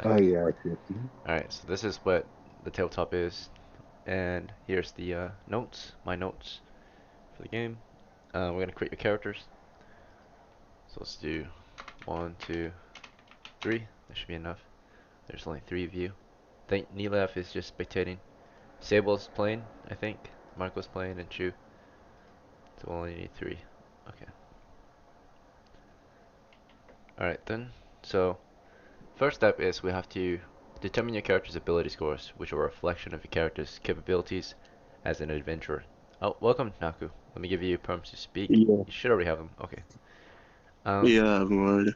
Oh Like, yeah, I see. alright, so this is what the tabletop is, and here's the notes, my notes for the game. We're gonna create your characters. So let's do one, two, three. That should be enough. There's only three of you. I think Nilaf is just spectating. Sable's playing, I think. Marco's playing, and Chu. So we'll only need three. Okay. Alright then. So first step is we have to determine your character's ability scores, which are a reflection of your character's capabilities as an adventurer. Oh, welcome, Naku. Let me give you perms to speak. Yeah. You should already have them. Okay. Um, Yeah, I've already.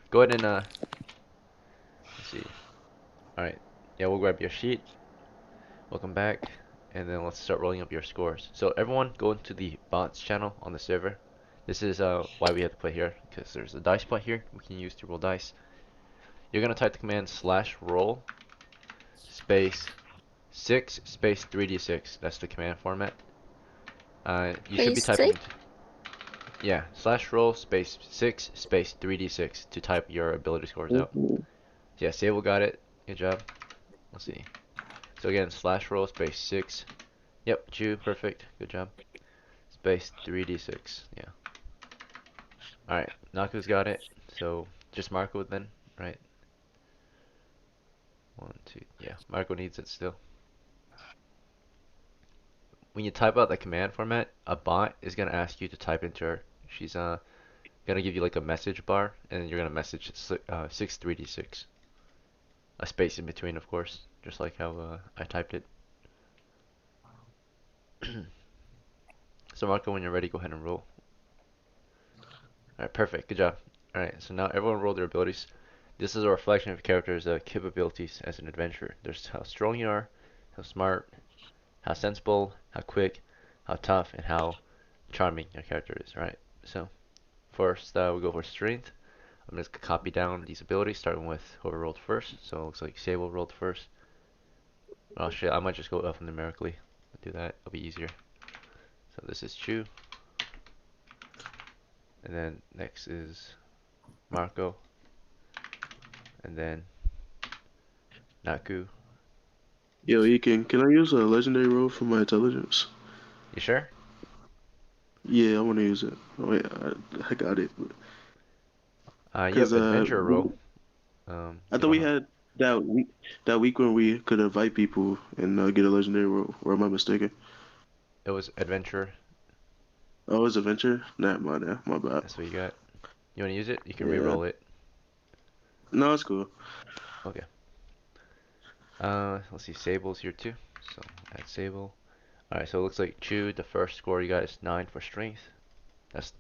go ahead and let's see. All right. Yeah, we'll grab your sheet. Welcome back, and then let's start rolling up your scores. So everyone, go into the bots channel on the server. This is why we have to play here, because there's a dice pot here we can use to roll dice. You're gonna type the command slash roll space 6 space 3d6. That's the command format. You should be Please say. typing, yeah, slash roll space 6 space 3d6 to type your ability scores out. Mhm. Yeah, Sable got it. Good job. Let's see. So again, slash roll space 6. Yep, Jew, perfect. Good job. Space 3d6. Yeah. Alright, Naku's got it. So just Marco then, right? One, two. Yeah, Marco needs it still. When you type out the command format, a bot is gonna ask you to type into her. She's gonna give you like a message bar, and then you're gonna message 6 3d6. A space in between, of course, just like how I typed it. So Marco, when you're ready, go ahead and roll. Alright, perfect. Good job. Alright, so now everyone roll their abilities. This is a reflection of your character's capabilities as an adventurer. There's how strong you are, how smart, how sensible, how quick, how tough, and how charming your character is, right? So first we go for strength. I'm just gonna copy down these abilities, starting with whoever rolled first. So it looks like Sable rolled first. Oh shit, I might just go alphanumerically. Do that, it'll be easier. So this is Chu, and then next is Marco, and then Naku. Yo, Ekin, can I use a legendary roll for my intelligence? You sure? Yeah, I want to use it. Oh, wait, I got it. You have Cause adventure roll. I You thought don't we have. had that week when we could invite people and get a legendary roll. Or am I mistaken? It was adventure. Oh, it's adventure. Nah, my bad. That's what you got. You want to use it? You can Yeah. re-roll it. No, it's cool. Okay. Let's see. Sable's here too. So add Sable. All right. So it looks like Chu, the first score you got is 9 for strength.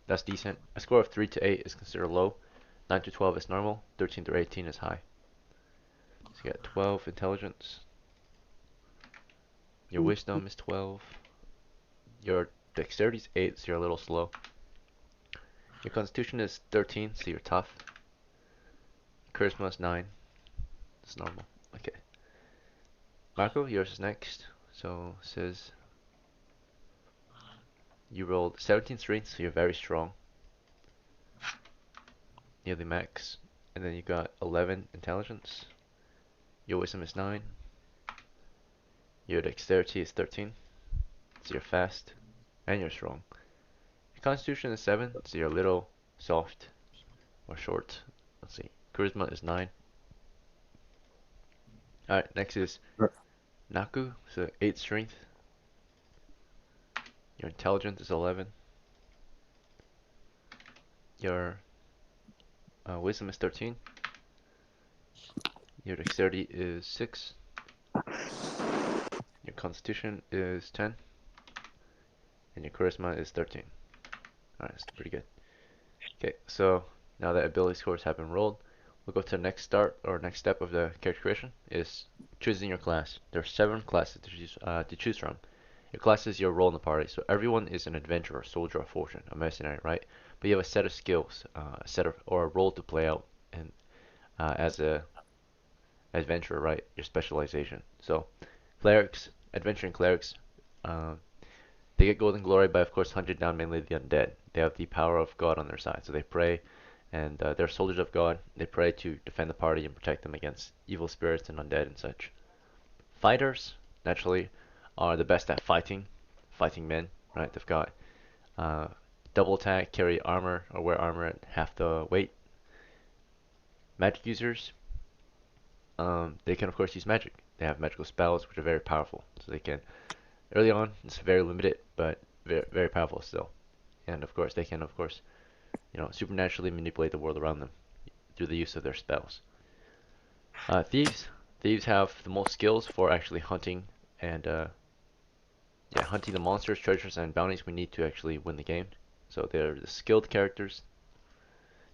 That's decent. A score of 3 to 8 is considered low. 9 to 12 is normal. 13 to 18 is high. So you got 12 intelligence. Your wisdom is 12. Your dexterity is 8, so you're a little slow. Your constitution is 13, so you're tough. Charisma is 9. It's normal. Okay. Marco, yours is next. So it says you rolled 17 strength, so you're very strong. Nearly max. And then you got 11 intelligence. Your wisdom is 9. Your dexterity is 13, so you're fast. And you're strong. Your constitution is 7, so you're a little soft or short. Let's see. Charisma is 9. Alright, next is Naku, so 8 strength. Your intelligence is 11. Your wisdom is 13. Your dexterity is 6. Your constitution is 10. And your charisma is 13. Alright, that's pretty good. Okay, so now that ability scores have been rolled, we'll go to the next start or next step of the character creation is choosing your class. There are 7 classes to choose from. Your class is your role in the party, so everyone is an adventurer, soldier, or fortune, a mercenary, right? But you have a set of skills, a set of or a role to play out, and as a adventurer, right? Your specialization. So clerics, adventuring clerics, uh, they get golden glory by, of course, hunting down mainly the undead. They have the power of God on their side, so they pray and they're soldiers of God. They pray to defend the party and protect them against evil spirits and undead and such. Fighters, naturally, are the best at fighting men, right? They've got uh, double attack, carry armor, or wear armor at half the weight. Magic users, they can of course use magic. They have magical spells which are very powerful. So they can, early on, it's very limited, but very powerful still. And of course, they can, of course, supernaturally manipulate the world around them through the use of their spells. Thieves, thieves have the most skills for actually hunting and yeah, hunting the monsters, treasures, and bounties we need to actually win the game. So they're the skilled characters.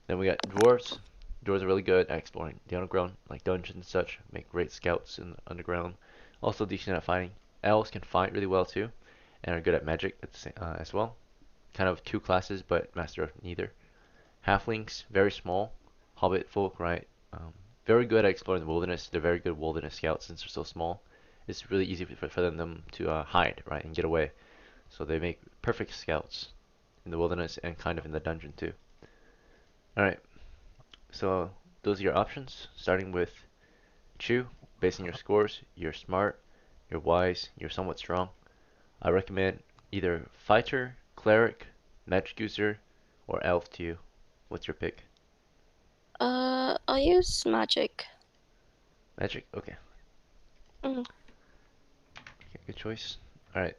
Then we got dwarves. Dwarves are really good at exploring the underground, like dungeons and such. Make great scouts in the underground. Also decent at fighting. Elves can fight really well too, and are good at magic as well. Kind of two classes, but master of neither. Halflings, very small. Hobbit folk, right? Very good at exploring the wilderness. They're very good wilderness scouts since they're so small. It's really easy for them to hide, right, and get away. So they make perfect scouts in the wilderness and kind of in the dungeon too. Alright, so those are your options, starting with Chu. Based on your scores, you're smart, you're wise, you're somewhat strong. I recommend either fighter, cleric, magic user, or elf to you. What's your pick? I'll use magic. Magic? Okay. Mm. Okay, good choice. Alright,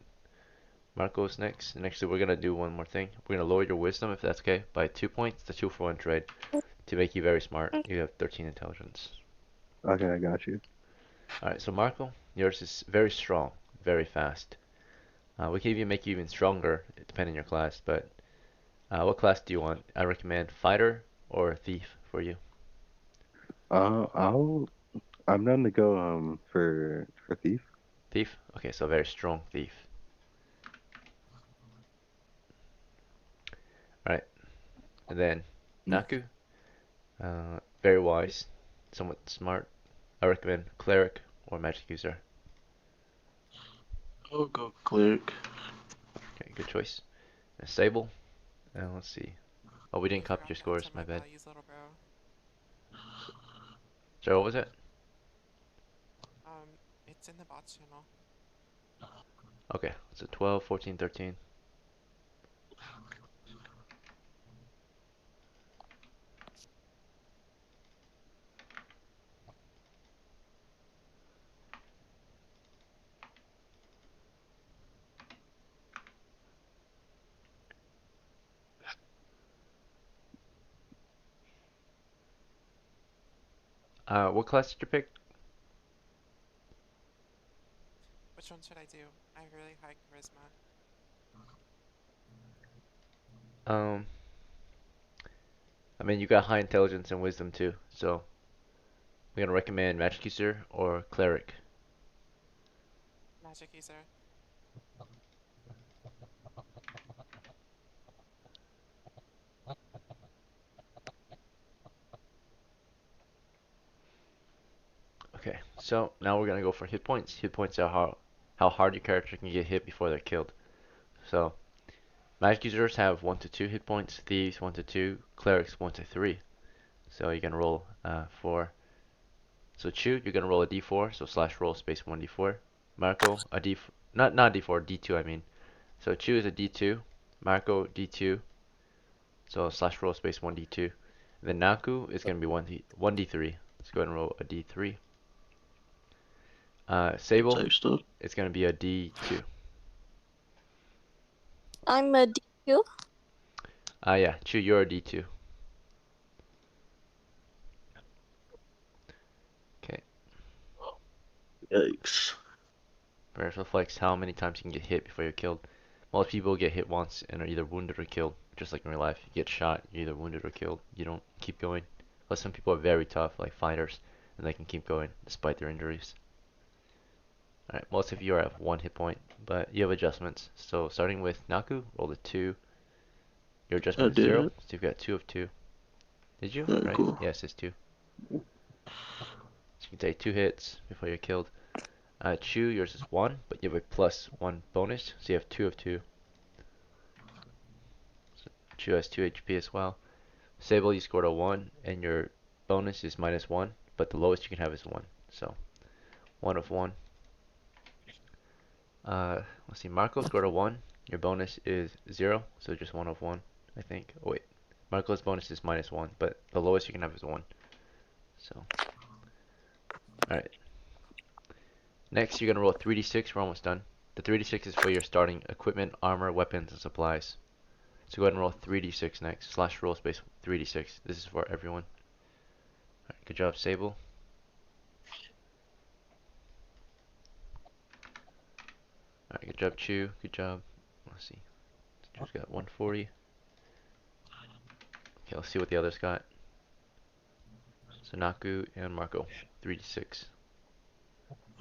Marco's next. And actually, we're gonna do one more thing. We're gonna lower your wisdom, if that's okay, by 2 points. The 2-for-1 trade to make you very smart. Mm. You have 13 intelligence. Okay, I got you. Alright, so Marco, yours is very strong, very fast. We can even make you even stronger, depending on your class, but what class do you want? I recommend fighter or thief for you. I'll I'm down to go for thief. Thief? Okay, so very strong thief. Alright, and then Naku, very wise, somewhat smart. I recommend cleric or magic user. I'll go cleric. Okay, good choice. And Sable, let's see. Oh, we I didn't copy forgot your to scores, enter my my bad. values, little bro. So what was it? It's in the bots channel. Okay, so 12, 14, 13. What class did you pick? Which one should I do? I have really high charisma. Um, I mean, you got high intelligence and wisdom too, so we're gonna recommend magic user or cleric. Magic user. Okay, so now we're gonna go for hit points. Hit points are how hard your character can get hit before they're killed. So magic users have 1 to 2 hit points, thieves 1 to 2, clerics 1 to 3. So you can roll 4. So Chu, you're gonna roll a d4, so slash roll space 1d4. Marco, a d not d4, d2 I mean. So Chu is a d2, Marco d2, so slash roll space 1d2. And then Naku is gonna be 1d3. Let's go ahead and roll a d3. Sable, Type stuff. it's gonna be a d2. I'm a DQ. Yeah, Chu, you're a d2. Okay, Yikes. Barris reflects how many times you can get hit before you're killed. Most people get hit once and are either wounded or killed. Just like in real life, you get shot, you're either wounded or killed. You don't keep going. But some people are very tough, like fighters, and they can keep going despite their injuries. Alright, most of you are at 1 hit point, but you have adjustments. So starting with Naku, roll a 2. Your I adjustment is 0, did. so you've got 2 of 2. Did you? Alright, Right? cool. Yes, it's 2. So you can take 2 hits before you're killed. Chu, yours is 1, but you have a plus 1 bonus, so you have 2 of 2. So Chu has 2 HP as well. Sable, you scored a 1, and your bonus is -1, but the lowest you can have is 1. So 1 of 1. Let's see. Marco scored a 1. Your bonus is 0, so just 1 of 1, I think. Oh wait, Marco's bonus is -1, but the lowest you can have is 1. So, all right. Next, you're gonna roll 3d6. We're almost done. The 3d6 is for your starting equipment, armor, weapons, and supplies. So go ahead and roll 3d6 next. / roll space 3d6. This is for everyone. All right, good job, Sable. All right, good job, Chew. Good job. Let's see. Chew's got 140. Okay, let's see what the others got. So Naku and Marco, 3d6.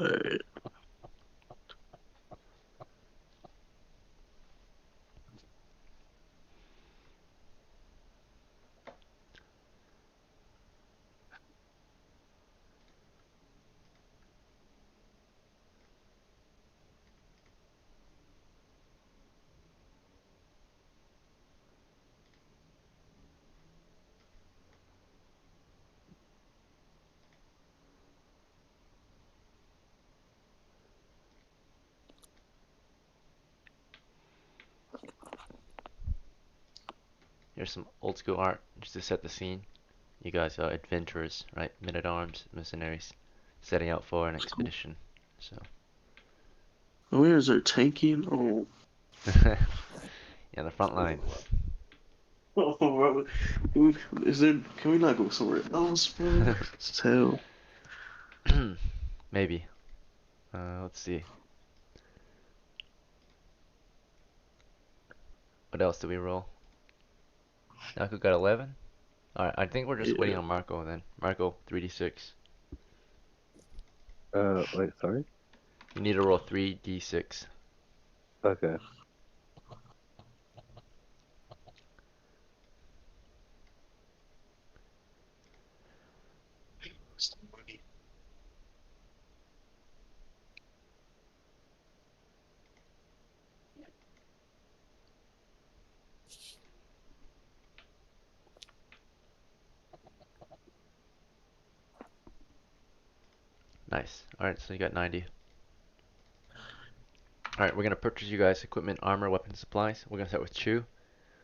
Alright. Here's some old school art just to set the scene. You guys are adventurers, right? Men-at-arms, mercenaries, setting out for an expedition. So, Where is there tanking? Oh, yeah, the front lines. oh, bro. Is there? Can we not go somewhere else, bro? It's hell. Maybe. Let's see. What else did we roll? Naku got 11. Alright, I think we're just waiting Yeah. on Marco then. Marco, 3d6. Wait, sorry? You need to roll 3d6. Okay. Nice. Alright, so you got 90. Alright, we're gonna purchase you guys equipment, armor, weapons, supplies. We're gonna start with Chew.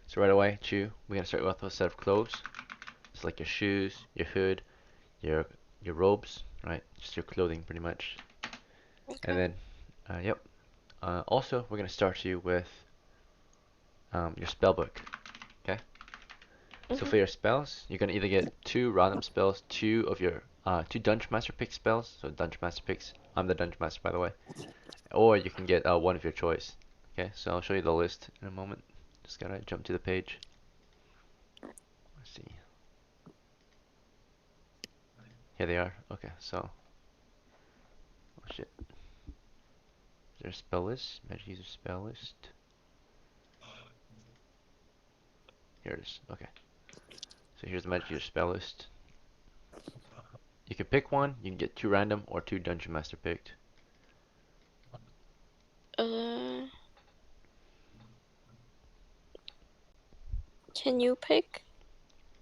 So right away, Chew, we're gonna start with a set of clothes. It's like your shoes, your hood, your robes, right? Just your clothing, pretty much. And Okay. then, yep. Also, we're gonna start you with your spell book. Okay. So for your spells, you're gonna either get 2 random spells, 2 of your 2 Dungeon Master pick spells. So Dungeon Master picks. I'm the Dungeon Master, by the way. Or you can get 1 of your choice. Okay. So I'll show you the list in a moment. Just gotta jump to the page. Let's see. Here they are. Okay. So. Oh shit. Is there a spell list? Magic user spell list. Here it is. Okay. So here's the magic user spell list. You can pick one. You can get 2 random or 2 Dungeon Master picked. Can you pick?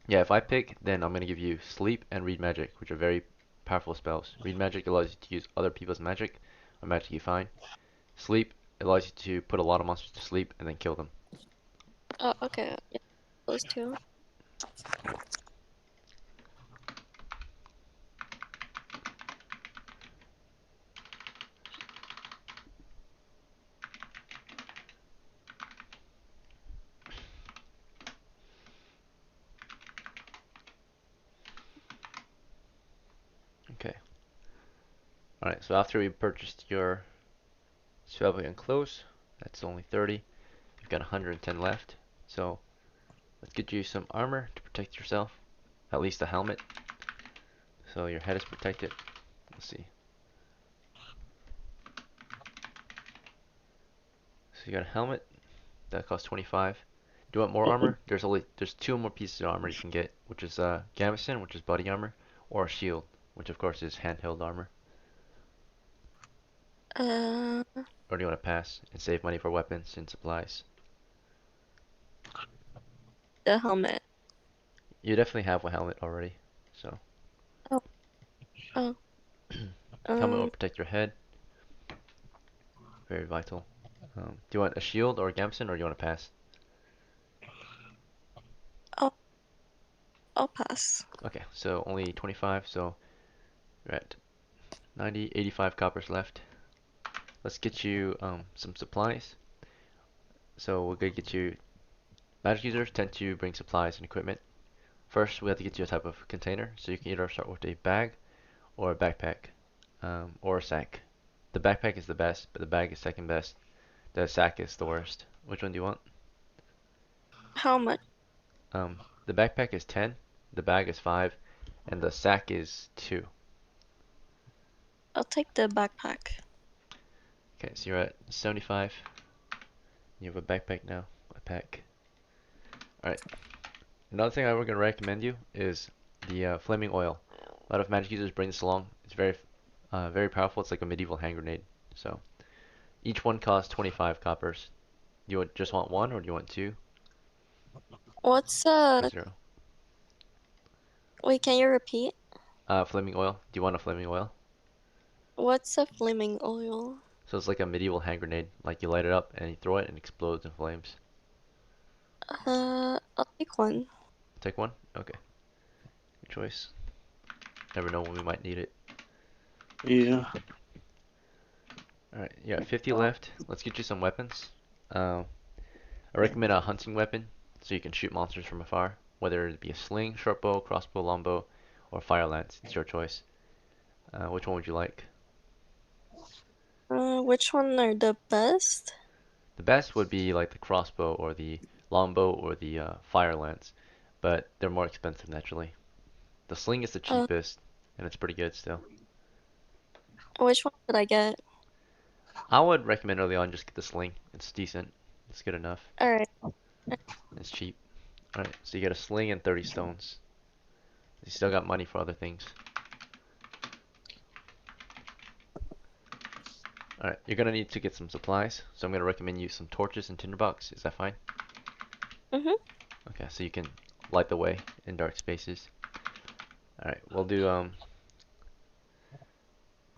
Yeah, if I pick, then I'm gonna give you Sleep and Read Magic, which are very powerful spells. Read Magic allows you to use other people's magic, or magic you find. Sleep allows you to put a lot of monsters to sleep and then kill them. Oh, okay. Yeah, those two. Okay. Alright, so after we purchased your spellbook and clothes, that's only 30. You've got 110 left. So let's get you some armor to protect yourself. At least a helmet. So your head is protected. Let's see. So you got a helmet that costs 25. Do you want more armor? There's 2 more pieces of armor you can get, which is gambeson, which is body armor, or a shield, which of course is handheld armor. Uh, Or do you want to pass and save money for weapons and supplies? the helmet. You definitely have a helmet already, so Oh. Oh. helmet will Um. protect your head. Very vital. Do you want a shield or a gambeson, or do you want to pass? I'll pass. Okay, so only 25, so you're at 90, 85 coppers left. Let's get you some supplies. So we're gonna get you. Magic users tend to bring supplies and equipment. First, we have to get you a type of container, so you can either start with a bag or a backpack, or a sack. The backpack is the best, but the bag is second best. The sack is the worst. Which one do you want? How much? The backpack is 10, the bag is 5, and the sack is 2. I'll take the backpack. Okay, so you're at 75. You have a backpack now, a pack. Alright, another thing I would gonna recommend you is the flaming oil. A lot of magic users bring this along. It's very powerful. It's like a medieval hand grenade. So each one costs 25 coppers. Do you just want one, or do you want two What's or zero? Wait, can you repeat? Flaming oil. Do you want a flaming oil? What's a flaming oil? So it's like a medieval hand grenade. Like you light it up and you throw it and it explodes in flames. I'll take one. Take one? Okay. Your choice. Never know when we might need it. Yeah. Alright, you got 50 left. Let's get you some weapons. I recommend a hunting weapon so you can shoot monsters from afar. Whether it be a sling, short bow, crossbow, longbow, or fire lance. It's your choice. Which one would you like? Which one are the best? The best would be like the crossbow or the longbow or the fire lance, but they're more expensive naturally. The sling is the Uh, cheapest, and it's pretty good still. which one should I get? I would recommend early on just get the sling. It's decent. It's good enough. Alright. It's cheap. Alright, so you get a sling and 30 stones. You still got money for other things. Alright, you're gonna need to get some supplies, so I'm gonna recommend you some torches and tinderbox. Is that fine? Mhm. Okay, so you can light the way in dark spaces. Alright, we'll do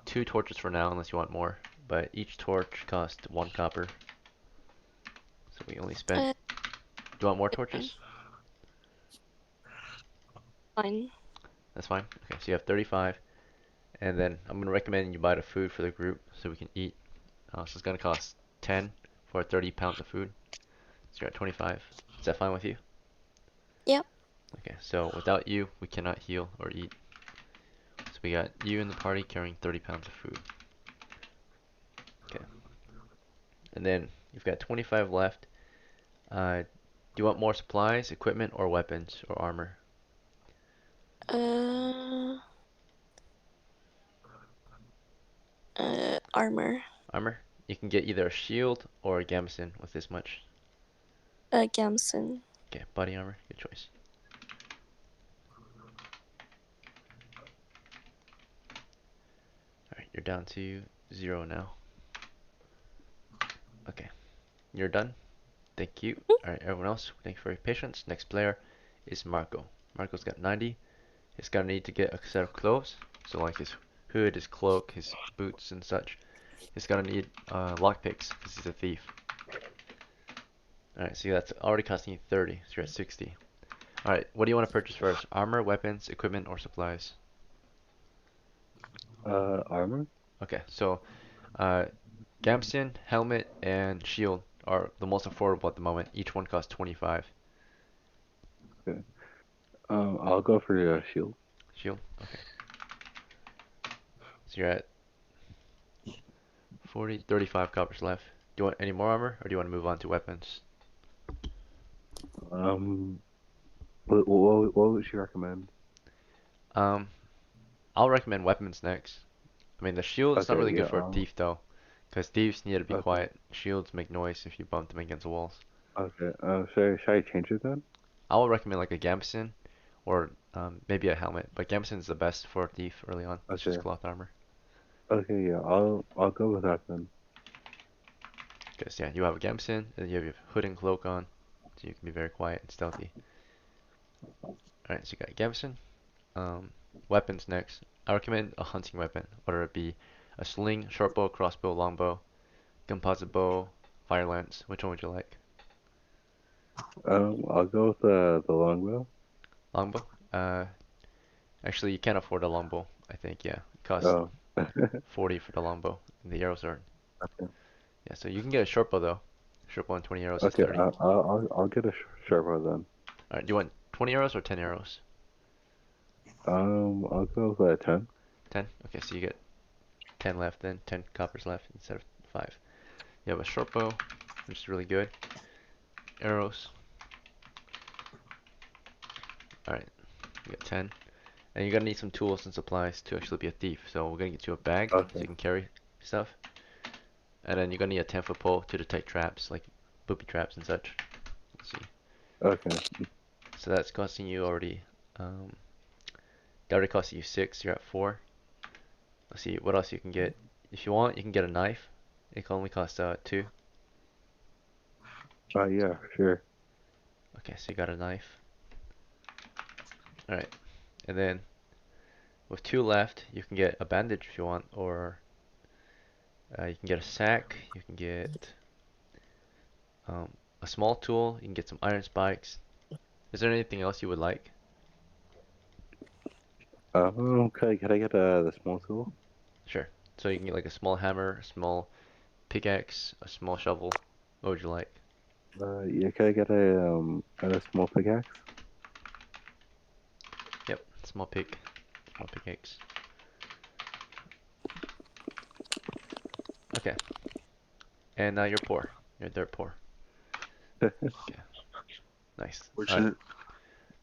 2 torches for now, unless you want more. But each torch costs 1 copper. So we only spent. Uh, Do you want more torches? fine. That's fine. Okay, so you have 35. And then I'm gonna recommend you buy the food for the group so we can eat. So it's gonna cost 10 for 30 pounds of food. So you're at 25. Is that fine with you? Yep. Okay, so without you, we cannot heal or eat. So we got you in the party carrying 30 pounds of food. Okay. And then you've got 25 left. Do you want more supplies, equipment, or weapons, or armor? Uh, Armor. Armor? You can get either a shield or a gambeson with this much. Gamson. Okay, body armor, good choice. Alright, you're down to 0 now. Okay, you're done. Thank you. Alright, everyone else, thank you for your patience. Next player is Marco. Marco's got 90. He's gonna need to get a set of clothes. So like his hood, his cloak, his boots and such. He's gonna need lockpicks because he's a thief. Alright, so that's already costing you 30, so you're at 60. Alright, what do you want to purchase first? Armor, weapons, equipment, or supplies? Armor? Okay, so gambeson, helmet, and shield are the most affordable at the moment. Each one costs 25. Okay. I'll go for a shield. Shield? Okay. So you're at 40, 35 coppers left. Do you want any more armor, or do you want to move on to weapons? What would you recommend? Um, I'll recommend weapons next. I mean, the shield is not Okay, really good yeah. for a thief though, because thieves need to be Okay. quiet. Shields make noise if you bump them against the walls. Okay. Should I change it then? I will recommend like a gambeson, or maybe a helmet. But gambeson is the best for a thief early on. It's just Okay. cloth armor. Okay, yeah. I'll go with that then. Because yeah, you have a gambeson, and you have your hood and cloak on, so you can be very quiet and stealthy. All Alright, so you got Gamson. Weapons next. I recommend a hunting weapon, whether it be a sling, short bow, crossbow, longbow, composite bow, fire lance. Which one would you like? I'll go with the longbow. Longbow? Actually, you can't afford a longbow. I think, yeah, it costs Oh, 40 for the longbow. And the arrows are, okay. yeah. So you can get a short bow though. Short bow and 20 arrows is Okay, 30. I'll get a short bow then. Alright, do you want 20 arrows or 10 arrows? I'll go with 10. 10? Okay, so you get 10 left then, 10 coppers left instead of 5. You have a short bow, which is really good. Arrows. Alright, you got 10. And you're gonna need some tools and supplies to actually be a thief. So we're gonna get you a bag so Okay. you can carry stuff. And then you're gonna need a 10-foot pole to detect traps, like booby traps and such. Let's see. Okay. So that's costing you already, um, that already cost you 6, you're at 4. Let's see, what else you can get. If you want, you can get a knife. It can only cost 2. Yeah, sure. Okay, so you got a knife. Alright, and then with 2 left, you can get a bandage if you want, or you can get a sack, you can get um, a small tool, you can get some iron spikes. Is there anything else you would like? Can I get the small tool? Sure. So you can get like a small hammer, a small pickaxe, a small shovel. What would you like? Yeah, can I get a small pickaxe? Yep, small pickaxe. Okay, and now you're poor. You're dirt poor. Okay, nice. Alright, Fortunate.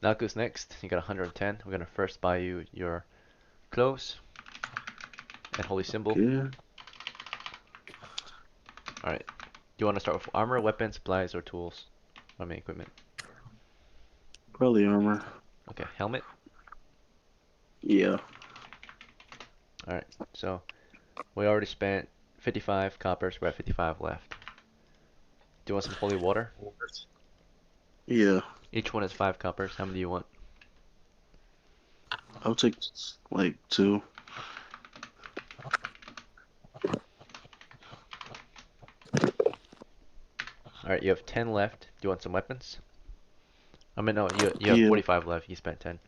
Naku's next. You got 110. We're gonna first buy you your clothes and holy symbol. Yeah. Alright, do you want to start with armor, weapons, supplies, or tools? I mean equipment. Probably armor. Okay, helmet. Yeah. Alright, so we already spent 55 coppers. We're at 55 left. Do you want some holy water? Yeah. Each one is 5 coppers. How many do you want? I'll take like 2. Alright, you have 10 left. Do you want some weapons? I mean, no, you have Yeah. 45 left. You spent 10.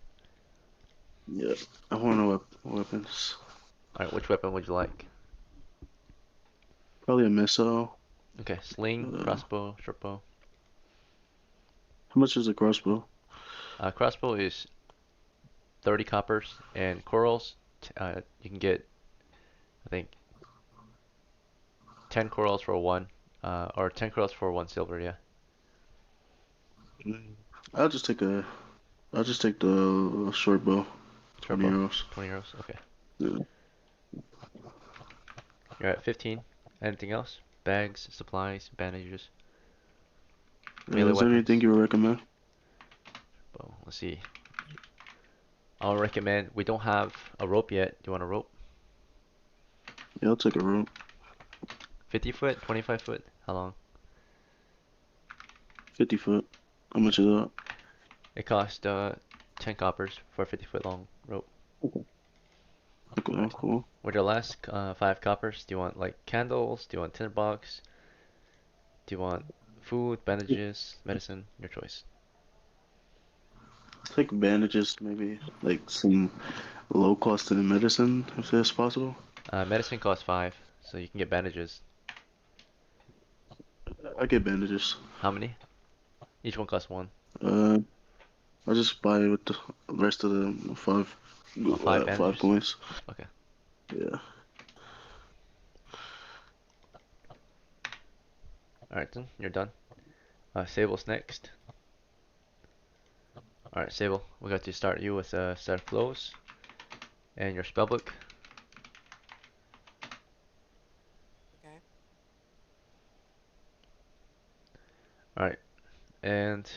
Yeah. I want no weapons. Alright, which weapon would you like? Probably a missile. Okay, sling, Uh, crossbow, short bow. how much is a crossbow? Crossbow is 30 coppers, and corals, you can get, I think, 10 corals for 1, or 10 corals for 1 silver, yeah. I'll just take a. I'll just take the short bow. Short 20 bow, euros. 20 euros, okay. Yeah. You're at 15. Anything else? Bags, supplies, bandages, melee Is there anything weapons. you would recommend? Well, let's see. I'll recommend, we don't have a rope yet. Do you want a rope? Yeah, I'll take a rope. 50 foot, 25 foot? How long? 50 foot. How much is that? It costs 10 coppers for a 50-foot long rope. Okay, cool. With your last 5 coppers, do you want like candles? Do you want tinderbox? Do you want food, bandages, medicine? Your choice. Take bandages, maybe like some low cost in medicine, if that's possible. Medicine costs 5, so you can get bandages. I get bandages. How many? Each one costs 1. Uh, I'll just buy with the rest of the 5, Oh, 5 5 bandages? coins. Okay. Yeah. Alright then, you're done. Sable's next. Alright, Sable, we got to start you with a set of clothes and your spellbook. Okay. Alright, and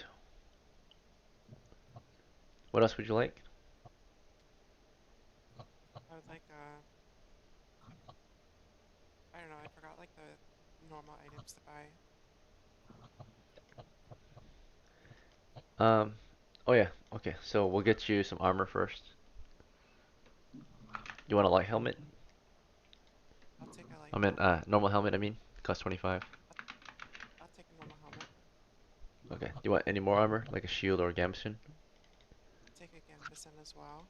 what else would you like? I would like I don't know, I forgot like the normal items to buy. Um, Oh yeah, okay. So we'll get you some armor first. You want a light helmet? I'll take a light I meant helmet. normal helmet. I mean, cost 25. I'll take a normal helmet. Okay. Do you want any more armor, like a shield or a gambeson? Take a gambeson as well.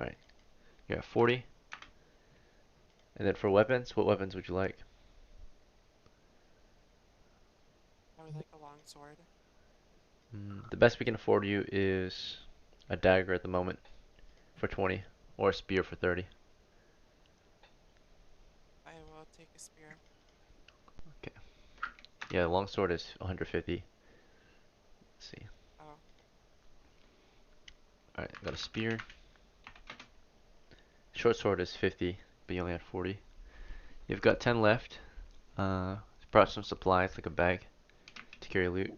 All right. You got 40. And then for weapons, what weapons would you like? I would like a long sword. The best we can afford you is a dagger at the moment for 20, or a spear for 30. I will take a spear. Okay. Yeah, the long sword is 150. Let's see. Oh, All right, got a spear. Short sword is 50, but you only had 40. You've got 10 left. Brought some supplies like a bag to carry loot,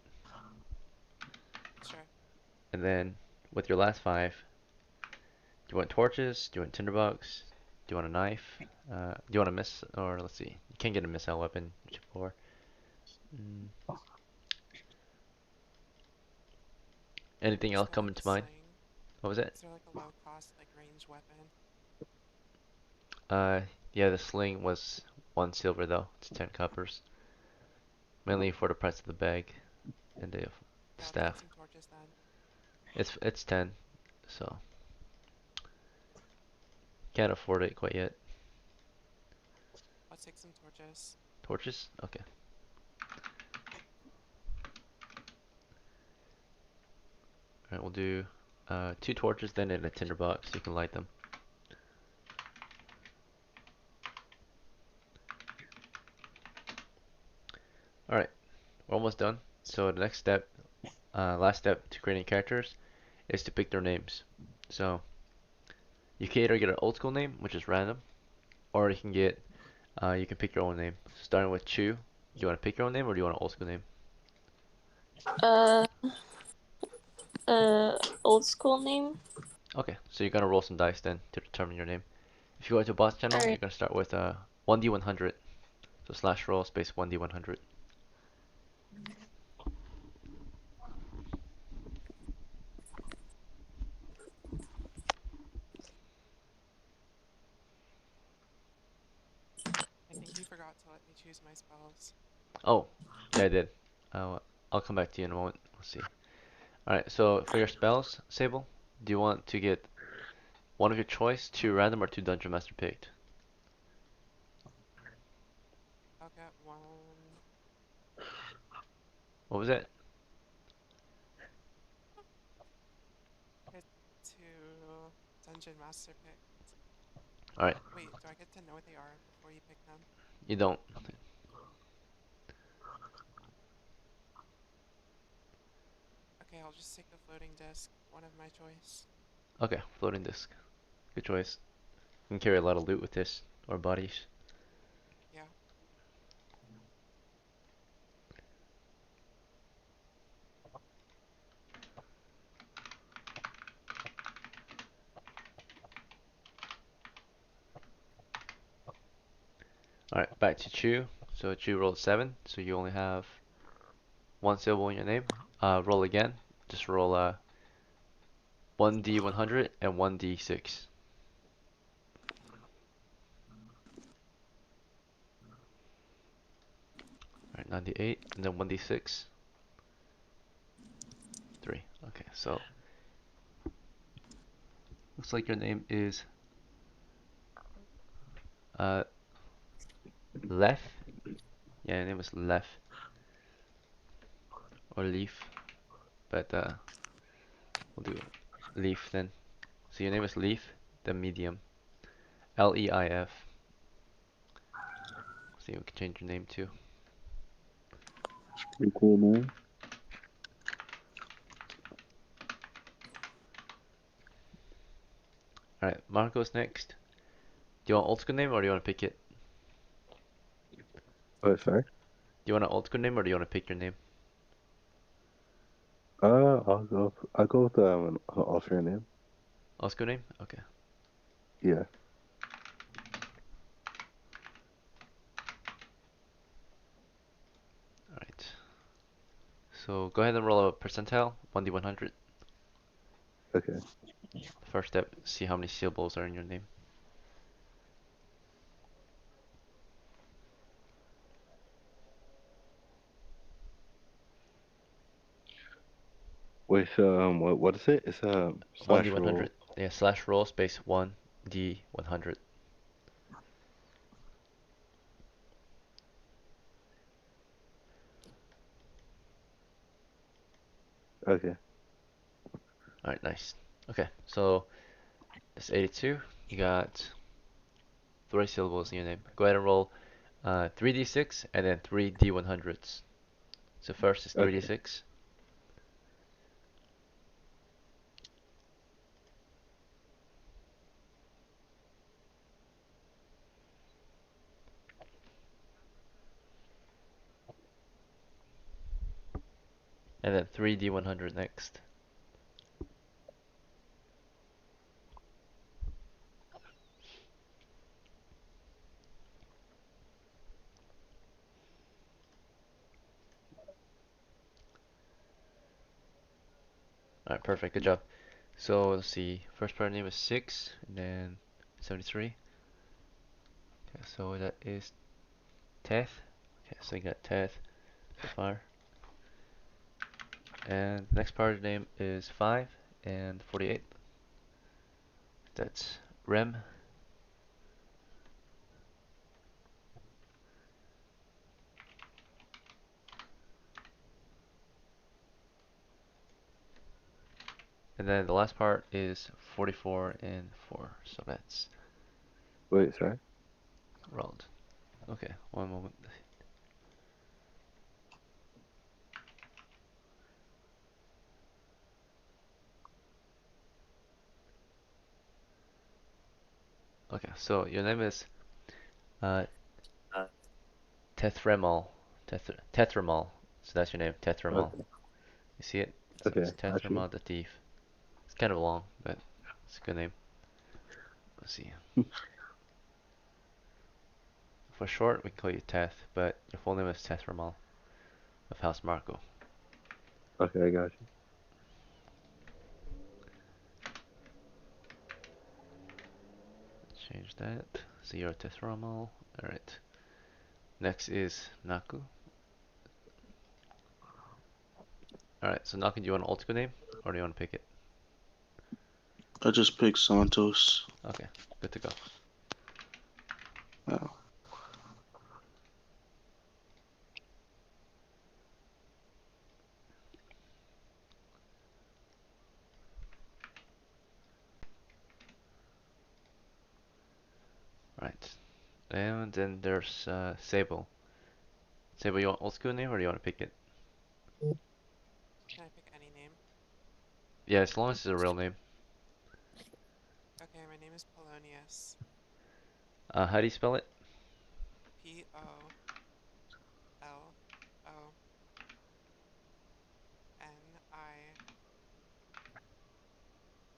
sure. and then with your last 5, do you want torches? Do you want tinderbox? Do you want a knife? Do you want a miss? Or let's see, you can't get a missile weapon. Or mm, anything Is else there like coming a to mind? sling? What was it? Is there like a low cost, like range weapon? Uh, yeah, the sling was 1 silver though. It's 10 coppers, mainly for the price of the bag and the Yeah, I'll take staff. some torches then. It's 10, so can't afford it quite yet. I'll take some torches. Torches? Okay. Alright, we'll do 2 torches then in a tinderbox so you can light them. Alright, we're almost done. So the next step, last step to creating characters is to pick their names. So you can either get an old school name, which is random, or you can pick your own name. Starting with Chu, do you want to pick your own name or do you want an old school name? Uh, old school name. Okay, so you're gonna roll some dice then to determine your name. If you go into boss channel, you're Alright. gonna start with 1d100. So slash roll space 1d100. I think you forgot to let me choose my spells. Oh, yeah, I did. I'll come back to you in a moment. Let's see. Alright, so for your spells, Sable, do you want to get one of your choice, 2 random, or 2 Dungeon Master picked? I'll get one. What was it? Get two dungeon master pick. Alright, Wait, do I get to know what they are before you pick them? you don't. Okay, I'll just take the floating disc, one of my choice. Okay, floating disc. Good choice. You can carry a lot of loot with this, or bodies. Yeah. Alright, back to Chu. So Chu rolled 7, so you only have 1 syllable in your name. Roll again. Just roll 1d100 and 1d6. Alright, 98, and then 1d6. 3. Okay, so looks like your name is uh Lef. Yeah, your name is Lef or Leaf, but we'll do Leaf then. So your name is Leaf, the medium. Leif. So you can change your name too. Pretty cool, man. Alright, Marco's next. Do you want old school name or do you want to pick it? Oh, sorry. Do you want an old school name or do you want to pick your name? I'll go with an alternate name. Old school name? Okay. Yeah. Alright. So go ahead and roll a percentile, 1d100. Okay. First step, see how many syllables are in your name. Wait, so what is it? It's slash roll. 1d100. Yeah, slash roll space 1d100. Okay. Alright, nice. Okay, so that's 82. You got 3 syllables in your name. Go ahead and roll 3d6 and then 3d100s. So first is Okay. 3d6. And then 3d100 next. Alright, perfect, good job. So let's see, first part name is 6, and then 73. Okay, so that is Teth. Okay, so you got Teth so far. And the next part name is 5 and 48. That's Rem. And then the last part is 44 and 4. So that's Wait, sorry. Rolled. Okay, one moment. Okay, so your name is uh, Tethremal. Tetramal. So that's your name, Tetramal. Okay. You see it? So Okay. it's Got you. Tetramal the Thief. It's kind of long, but it's a good name. Let's see. For short, we can call you Teth, but your full name is Tetramal of House Marco. Okay, I got you. Change that. So you're Tetramal. Alright. Next is Naku. Alright, so Naku, do you want an alternate name? Or do you want to pick it? I just picked Santos. Okay, good to go. Oh. Right. And then there's Sable. Sable, you want old school name or do you want to pick it? Can I pick any name? Yeah, as long as it's a real name. Okay, my name is Polonius. How do you spell it?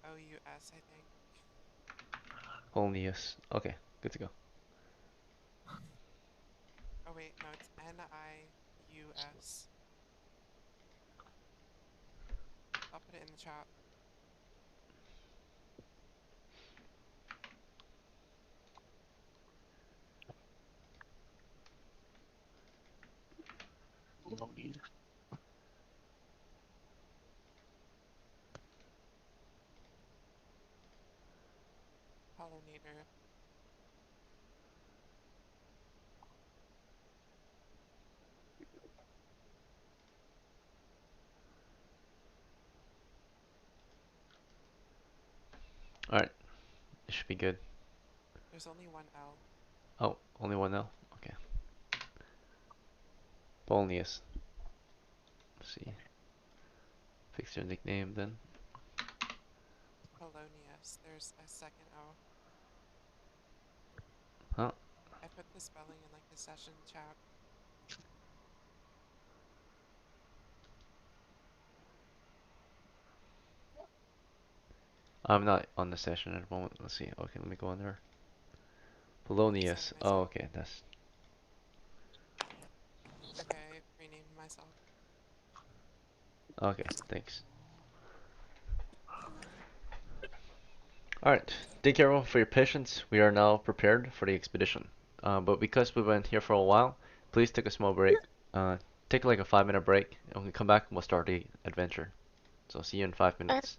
Polonious, I think. Polonius. Okay, good to go. Oh wait, no, it's Nius. I'll put it in the chat. Pollinator. Alright, it should be good. There's only one L. Oh, only one L? Okay. Polonius. Let's see. Fix your nickname then. Polonius. There's a second O. Huh? I put the spelling in like the session chat. I'm not on the session at the moment. Let's see. Okay, let me go on there. I said Polonius. it Oh, myself. okay. That's Okay, I renamed myself. Okay, thanks. Alright, thank you everyone for your patience. We are now prepared for the expedition. But because we've been here for a while, please take a small break. Take like a 5-minute break, and when we come back, we'll start the adventure. So see you in 5 minutes.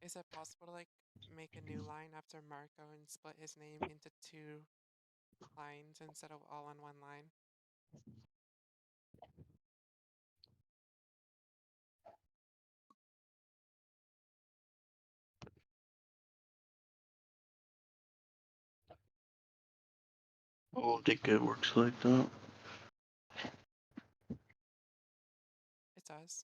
Is it possible to like make a new line after Marco and split his name into 2 lines instead of all on 1 line? I don't think it works like that. It does.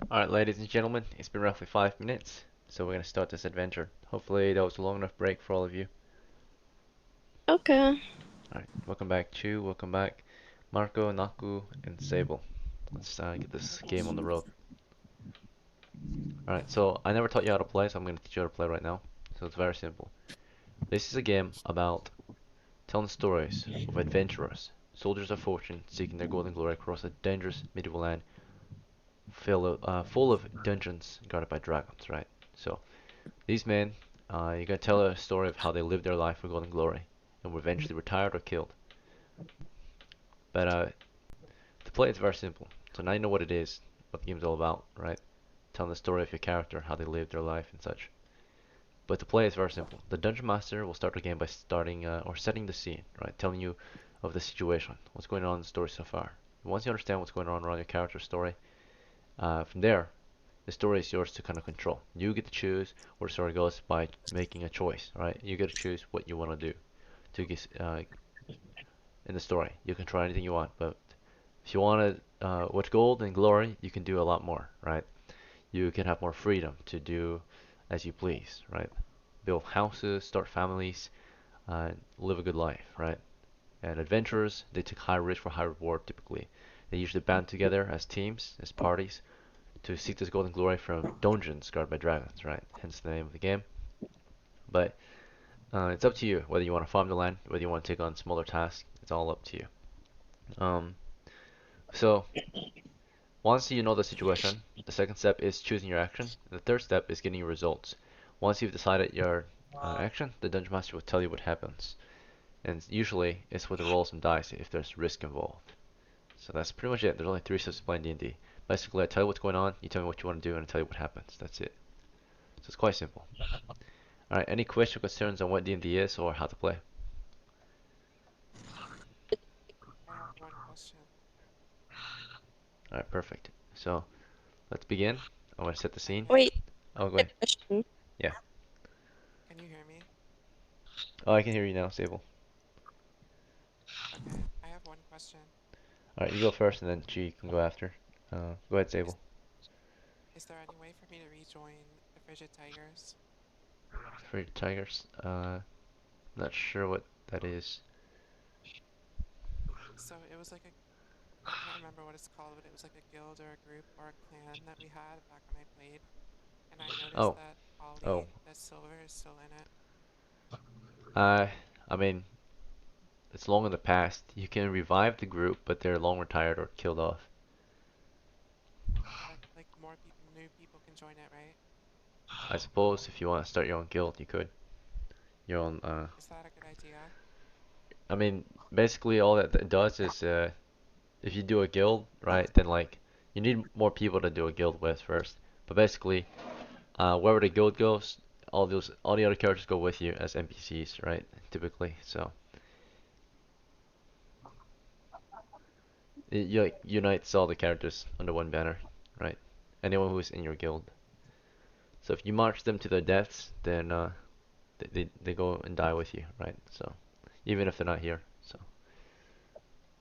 Alright, ladies and gentlemen, it's been roughly 5 minutes, so we're gonna start this adventure. Hopefully that was a long enough break for all of you. Okay. Alright, welcome back Chu, welcome back Marco, Naku, and Sable. Let's get this game on the road. Alright, so I never taught you how to play, so I'm gonna teach you how to play right now. So it's very simple. This is a game about telling stories of adventurers, soldiers of fortune seeking their golden glory across a dangerous medieval land full of dungeons guarded by dragons, right? So these men, you're gonna tell a story of how they lived their life for golden glory and were eventually retired or killed. But the play is very simple. So now you know what it is, what the game's all about, right? Telling the story of your character, how they lived their life and such. But the play is very simple. The dungeon master will start the game by starting or setting the scene, right? Telling you of the situation, what's going on in the story so far. Once you understand what's going on around your character's story, from there, the story is yours to kind of control. You get to choose where the story goes by making a choice, right? You get to choose what you want to do to get in the story. You can try anything you want, but if you want to watch gold and glory, you can do a lot more, right? You can have more freedom to do as you please, right? Build houses, start families, live a good life, right? And adventurers, they take high risk for high reward typically. They usually band together as teams, as parties, to seek this golden glory from dungeons guarded by dragons, right? Hence the name of the game. But it's up to you whether you want to farm the land, whether you want to take on smaller tasks. It's all up to you. Um, so once you know the situation, the second step is choosing your action. The third step is getting your results. Once you've decided your action, the dungeon master will tell you what happens. And usually it's with a roll some dice if there's risk involved. So that's pretty much it. There's only 3 steps to playing D&D. Basically, I tell you what's going on, you tell me what you want to do, and I tell you what happens. That's it. So it's quite simple. Alright, any questions or concerns on what D&D is or how to play? I have one question. Alright, perfect. So let's begin. I'm going to set the scene. Wait, Oh, go I have ahead. a question. Yeah. Can you hear me? Oh, I can hear you now, Sable. Okay, I have one question. Alright, you go first and then Chi can go after. Go ahead, Sable. Is there any way for me to rejoin the Frigid Tigers? For tigers. Not sure what that is. So it was like I can't remember what it's called, but it was like a guild or a group or a clan that we had back when I played. And I noticed Oh, that oh. Ollie, that Silver, is still in it. I mean, it's long in the past. You can revive the group, but they're long retired or killed off. But like more people, new people can join it, right? I suppose if you want to start your own guild, you could. Your own, Is that a good idea? I mean, basically all that does is, if you do a guild, right, then like, you need more people to do a guild with first. But basically, wherever the guild goes, all the other characters go with you as NPCs, right, typically, so. It like, unites all the characters under one banner, right? Anyone who's in your guild. So if you march them to their deaths, then they go and die with you, right? So even if they're not here. So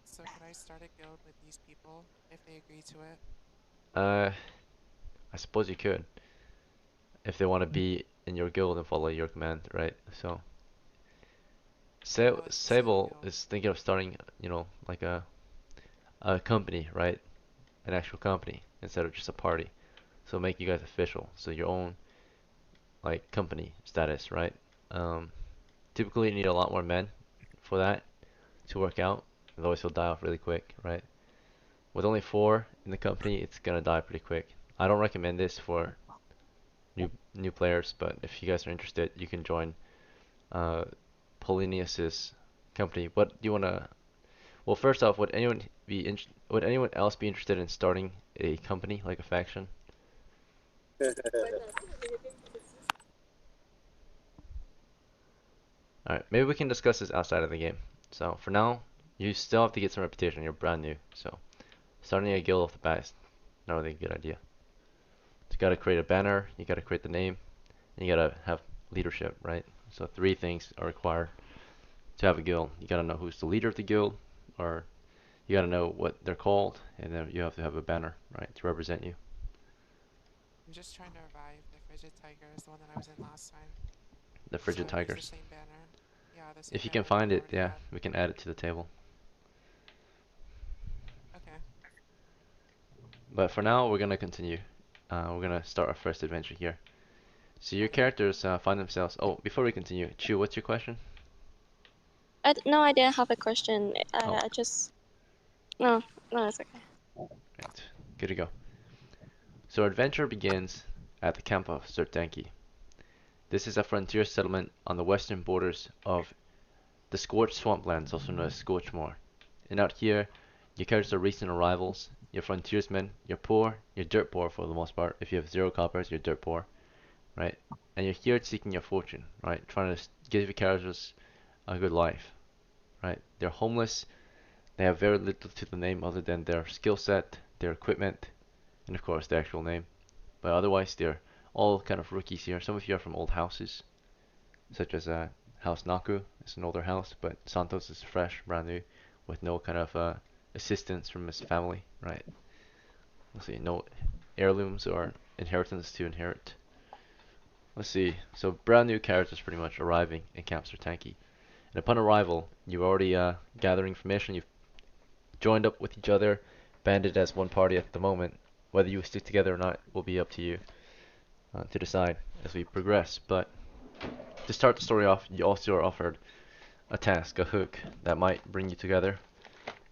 So could I start a guild with these people if they agree to it? uh, I suppose you could if they want to be in your guild and follow your command, right? So Well, it's the same Sable guild. is thinking of starting, like a company, right? An actual company instead of just a party. So make you guys official. So your own like company status, right? Um, Typically you need a lot more men for that to work out. Otherwise he'll die off really quick, right? With only 4 in the company, it's gonna die pretty quick. I don't recommend this for new players, but if you guys are interested, you can join uh, Polinius's company. What do you wanna? Well, first off, would anyone else be interested in starting a company like a faction? All right, maybe we can discuss this outside of the game. So for now, you still have to get some reputation. You're brand new, so starting a guild off the bat is not really a good idea. You gotta create a banner, you gotta create the name, and you gotta have leadership, right? So 3 things are required to have a guild. You gotta know who's the leader of the guild, or you gotta know what they're called, and then you have to have a banner, right, to represent you. I'm just trying to revive the Frigid Tigers, the one that I was in last time. The So Frigid use the Tigers. same banner. Yeah, the same If you can banner that find we it, already yeah, had. we can add it to the table. Okay. But for now, we're gonna continue. We're gonna start our first adventure here. So your characters find themselves. Oh, before we continue, Chu, what's your question? No, I didn't have a question. Oh. I just no, it's okay. Right, good to go. So our adventure begins at the camp of Sertanki. This is a frontier settlement on the western borders of the Scorched Swamplands, also known as Scorchmoor. And out here, your characters are recent arrivals, you're frontiersmen, you're poor, you're dirt poor for the most part. If you have 0 coppers, you're dirt poor, right? And you're here seeking your fortune, right? Trying to give your characters a good life, right? They're homeless, they have very little to the name other than their skill set, their equipment, and of course the actual name. But otherwise, they're all kind of rookies here. Some of you are from old houses, such as House Naku. It's an older house, but Santos is fresh, brand new, with no kind of assistance from his family, right? Let's see, no heirlooms or inheritance to inherit. Let's see, so brand new characters pretty much arriving in Camp Sertanki. And upon arrival, you've already gathered information, you've joined up with each other, banded as one party at the moment. Whether you stick together or not will be up to you to decide as we progress. But to start the story off, you also are offered a task, a hook that might bring you together.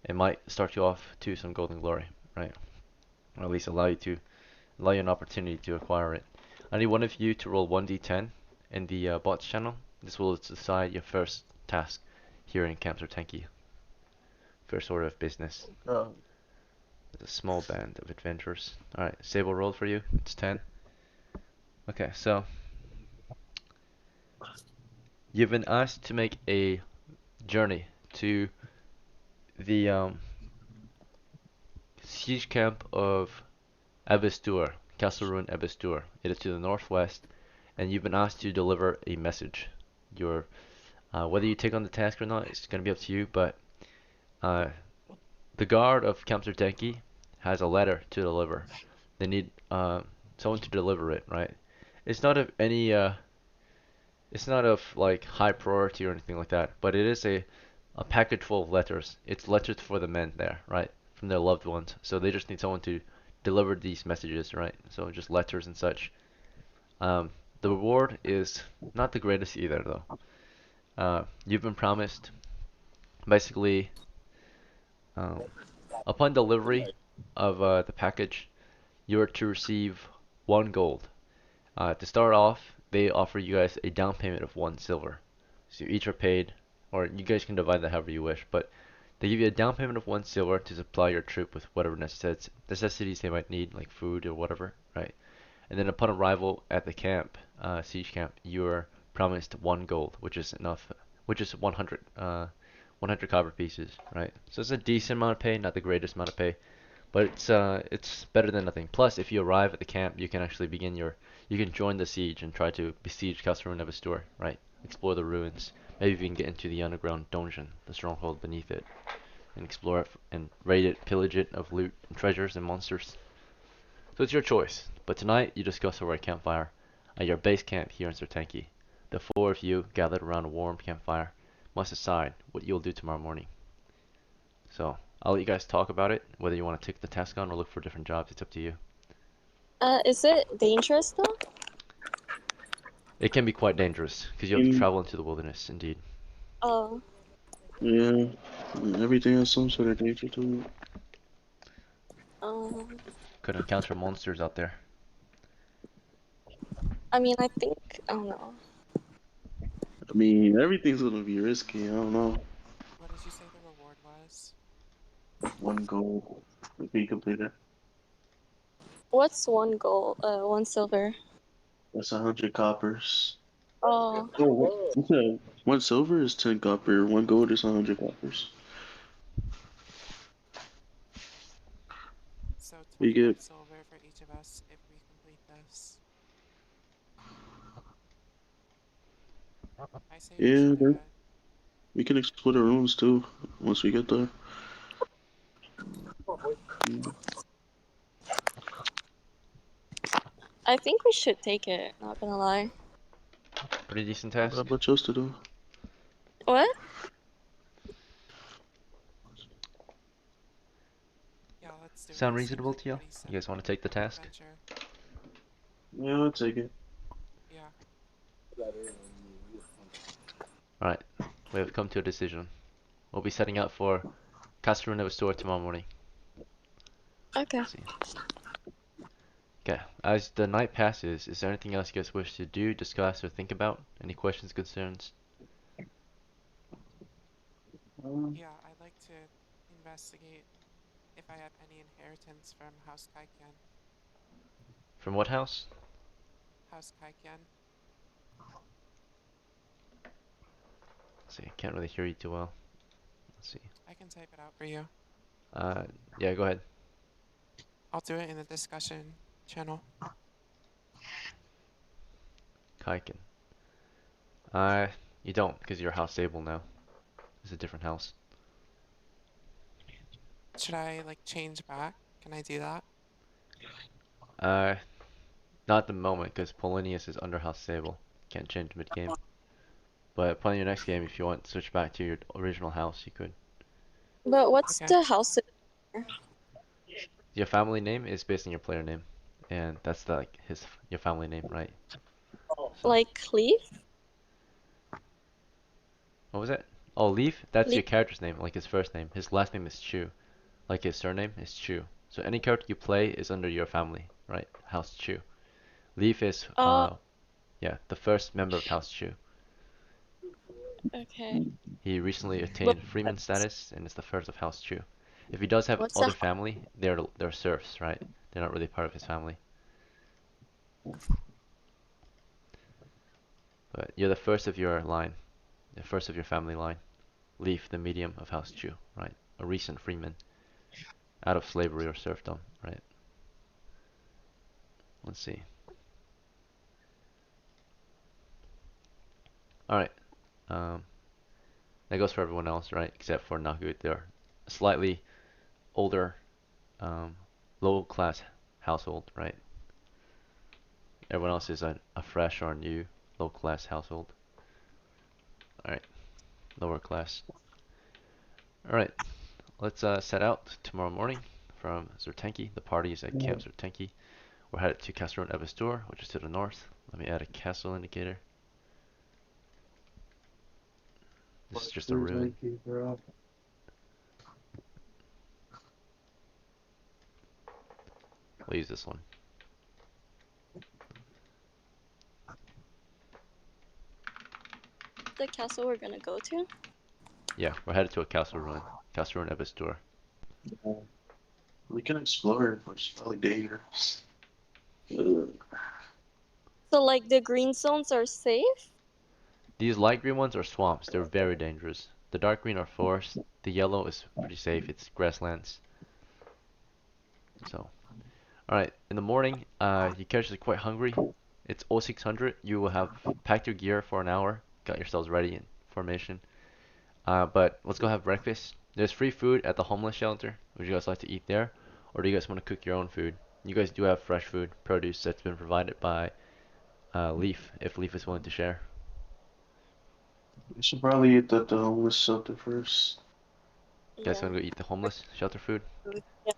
It might start you off to some golden glory, right? Or at least allow you an opportunity to acquire it. I need one of you to roll 1d10 in the bots channel. This will decide your first task here in Camp Sertanki. First order of business. With a small band of adventurers. Alright, Sable rolled for you. It's 10. Okay, so you've been asked to make a journey to the siege camp of Abestur, Castle Ruin Abestur. It is to the northwest, and you've been asked to deliver a message. Your whether you take on the task or not, it's going to be up to you. But the guard of Camp Sertanki has a letter to deliver. They need someone to deliver it, right? It's not of any it's not of like high priority or anything like that, but it is a package full of letters. It's letters for the men there, right? From their loved ones. So they just need someone to deliver these messages, right? So just letters and such. The reward is not the greatest either, though. You've been promised, basically, upon delivery of the package, you are to receive 1 gold. To start off, they offer you guys a down payment of 1 silver. So you each are paid, or you guys can divide that however you wish, but they give you a down payment of 1 silver to supply your troop with whatever necessities they might need, like food or whatever, right? And then upon arrival at the camp, siege camp, you are promised 1 gold, which is enough, which is 100 copper pieces, right? So it's a decent amount of pay, not the greatest amount of pay, but it's better than nothing. Plus, if you arrive at the camp, you can actually you can join the siege and try to besiege Castle Ruin Abestur, right? Explore the ruins. Maybe even get into the underground dungeon, the stronghold beneath it, and explore it and raid it, pillage it of loot and treasures and monsters. So it's your choice. But tonight, you discuss over a campfire at your base camp here in Sertanki. The 4 of you gathered around a warm campfire must decide what you'll do tomorrow morning. So I'll let you guys talk about it. Whether you want to take the task on or look for different jobs, it's up to you. Is it dangerous though? It can be quite dangerous because you have to travel into the wilderness, indeed. Oh, Yeah, everything has some sort of danger to it. um, Could encounter monsters out there. I mean, I think I don't know. I mean, everything's gonna be risky. I don't know. What did you say the reward was? 1 goal if we complete it. What's 1 gold? 1 silver. That's 100 coppers. Oh, Oh, yeah. 1 silver is 10 copper. 1 gold is 100 coppers. So You 21 get silver for each of us if we complete this. I say we yeah. should do it. We can explore the ruins too once we get there. I think we should take it, not gonna lie. Pretty decent What task. about yours to do? What? Yeah, let's do it. Sound Seems reasonable like to you? pretty You guys want to simple take the task? adventure. Yeah, I'll take it. Yeah. Alright, we have come to a decision. We'll be setting out for Casa Luna Store tomorrow morning. Okay. Let's see. Okay, as the night passes, is there anything else you guys wish to do, discuss, or think about? Any questions, concerns? Yeah, I'd like to investigate if I have any inheritance from House Kaikyan. From what house? House Kaikyan. Let's see, I can't really hear you too well. Let's see. I can type it out for you. Yeah, go ahead. I'll do it in the discussion channel. Kaiken. You don't, because your house stable now. It's a different house. Should I like change back? Can I do that? Not at the moment, because Polonius is under house stable. Can't change mid-game. But probably your next game, if you want to switch back to your original house, you could. But what's Okay. the house? Your family name is based on your player name, and that's the, like your family name, right? Like Leaf? What was it? Oh, Leaf? That's your Leaf. character's name, like his first name. His last name is Chu. Like his surname is Chu. So any character you play is under your family, right? House Chu. Leaf is, Oh, yeah, the first member of House Chu. okay. He recently But attained freeman status and is the first of House Chu. If he does have what's other the family, they're serfs, right? They're not really part of his family. But you're the first of your line, the first of your family line. Leaf, the medium of House Chu, right? A recent freeman, out of slavery or serfdom, right? Let's see. All right. Um, that goes for everyone else, right? Except for Nagut. They're slightly older, low class household, right? Everyone else is a fresh or new low class household. Alright, lower class. Alright, let's set out tomorrow morning from Zertenki. The party is at Camp Zertenki. We're headed to Castle Evastor, which is to the north. Let me add a castle indicator. This is just a ruin. We'll use this one. the castle we're gonna go to? Yeah, we're headed to a castle ruin. Castle Ruin Evastor. We can explore it, but it's probably dangerous. Ugh. So like the green zones are safe? These light green ones are swamps. They're very dangerous. The dark green are forests. The yellow is pretty safe. It's grasslands. So, alright. In the morning, you catch are quite hungry. It's 0600. You will have packed your gear for an hour. Got yourselves ready in formation. But let's go have breakfast. There's free food at the homeless shelter. Would you guys like to eat there? Or do you guys want to cook your own food? You guys do have fresh food, produce that's been provided by Leaf, if Leaf is willing to share. We should probably eat the homeless shelter first. You guys Yeah. want to go eat the homeless shelter food? Yeah.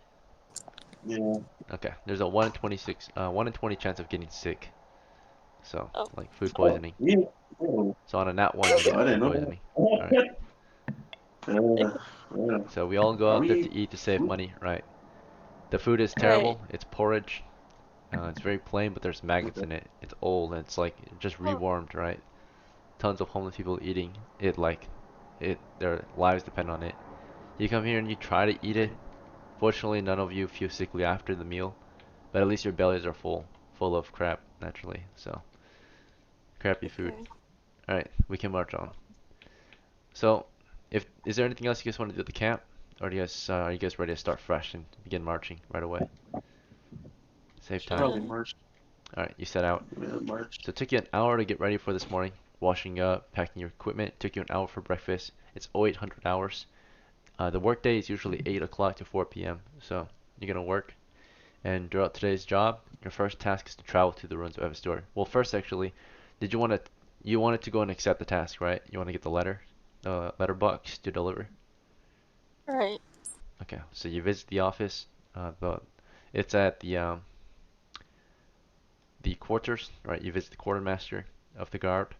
Yeah. Okay. There's a 1 in 26, 1 in 20 chance of getting sick. So, Oh. like food poisoning. Yeah. Oh, So on a nat 1, you I get didn't food know poisoning. that. Alright. Yeah. So we all go Are out there to we? eat to save money, right? The food is Right. terrible. It's porridge. It's very plain, but there's maggots in it. It's old and it's like just Oh, rewarmed, right? Tons of homeless people eating it like their lives depend on it. You come here and you try to eat it. Fortunately, none of you feel sickly after the meal, but at least your bellies are full of crap naturally. So, crappy food. okay. All right, we can march on. So, is there anything else you guys want to do at the camp, or do you guys are you guys ready to start fresh and begin marching right away? Save Should time. probably march. All right, you set out. Yeah, march. So it took you an hour to get ready for this morning, washing up, packing your equipment. It took you an hour for breakfast. It's 0800 hours. The work day is usually 8 o'clock to 4 p.m. So you're gonna work, And throughout today's job, your first task is to travel to the ruins of Evastor. Well, first actually, did you wanted to go and accept the task, right? You want to get the letter box to deliver. Right. Okay, so you visit the office. It's at the quarters, right? You visit the quartermaster of the guard,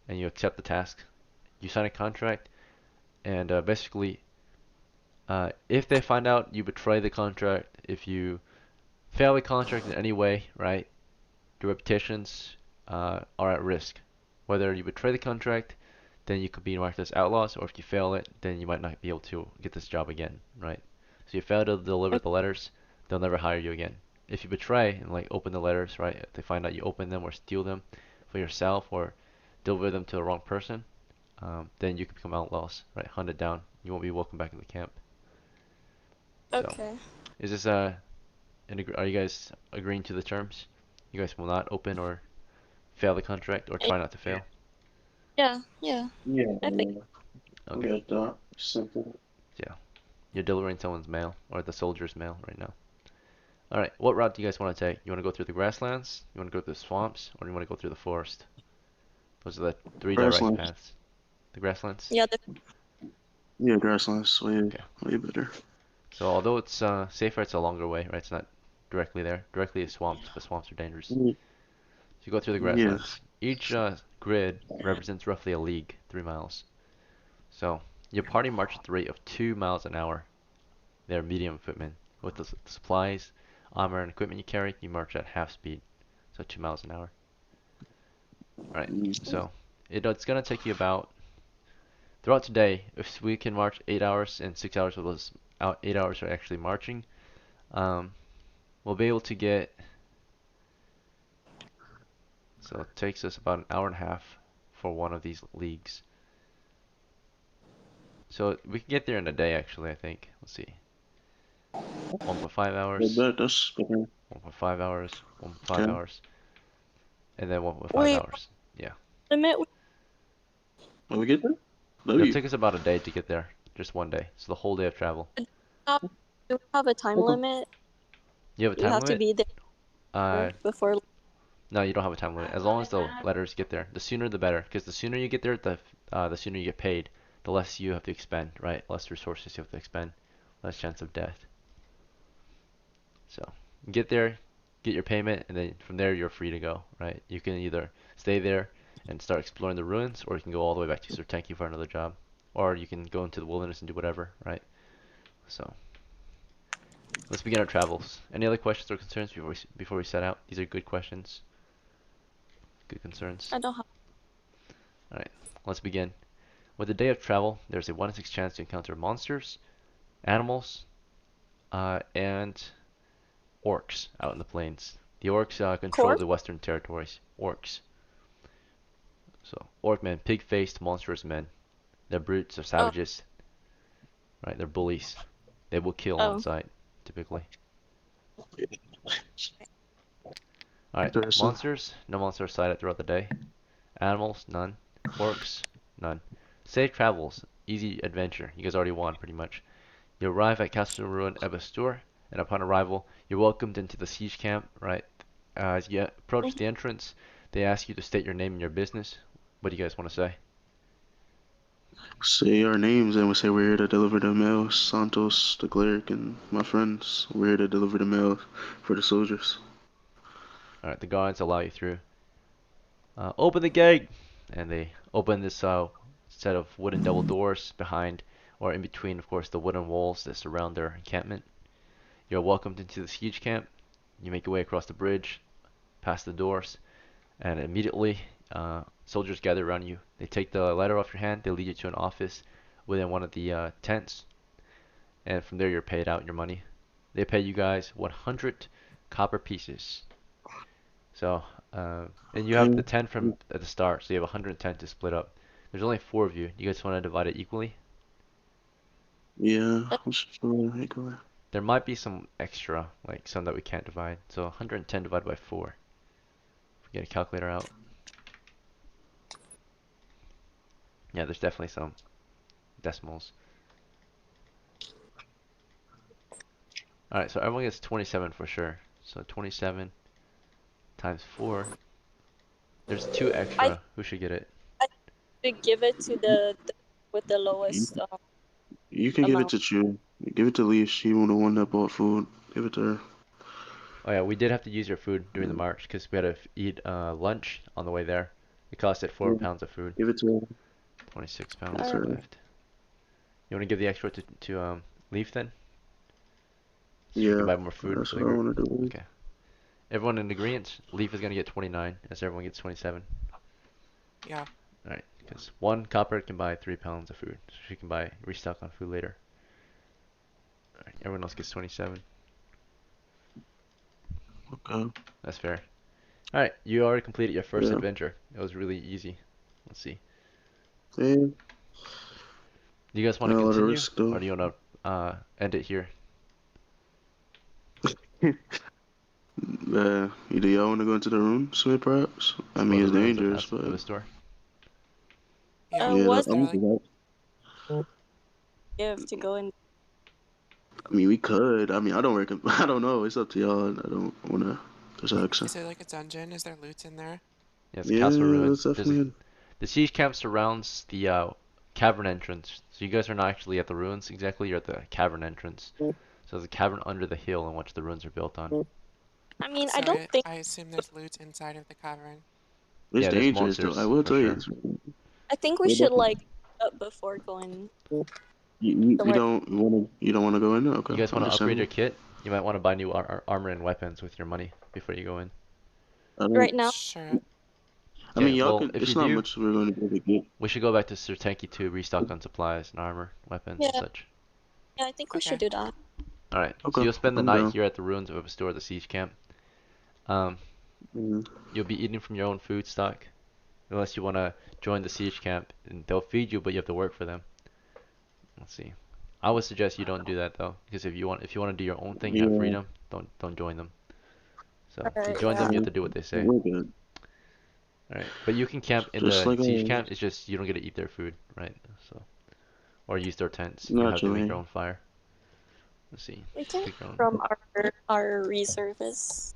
and you accept the task. You sign a contract, and basically, if they find out you betray the contract, if you fail the contract in any way, right? Your reputations are at risk. Whether you betray the contract, then you could be marked as outlaws, or if you fail it, then you might not be able to get this job again, right? So you fail to deliver the letters, they'll never hire you again. If you betray and like open the letters, right? If they find out you open them or steal them for yourself or deliver them to the wrong person, then you can become outlaws, right? Hunted down. You won't be welcome back in the camp. So, Okay. is this are you guys agreeing to the terms? You guys will not open or fail the contract or try not to fail? Yeah, yeah. Yeah, I think Okay. yeah, that simple. Yeah. You're delivering someone's mail or the soldier's mail right now. Alright, what route do you guys want to take? You want to go through the grasslands? You want to go through the swamps? Or do you want to go through the forest? Those are the three direct Grasslands. paths. The grasslands? yeah, Yeah, grasslands way Okay. way better. So although it's safer, it's a longer way, right? It's not directly there. Directly is swamps, but swamps are dangerous. So you go through the Yeah. grasslands. Each grid represents roughly a league, 3 miles. So your party marches at the rate of 2 miles an hour. They're medium footmen. With the supplies, armor, and equipment you carry, you march at half speed. So 2 miles an hour. Alright, so it's gonna take you about throughout today, if we can march 8 hours and 6 hours of those 8 hours are actually marching, um, we'll be able to get, so it takes us about an hour and a half for one of these leagues. So we can get there in a day actually, I think. Let's see. 1.5 hours, That's better. 1.5 hours, 1.5 Okay. hours, and then 1.5 wait, hours. Yeah. limit. When we get there? It'll W. take us about a day to get there. Just one day. So the whole day of travel. Do we have a time Okay. limit? You have a You time have to limit? be Uh, there before. no, you don't have a time limit. As long as the letters get there. The sooner the better. Because the sooner you get there, the sooner you get paid. The less you have to expend, right? Less resources you have to expend. Less chance of death. So, get there, get your payment, and then from there you're free to go, right? You can either stay there and start exploring the ruins, or you can go all the way back to Sertenki for another job. Or you can go into the wilderness and do whatever, right? So, let's begin our travels. Any other questions or concerns before we set out? These are good questions, good concerns. I don't have. Alright, let's begin. With a day of travel, there's a 1 in 6 chance to encounter monsters, animals, and orcs out in the plains. The orcs control Core? the western territories. Orcs. So, orc men, pig-faced, monstrous men. They're brutes, they're Oh, savages, right? They're bullies. They will kill on oh. sight, typically. Alright, Interesting. monsters, no monsters sighted throughout the day. Animals, none. Orcs, none. Safe travels, easy adventure. You guys already won, pretty much. You arrive at Castle Ruin Ebastur, and upon arrival, you're welcomed into the siege camp, right? As you approach the entrance, they ask you to state your name and your business. What do you guys want to say? Say our names and we say we're here to deliver the mail. Santos, the cleric, and my friends. We're here to deliver the mail for the soldiers. Alright, the guards allow you through. Open the gate! And they open this set of wooden double doors behind, or in between, of course, the wooden walls that surround their encampment. You're welcomed into the siege camp. You make your way across the bridge, past the doors, and immediately soldiers gather around you. They take the letter off your hand, they lead you to an office within one of the tents, and from there you're paid out your money. They pay you guys 100 copper pieces. So, and you have the Okay. 10 from at the start, so you have 110 to split up. There's only 4 of you. You guys want to divide it equally? Yeah. Let's just go. There might be some extra, like some that we can't divide. So 110 divided by 4. If we get a calculator out. Yeah, there's definitely some decimals. Alright, so everyone gets 27 for sure. So 27 times 4. There's 2 I extra. Who should get it? should give it to the with the You, lowest you can give it amount. to Chu. Give it to Leaf. She was the one that bought food. Give it to her. Oh yeah, we did have to use your food during the Yeah. march because we had to eat lunch on the way there. It costed 4 Yeah. pounds of food. Give it to her. 26 Give it pounds to her. left. You want to give the extra to Leaf then? So she can Yeah, buy more food that's for the what I group? want to do. Okay. Everyone in agreement? Leaf is going to get 29 as everyone gets 27. Yeah. Alright, because 1 copper can buy 3 pounds of food. So she can restock on food later. Alright, everyone else gets 27. Okay. That's fair. Alright, you already completed your first Yeah. adventure. It was really easy. Let's see. Yeah. Do you guys want to Not a lot of continue? risk though. Or do you want to end it here? Either y'all want to go into the room, Smith, perhaps? I Explore mean, the it's ruins dangerous, of but a store? Yeah. yeah, Was Let's do it. give to go in? I mean, we could. I mean, I don't reckon. I don't know. It's up to y'all. I don't want to. Just ask. Is it like a dungeon? Is there loot in there? Yeah, it's a castle Yeah, ruin. that's definitely. The siege camp surrounds the cavern entrance. So you guys are not actually at the ruins exactly, you're at the cavern entrance. So there's a cavern under the hill in which the ruins are built on. I mean, I So don't think. I assume there's loot inside of the cavern. It's Yeah, there's dangerous though. I monsters will for tell you. sure. I think we We're should definitely. like up before going You somewhere. don't want to go in there. You Okay, guys want to upgrade your understandable. kit? You might want to buy new armor and weapons with your money before you go in. I don't. Right now. Sure. I Okay, mean, y'all well, can. if you It's not do, much we're going to be able to get. we should go back to Sir Tenki to restock on supplies and armor, weapons, and Yeah, such. yeah, I think we should Okay. do that. Alright, so Okay, you'll spend the I'm night down. here at the ruins of Avastor, the siege camp. Um, Mhm. you'll be eating from your own food stock, unless you want to join the siege camp, and they'll feed you, but you have to work for them. Let's see. I would suggest you don't do that though, because if you want to do your own thing, you have Yeah, freedom. Don't join them. So to Alright, join yeah. them, you have yeah, to do what they say. we're good. All right, but you can camp in Just the like siege camp. It's just you don't get to eat their food, right? So or use their tents. You have to make your naturally. own fire. Let's see. We can Pick your own. from our reservice.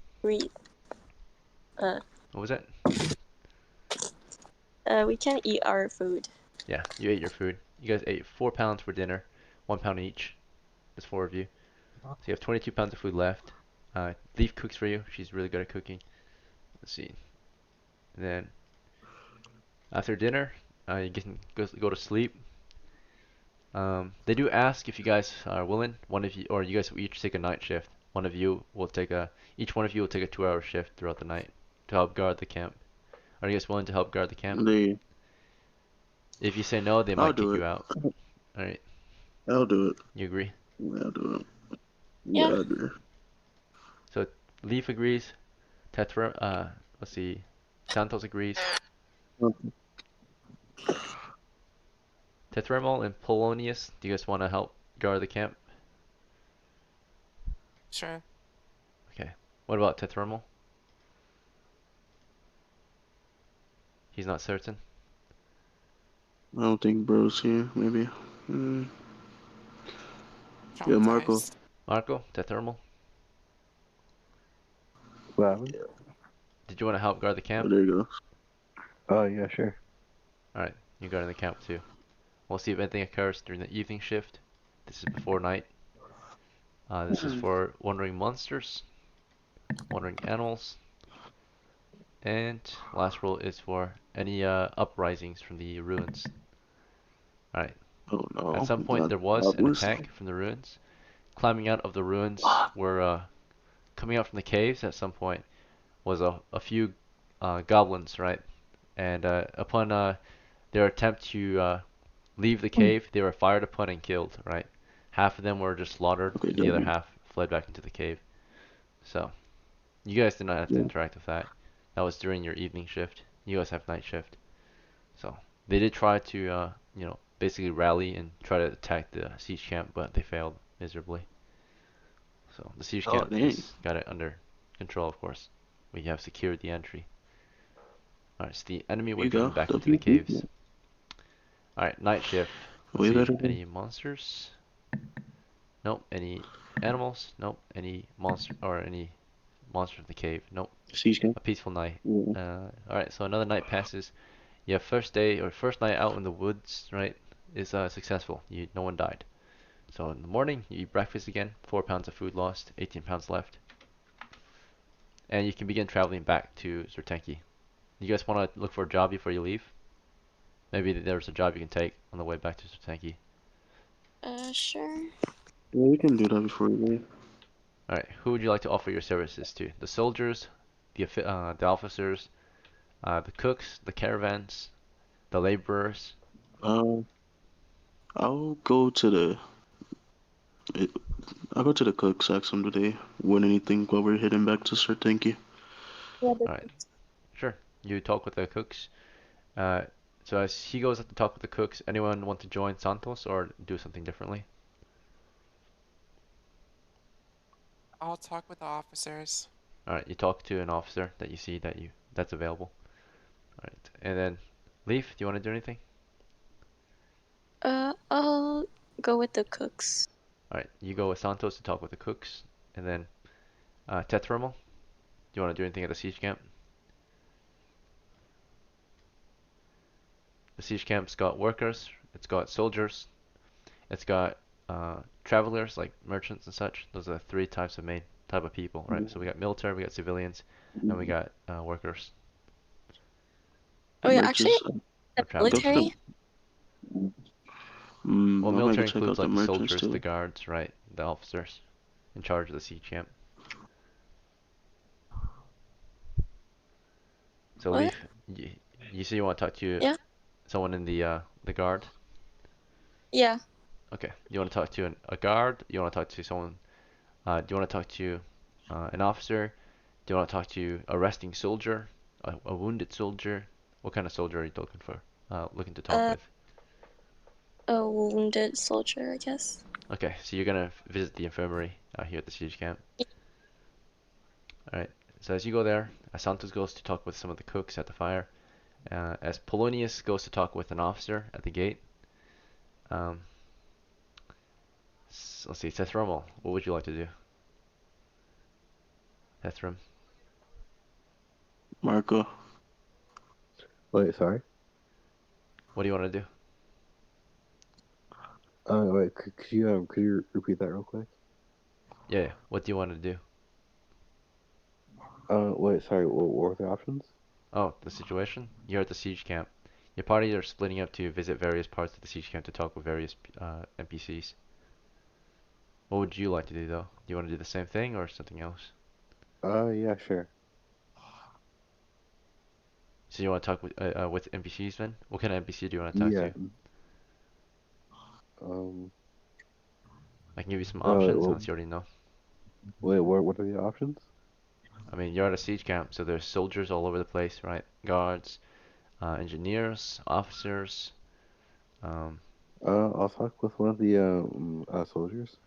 Uh, What was that? we can eat our food. Yeah, you ate your food. You guys ate 4 pounds for dinner, 1 pound each. There's 4 of you. So you have 22 pounds of food left. Leaf cooks for you. She's really good at cooking. Let's see. And then after dinner, you can go to sleep. They do ask if you guys are willing. One of you, or you guys will each take a night shift. Each one of you will take a 2-hour shift throughout the night to help guard the camp. Are you guys willing to help guard the camp? They, If you say no, they I'll might kick do you it. out. Alright, I'll do it. you agree? Yeah, I'll do it. Yeah, Yeah. I agree. So Leaf agrees. Let's see. Santos agrees. Tetramel and Polonius, do you guys want to help guard the camp? Sure. Okay. What about Tetramel? He's not certain. I don't think bro's here. Maybe. Yeah, Marco. Traumatized. Marco, Tetramel, Well, did you want to help guard the Oh, camp? there you go. oh yeah, sure. Alright, you're guarding the camp too. We'll see if anything occurs during the evening shift. This is before night. This is for wandering monsters, wandering animals, and last roll is for any uprisings from the ruins. Alright, Oh no. at some point there was an attack from the ruins. Climbing out of the ruins were coming out from the caves at some point was a few goblins, right? And upon their attempt to leave the cave, they were fired upon and killed, right? Half of them were just slaughtered, Okay, and the other done. half fled back into the cave. So, you guys did not have to Yeah. interact with that. That was during your evening shift. You guys have night shift. So, they did try to, basically rally and try to attack the siege camp, but they failed miserably. So, the siege Oh camp dang. has got it under control, of course. We have secured the entry. Alright, so the enemy There were you driven go. back into the caves. Alright, night shift. Let's Way see. better. Any monsters? Nope. Any animals? Nope. Any monster or any monster of the cave? Nope. Siege camp. A peaceful night. Yeah. Alright, so another night passes. Yeah, first day or first night out in the woods, right, is successful. No one died. So in the morning, you eat breakfast again. 4 pounds of food lost, 18 pounds left, and you can begin traveling back to Zertenki. You guys want to look for a job before you leave? Maybe there's a job you can take on the way back to Zertenki. Sure. Yeah, we can do that before we leave. All right, who would you like to offer your services to? The soldiers, the officers, the cooks, the caravans, the laborers. Uh, I'll go to the it, I'll go to the cooks, ask them do they win anything while we're heading back to Sertanki. Yeah, All right, sure. You talk with the cooks. Uh, so as he goes up to talk with the cooks, anyone want to join Santos or do something differently? I'll talk with the officers. All right, you talk to an officer that you see that's available. All right, and then Leaf, do you want to do anything? I'll go with the cooks. All right, you go with Santos to talk with the cooks, and then Tetramal, do you want to do anything at the siege camp? The siege camp's got workers, it's got soldiers, it's got travelers like merchants and such. Those are the three types of main type of people, right? So we got military, we got civilians, and we got workers Oh yeah, actually, Merchants, the or travelers. military. Well, I might go military check includes out the like the merchants soldiers, the too. guards, right? The officers in charge of the siege camp. So What? Leaf, you say you want to talk to Yeah. someone in the guard? Yeah. Okay. You want to talk to a guard? You want to talk to someone? Do you want to talk to an officer? Do you want to talk to a resting soldier? A wounded soldier? What kind of soldier are you looking for? Looking to talk Uh, with? a wounded soldier, I guess. Okay. So you're gonna visit the infirmary here at the siege camp. All right. So as you go there, Santos goes to talk with some of the cooks at the fire. As Polonius goes to talk with an officer at the gate. Um, let's see, Tethromal, what would you like to do? Tethram. Marco. Wait, sorry. What do you want to do? Wait, could you repeat that real quick? Yeah, what do you want to do? Wait, sorry. What were the options? Oh, the situation? You're at the siege camp. Your party are splitting up to visit various parts of the siege camp to talk with various NPCs. What would you like to do though? Do you want to do the same thing or something else? Yeah, sure. So you want to talk with NPCs then? What kind of NPC do you want to talk Yeah. to? Um. I can give you some Wait, options unless you already know. what are the options? I mean, you're at a siege camp, so there's soldiers all over the place, right? Guards, engineers, officers. Um, I'll talk with one of the soldiers.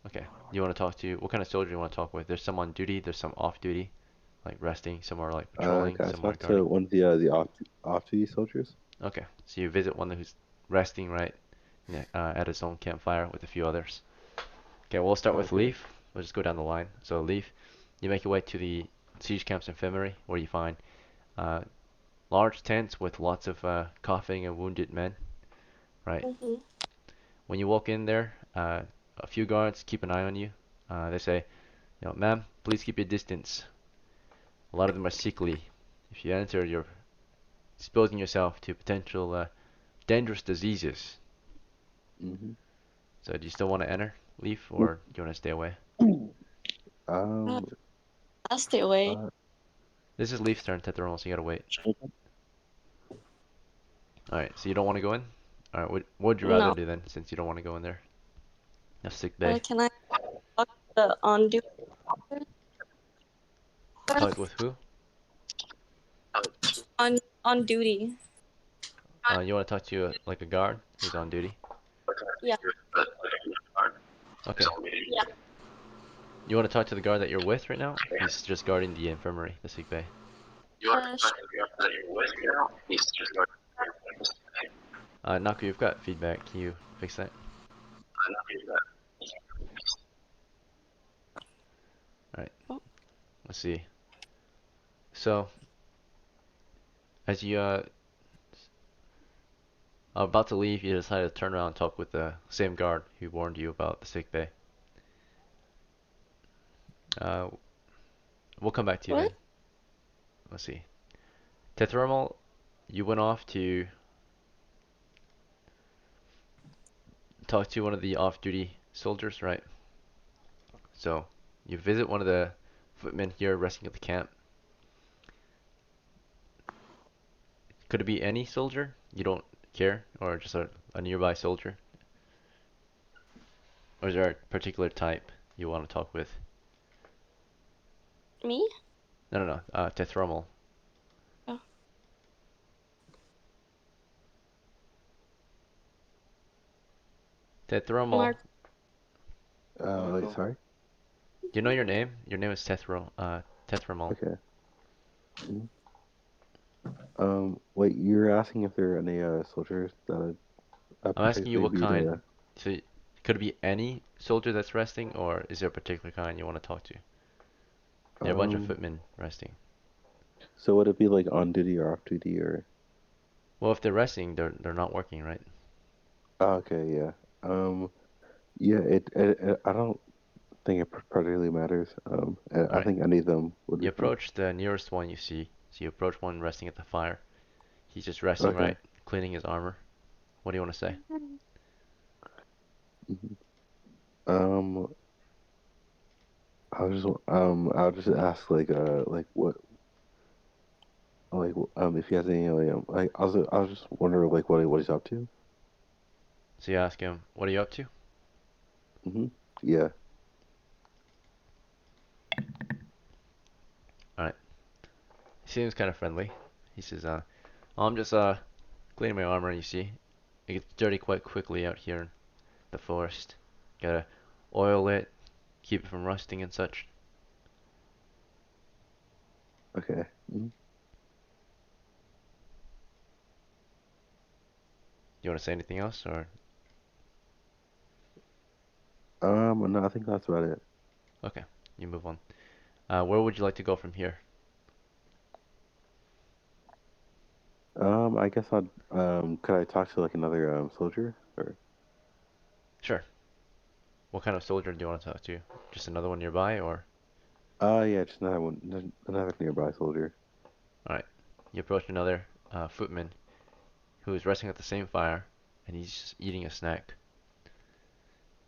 okay. You want to talk to what kind of soldier you want to talk with? There's some on duty, there's some off duty, like resting, some are like patrolling, Can I some are talk to guarding. one of the off-duty soldiers? Okay, so you visit one who's resting, right, at his own campfire with a few others. Okay, we'll start with Okay. Leaf. We'll just go down the line. So Leaf, you make your way to the siege camp's infirmary, where you find uh, large tents with lots of coughing and wounded men. Right. Mm-hmm. When you walk in there, a few guards keep an eye on you. They say, ma'am, please keep your distance. A lot of them are sickly. If you enter, you're exposing yourself to potential dangerous diseases. Mm-hmm. So do you still want to enter, Leaf, or do you want to stay away? Um. I'll stay away. This is Leaf's turn, Tetheral, so you gotta wait. Alright, so you don't want to go in? Alright, what would you rather No. do then, since you don't want to go in there? A sick bay. Can I talk to the on duty? Talk with who? On duty. You want to talk to like a guard who's on duty? Yeah. Okay. Yeah. You want to talk to the guard that you're with right now? He's just guarding the infirmary, the sick bay. Naku, you've got feedback. Can you fix that? Alright, Oh. let's see. So, as you are about to leave, you decide to turn around and talk with the same guard who warned you about the sick bay. Uh, we'll come back to you then. What? Let's see. Tethermal, you went off to talk to one of the off-duty soldiers, right? So, you visit one of the footmen here resting at the camp. Could it be any soldier? You don't care? Or just a nearby soldier? Or is there a particular type you want to talk with? Me? No. Tethermal. Oh. Tethermal. Mark. Wait, sorry. Do you know your name? Your name is Tethermal. Okay. Mhm. Wait, you're asking if there are any soldiers that I I'm asking you particularly what be kind. to. So, could it be any soldier that's resting, or is there a particular kind you want to talk to? There are a bunch of Um, footmen resting. so would it be like on duty or off duty or? Well, if they're resting, they're not working, right? Oh, okay, yeah. Yeah. I don't think it particularly matters. I Alright. think any of them would You be fine. approach the nearest one you see. So you approach one resting at the fire. He's just resting, Okay. right? Cleaning his armor. What do you want to say? Mhm. Um, I'll just ask like what if he has any like I was just wondering like what he's up to. So you ask him, what are you up to? Hmm. Yeah. Alright. He seems kind of friendly. He says, I'm just cleaning my armor, you see. It gets dirty quite quickly out here in the forest. Gotta oil it, keep it from rusting and such. Okay. Mhm. Do you want to say anything else, or? No, I think that's about it. Okay, you move on. Where would you like to go from here? I guess I'd could I talk to like another soldier or? Sure. What kind of soldier do you want to talk to? Just another one nearby, or? Yeah, just another nearby soldier. Alright. You approach another footman who is resting at the same fire, and he's just eating a snack.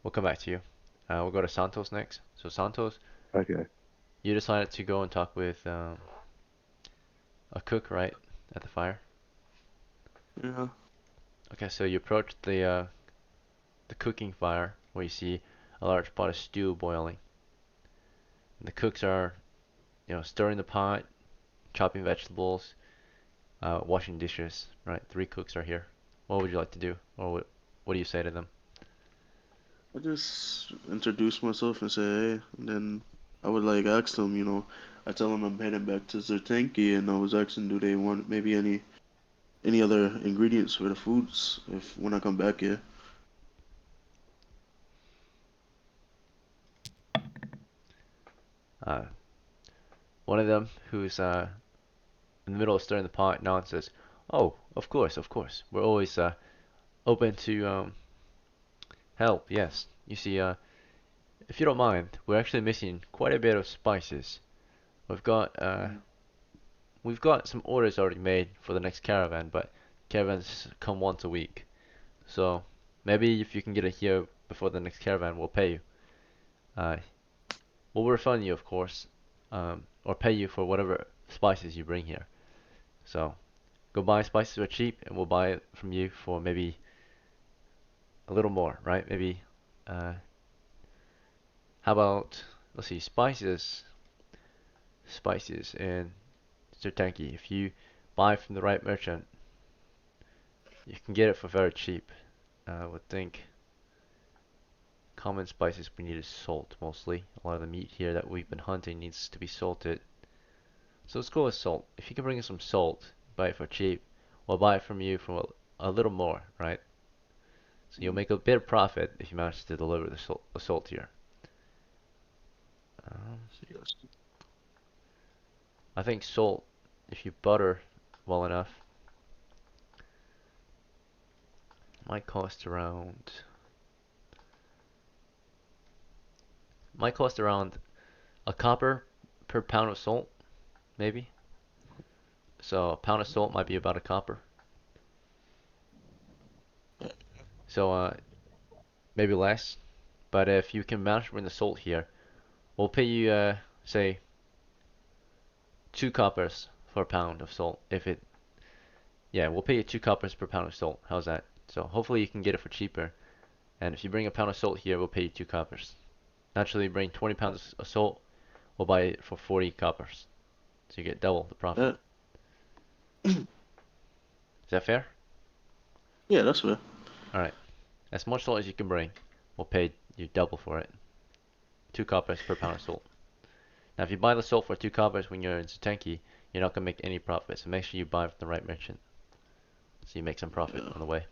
We'll come back to you. We'll go to Santos next. So Santos, Okay. you decided to go and talk with a cook, right, at the fire. Yeah. Okay, so you approach the cooking fire where you see a large pot of stew boiling. And the cooks are, stirring the pot, chopping vegetables, washing dishes. Right, three cooks are here. What would you like to do, or what do you say to them? I just introduce myself and say hey, and then I would like ask them, I tell them I'm heading back to Zertanki, and I was asking, do they want maybe any other ingredients for the foods if when I come back here? Uh, One of them who's in the middle of stirring the pot now and says, "Oh, of course, of course. We're always open to help. Yes. You see, if you don't mind, we're actually missing quite a bit of spices. We've got uh, Mm. we've got some orders already made for the next caravan, but caravans come once a week. So maybe if you can get it here before the next caravan, we'll pay you. Uh, we'll refund you, of course, or pay you for whatever spices you bring here. So go buy spices that are cheap, and we'll buy it from you for maybe a little more, right? Maybe, uh, how about, let's see, spices in Sertanki. If you buy from the right merchant, you can get it for very cheap. I would think common spices we need is salt mostly. A lot of the meat here that we've been hunting needs to be salted. So let's go with salt. If you can bring us some salt, buy it for cheap, we'll buy it from you for a little more, right? So you'll Mm. make a bit of profit if you manage to deliver the salt here. Yes. I think salt, if you butter well enough, might cost around a copper per pound of salt, maybe. So a pound of salt might be about a copper. So maybe less. But if you can manage to bring the salt here, we'll pay you say 2 coppers for a pound of salt. Yeah, we'll pay you 2 coppers per pound of salt. How's that? So hopefully you can get it for cheaper. And if you bring a pound of salt here, we'll pay you 2 coppers. Naturally, you bring 20 pounds of salt, we'll buy it for 40 coppers. So you get double the profit. That, Is that fair? yeah, that's fair. Alright. As much salt as you can bring, we'll pay you double for it. 2 coppers per pound of salt. Now, if you buy the salt for 2 coppers when you're in Sutenki, you're not gonna make any profit. So make sure you buy from the right merchant, so you make some profit Yeah. on the way.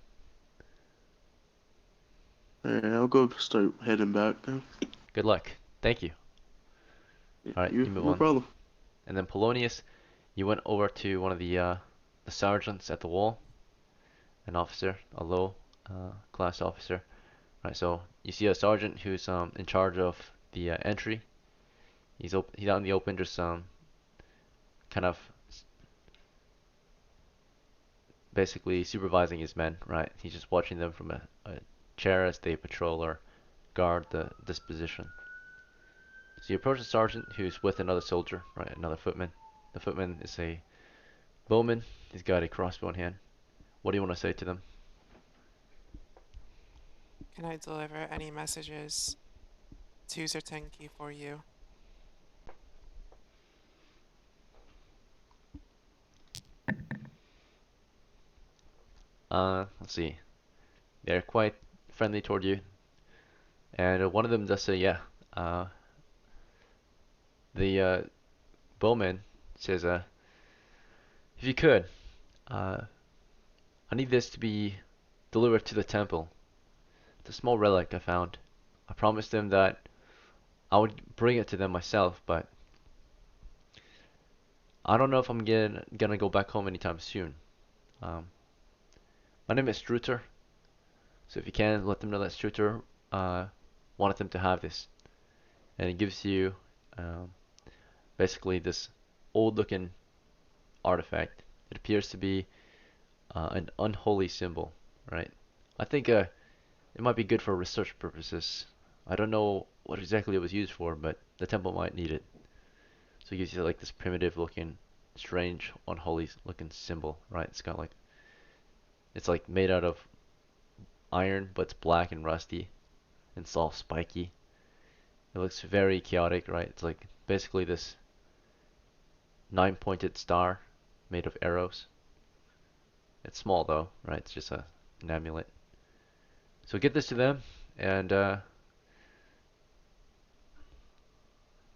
Alright, I'll go start heading back now. Good luck. Thank you. Alright, you move No on. problem. And then Polonius, you went over to one of the sergeants at the wall, an officer, a low class officer. Right, so you see a sergeant who's in charge of the entry. He's out in the open, just kind of basically supervising his men. Right, he's just watching them from a chair as they patrol or guard this position. So you approach the sergeant who's with another soldier, right, another footman. The footman is a bowman. He's got a crossbow in hand. What do you want to say to them? Can I deliver any messages to Zertenki for you? Let's see. They're quite friendly toward you, and one of them does say, yeah. The bowman says, if you could, uh, I need this to be delivered to the temple. It's a small relic I found. I promised them that I would bring it to them myself, but I don't know if I'm gonna go back home anytime soon. Um, my name is Struter, so if you can, let them know that Struter wanted them to have this. And it gives you um, basically this old-looking artifact. It appears to be an unholy symbol, right? I think it might be good for research purposes. I don't know what exactly it was used for, but the temple might need it. So it gives you like this primitive looking, strange, unholy looking symbol, right? It's like made out of iron, but it's black and rusty, and it's all spiky. It looks very chaotic, right? It's like basically this 9-pointed star made of arrows. It's small though, right? It's just an amulet. So get this to them, and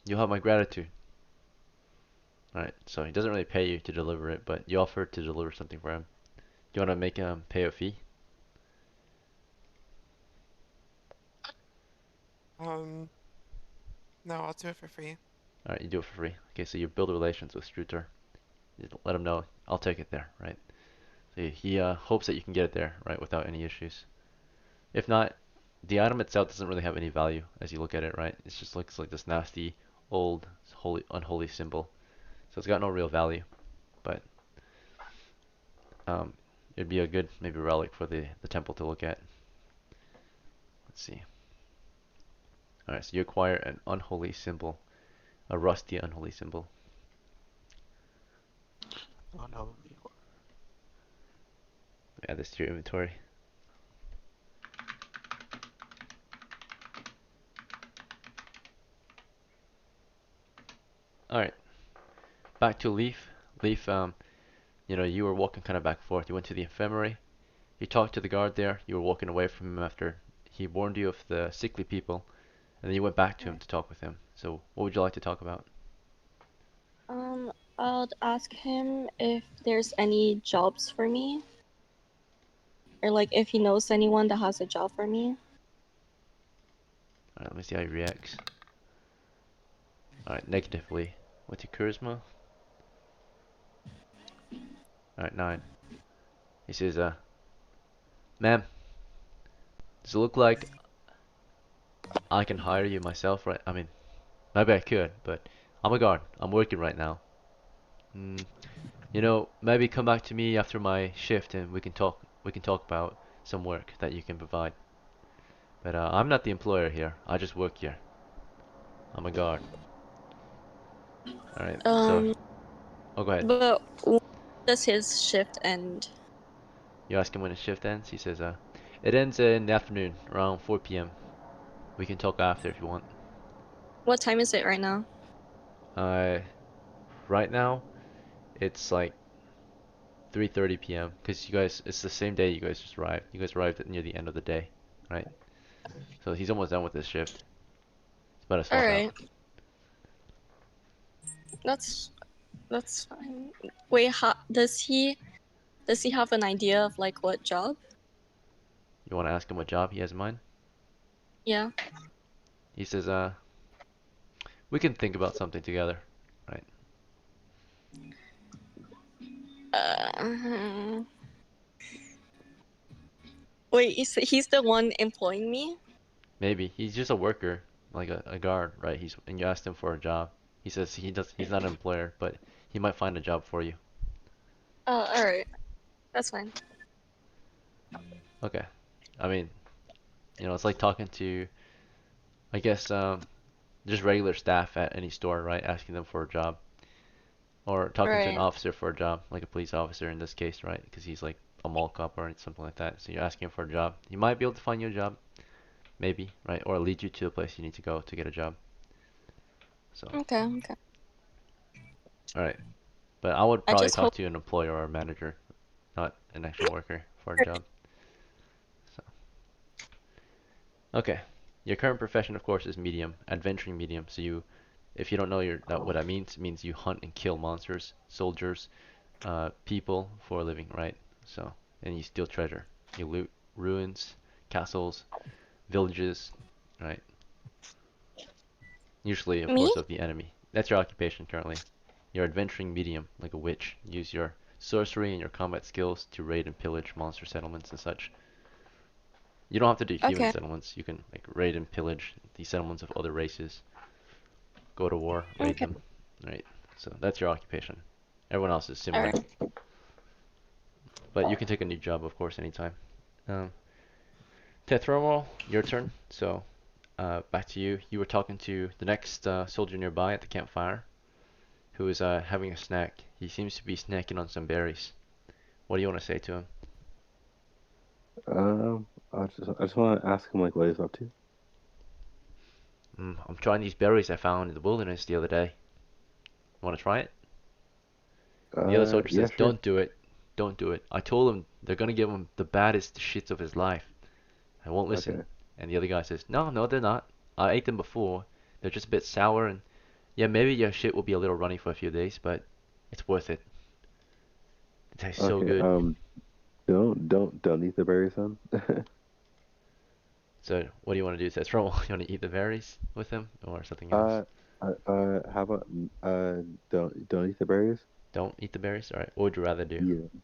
you'll have my gratitude. Alright, so he doesn't really pay you to deliver it, but you offer to deliver something for him. Do you want to make him pay a fee? No, I'll do it for free. Alright, you do it for free. Okay, so you build relations with Struter. You let him know, I'll take it there, right? So he hopes that you can get it there, right, without any issues. If not, the item itself doesn't really have any value as you look at it, right? It just looks like this nasty, old, unholy symbol. So it's got no real value, but it'd be a good maybe relic for the temple to look at. Let's see. Alright, so you acquire an unholy symbol, a rusty unholy symbol. Oh, no. Add this to your inventory. Alright, back to Leaf. Leaf, you were walking kind of back and forth. You went to the infirmary. You talked to the guard there. You were walking away from him after he warned you of the sickly people, and then you went back to him to talk with him. So, what would you like to talk about? I'll ask him if there's any jobs for me, or like if he knows anyone that has a job for me. Alright, let me see how he reacts. Alright, negatively. What's your charisma? Alright, 9. He says, ma'am, does it look like I can hire you myself, right? I mean, maybe I could, but I'm a guard. I'm working right now. Mm, you know, maybe come back to me after my shift and we can talk. We can talk about some work that you can provide. But I'm not the employer here. I just work here. I'm a guard. All right. So, Um, oh, go ahead. but when does his shift end? You ask him when his shift ends. He says, it ends in the afternoon, around 4 p.m. We can talk after if you want. What time is it right now? Uh, right now, it's like 3:30 p.m. because you guys, it's the same day you guys just arrived. You guys arrived near the end of the day, right? So he's almost done with his shift. He's about to swap out. Alright, that's that's fine. Wait, does he have an idea of like what job? You want to ask him what job he has in mind? Yeah. He says, we can think about something together, right? Uh, wait, he's the one employing me? Maybe he's just a worker, like a guard, right? And you asked him for a job. He says he's not an employer, but he might find a job for you. Oh, alright. That's fine. Okay. I mean, it's like talking to, I guess, just regular staff at any store, right? Asking them for a job. Or talking to an Right. officer for a job, like a police officer in this case, right? Because he's like a mall cop or something like that. So you're asking him for a job. He might be able to find you a job, maybe, right? Or lead you to the place you need to go to get a job. So, Okay, okay. all right. But I would I probably just talk hope. to an employer or a manager, not an actual worker for a job. So, okay. Your current profession, of course, is medium, adventuring medium. So if you don't know what that means, it means you hunt and kill monsters, soldiers, people for a living, right? So, and you steal treasure. You loot ruins, castles, villages, right? Usually, of Me? course, of the enemy. That's your occupation currently. You're adventuring medium, like a witch. Use your sorcery and your combat skills to raid and pillage monster settlements and such. You don't have to do human Okay, settlements. You can like raid and pillage the settlements of other races. Go to war, raid okay. them, right? So that's your occupation. Everyone else is similar, Alright. but you can take a new job, of course, anytime. Um, Tethromal, your turn. So, back to you. You were talking to the next soldier nearby at the campfire, who is having a snack. He seems to be snacking on some berries. What do you want to say to him? I just want to ask him like what he's up to. I'm trying these berries I found in the wilderness the other day. Want to try it? And the other soldier Yeah, says, sure. "Don't do it. Don't do it. I told him they're gonna give him the baddest shits of his life. I won't listen." Okay. And the other guy says, "No, no, they're not. I ate them before. They're just a bit sour and yeah, maybe your shit will be a little runny for a few days, but it's worth it. It tastes so Okay. good." Don't eat the berries, son. So what do you want to do? Says Roll. You want to eat the berries with him or something else? Uh, how about don't eat the berries? Don't eat the berries. All right. What would you rather do? You Yeah.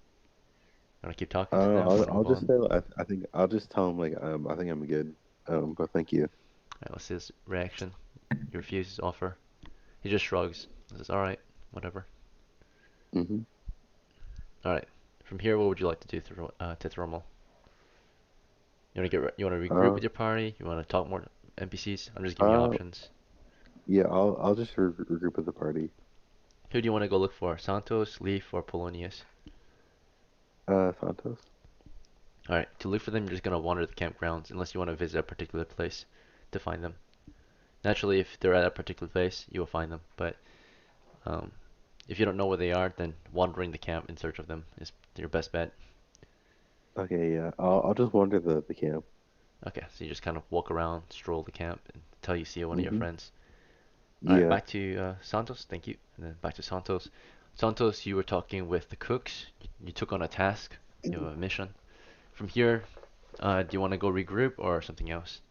want to keep talking to them? Want to I'll move just on? say I think I'll just tell him like I think I'm good. But thank you. All right. What's his reaction? He refuses offer. He just shrugs. He says, "All right, whatever." Mhm. All right. From here, what would you like to do, Tithromal? You want to regroup Uh, with your party? You want to talk more NPCs? I'm just giving you uh, options. yeah. I'll just regroup with the party. Who do you want to go look for? Santos, Leaf, or Polonius? Santos. Alright, to look for them, you're just gonna wander the campgrounds unless you want to visit a particular place to find them. Naturally, if they're at a particular place, you will find them. But um, if you don't know where they are, then wandering the camp in search of them is your best bet. Okay. Yeah. I'll just wander the camp. Okay, so you just kind of walk around, stroll the camp until you see one of your Mhm. friends. Alright, Yeah. back to Santos. Thank you. And then back to Santos. Santos, you were talking with the cooks. You took on a task. You have a mission. From here, do you want to go regroup or something else?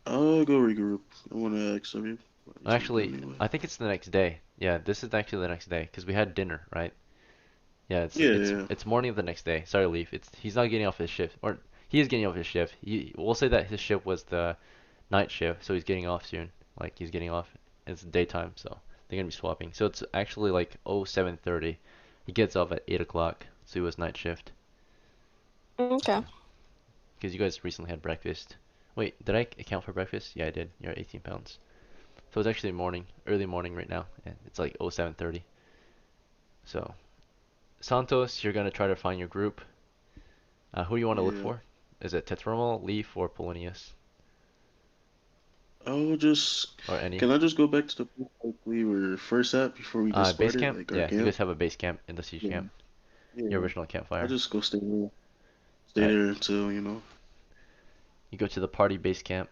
I'll go regroup. I want to ask of you. He's gonna do it Actually, anyway. I think it's the next day. Yeah, this is actually the next day because we had dinner, right? Yeah, it's Yeah, it's yeah. it's morning of the next day. Sorry, Leaf. He's not getting off his shift, or he is getting off his shift. We'll say that his shift was the night shift, so he's getting off soon. Like he's getting off. It's daytime, so they're gonna be swapping. So it's actually like 07:30. He gets off at 8 o'clock, so he was night shift. Okay. Because you guys recently had breakfast. Wait, did I account for breakfast? Yeah, I did. You're 18 pounds. So it's actually morning, early morning right now. And it's like 07:30. So Santos, you're gonna try to find your group. Who do you want to look Yeah. for? Is it Tethermal, Leaf, or Polonius? I'll just. Or any? Can I just go back to the place like we were first at before we just Base started, camp? like our Yeah, you camp? guys have a base camp in the siege Yeah. camp. Your Yeah. original I'll campfire. just go stay there. Stay Alright, there until, you know. you go to the party base camp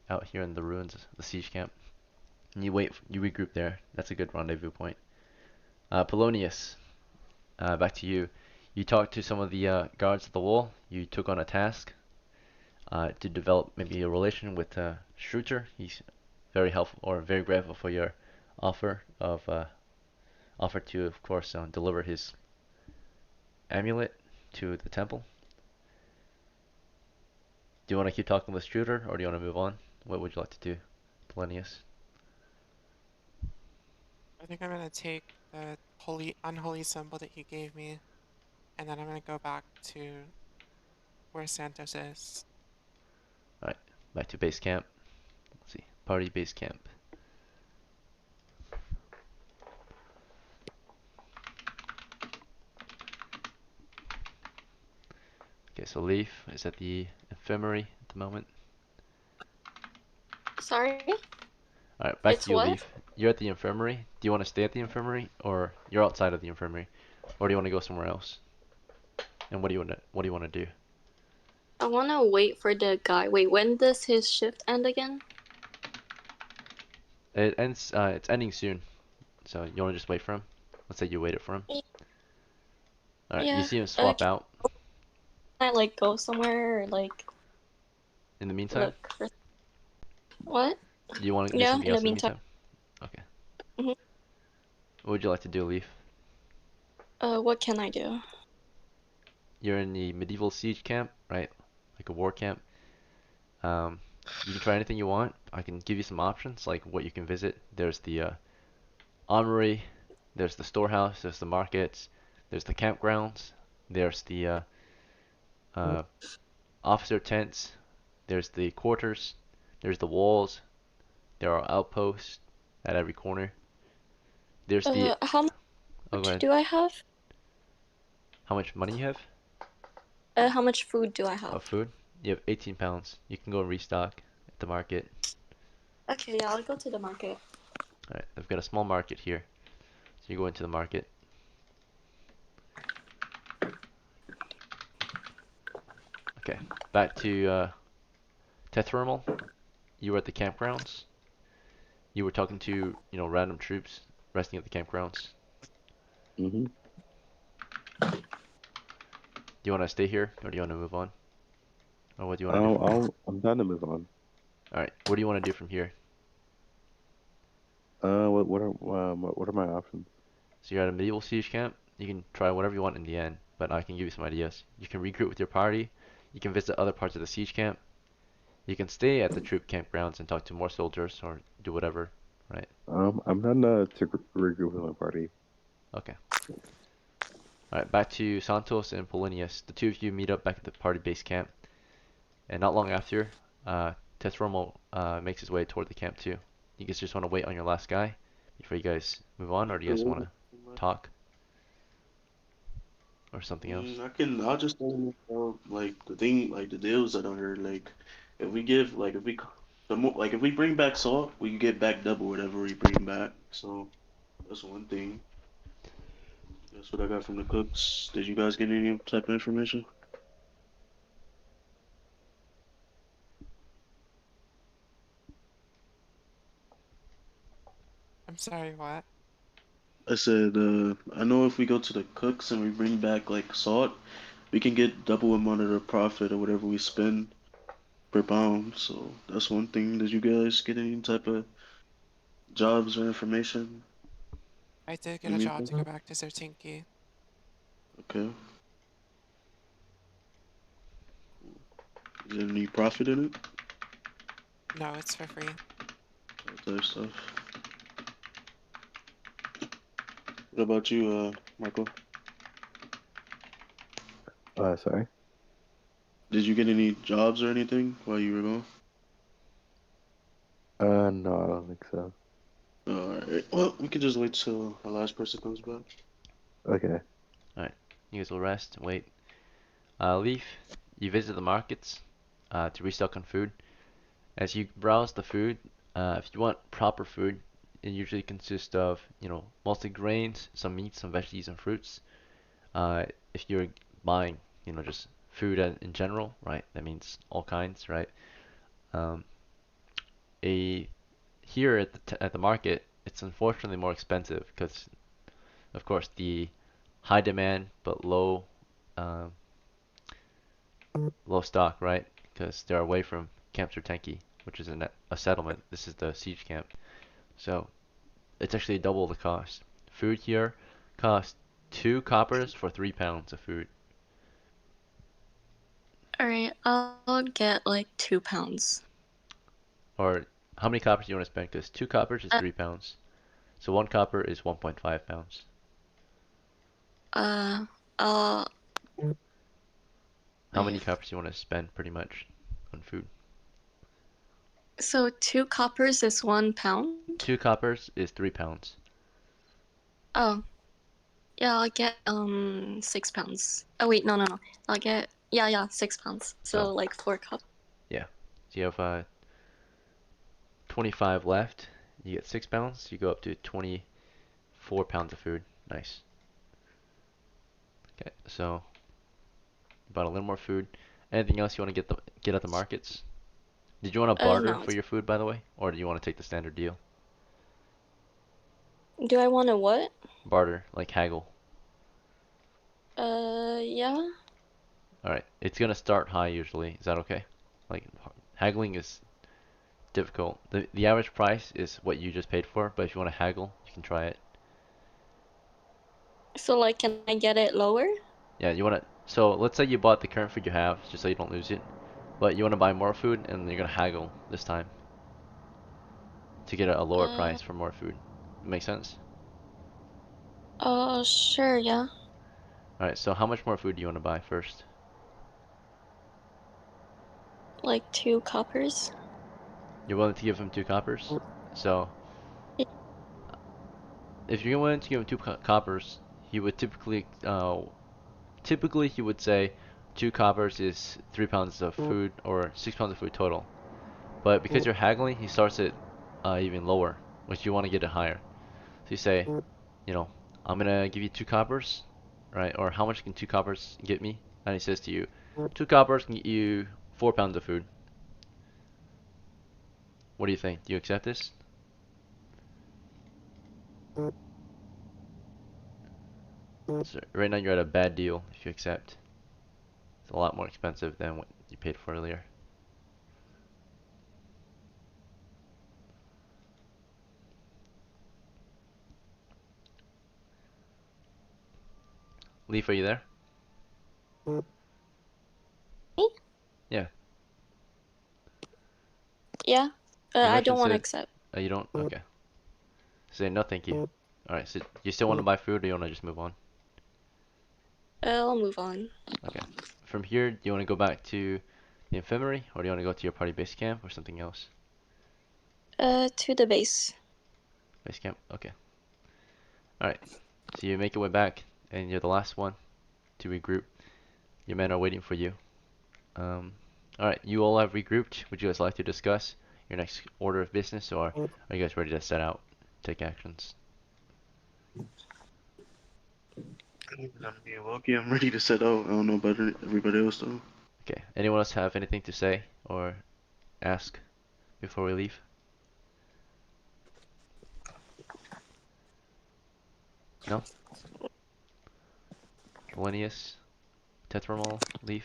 out here in the ruins, the siege camp. And you wait, you regroup there. That's a good rendezvous point. Polonius, back to you. You talked to some of the guards at the wall. You took on a task to develop maybe a relation with Schruter. He's very helpful or very grateful for your offer of offer to, of course, deliver his amulet to the temple. Do you want to keep talking with Struder, or do you want to move on? What would you like to do, Polonius? I think I'm gonna take the unholy symbol that he gave me, and then I'm gonna go back to where Santos is. Alright, back to base camp. Let's see, party base camp. Okay, so Leaf is at the infirmary at the moment. Sorry? Alright, back to It's you, what? Leaf. You're at the infirmary. Do you want to stay at the infirmary, or you're outside of the infirmary, or do you want to go somewhere else? And what do you want to do? I wanna wait for the guy. Wait, when does his shift end again? It ends. It's ending soon. So you want to just wait for him? Let's say you waited for him. Alright, you Yeah. see him swap Can out. I like go somewhere or like In the meantime, look for what? do you want to do Yeah, something in the else in the meantime. meantime? Okay. Mhm. What would you like to do, Leaf? What can I do? You're in the medieval siege camp, right? Like a war camp. Um, you can try anything you want. I can give you some options, like what you can visit. There's the armory, there's the storehouse, there's the markets, there's the campgrounds, there's the uh, officer tents, there's the quarters, there's the walls, there are outposts at every corner. There's the How oh, go much ahead. do I have? How much money you have How much food do I of have? food? You have 18 pounds. You can go restock at the market. Okay, yeah, I'll go to the market. Alright, I've got a small market here. So you go into the market. Okay, back to Tethermal. You were at the campgrounds. You were talking to, random troops resting at the campgrounds. Mm-hmm. Do you want to stay here or do you want to move on? Or what do you want to do from here? I'm down to move on. Alright, what do you want to do from here? What are my options? So you're at a medieval siege camp. You can try whatever you want in the end, but I can give you some ideas. You can recruit with your party. You can visit other parts of the siege camp. You can stay at the troop campgrounds and talk to more soldiers or do whatever, right? I'm down to regroup with my party. Okay. Alright, back to Santos and Polinius. The two of you meet up back at the party base camp, and not long after, Tethromo makes his way toward the camp too. You guys just want to wait on your last guy before you guys move on, or do you guys want to talk or something else? I'll just tell them about, like, the thing, like, the deals that I heard, like, if we give, like, if we, the more, like, if we bring back salt, we can get back double whatever we bring back. So, that's one thing. That's what I got from the cooks. Did you guys get any type of information? I'm sorry, what? I said, I know if we go to the cooks and we bring back, like, salt, we can get double amount of the profit or whatever we spend per pound. So, that's one thing. Did you guys get any type of jobs or information? I did get a job to Anything? go back to Zertinki. Okay. Is there any profit in it? No, it's for free. That type of stuff. What about you, Michael? Sorry. Did you get any jobs or anything while you were gone? No, I don't think so. Alright. Well, we can just wait till our last person comes back. Okay. Alright, you guys will rest, wait. Leaf, you visit the markets to restock on food. As you browse the food, if you want proper food, it usually consists of, mostly grains, some meats, some veggies, and fruits. If you're buying, just food in general, right? That means all kinds, right? Um, a Here at the market, it's unfortunately more expensive because, of course, the high demand but um, low stock, right? Because they're away from Camp Sertenki, which is a settlement. This is the siege camp, so it's actually double the cost. Food here costs 2 coppers for 3 pounds of food. Alright, I'll get like 2 pounds. Or how many coppers do you want to spend? Because 2 coppers is Uh, 3 pounds. So 1 copper is 1.5 pounds. uh, uh, How wait. many coppers do you want to spend pretty much on food? So 2 coppers is 1 pound? 2 coppers is 3 pounds. Oh, yeah, I'll get 6 pounds. Oh wait, no. I'll get 6 pounds. Oh, So like 4 cups. yeah. So you have 25 left. You get 6 pounds. You go up to 24 pounds of food. Nice. Okay, so bought a little more food. Anything else you want to get at the markets? Did you want to barter No. for your food, by the way, or do you want to take the standard deal? Do I want to what? Barter, like haggle. Yeah. All right, it's gonna start high usually. Is that okay? Like haggling is difficult. The average price is what you just paid for, but if you want to haggle, you can try it. So like, can I get it lower? Yeah, you want to. So let's say you bought the current food you have, just so you don't lose it. But you want to buy more food, and you're gonna haggle this time to get a lower Uh, price for more food. Make sense? sure, yeah. All right. So how much more food do you want to buy first? Like 2 coppers. You're willing to give him 2 coppers. So if you're willing to give him two coppers, he would typically he would say 2 coppers is 3 pounds of food or 6 pounds of food total. But because you're haggling, he starts it even lower, which you want to get it higher. So you say, you know, I'm gonna give you 2 coppers, right? Or how much can 2 coppers get me? And he says to you, 2 coppers can get you 4 pounds of food. What do you think? Do you accept this? So right now you're at a bad deal if you accept. It's a lot more expensive than what you paid for earlier. Leaf, are you there? Me? Yeah. Yeah. You I mentioned don't want to said accept. you don't. Okay. Say no, thank you. All right. So you still want to buy food, or you want to just move on? I'll move on. Okay. From here, do you want to go back to the infirmary, or do you want to go to your party base camp, or something else? To the base. Base camp. Okay. All right. So you make your way back, and you're the last one to regroup. Your men are waiting for you. All right. You all have regrouped. Would you guys like to discuss your next order of business, or are you guys ready to set out, take actions? I'm ready to set out. I don't know about everybody else though. Okay. Anyone else have anything to say or ask before we leave? No? Galenius, Tetramol, Leaf?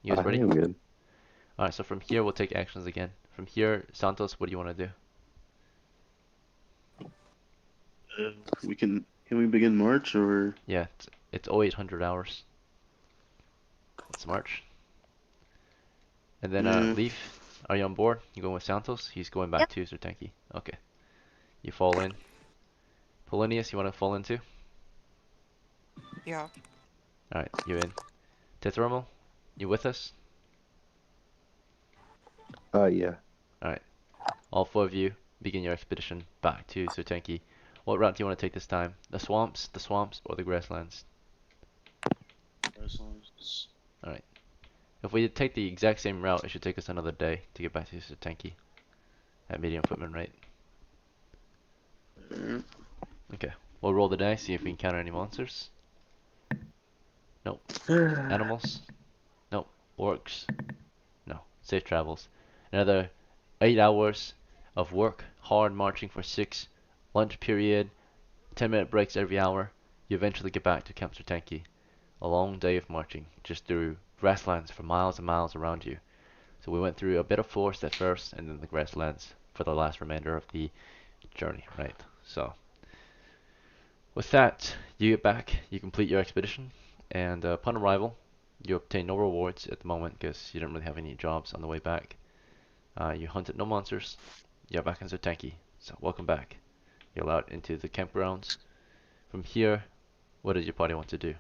You I guys think ready? I'm good. Alright, so from here we'll take actions again. From here, Santos, what do you want to do? We can we begin March or Yeah, it's 0800 hours. Let's march. And then yeah. Leaf, are you on board? You going with Santos? He's going back Yep. to Sertanki. Okay. You fall in. Polonius, you want to fall in too? Yeah. Alright, you in. Tetrormal, you with us? Yeah. Alright. All four of you begin your expedition back to Sertanki. What route do you want to take this time? The swamps, or the grasslands? Alright. If we take the exact same route, it should take us another day to get back to Sertanki at medium footman rate. Yeah. Okay. We'll roll the dice, see if we encounter any monsters. Nope. Animals? Nope. Orcs? No. Safe travels. Another 8 hours of work, hard marching for 6, lunch period, 10-minute breaks every hour. You eventually get back to Camp Sertanki. A long day of marching, just through grasslands for miles and miles around you. So we went through a bit of forest at first, and then the grasslands for the last remainder of the journey, right? So, with that, you get back, you complete your expedition, and upon arrival, you obtain no rewards at the moment because you didn't really have any jobs on the way back. You hunted no monsters. You're back in Sertanki, so welcome back. You're allowed into the campgrounds. From here, what does your party want to do?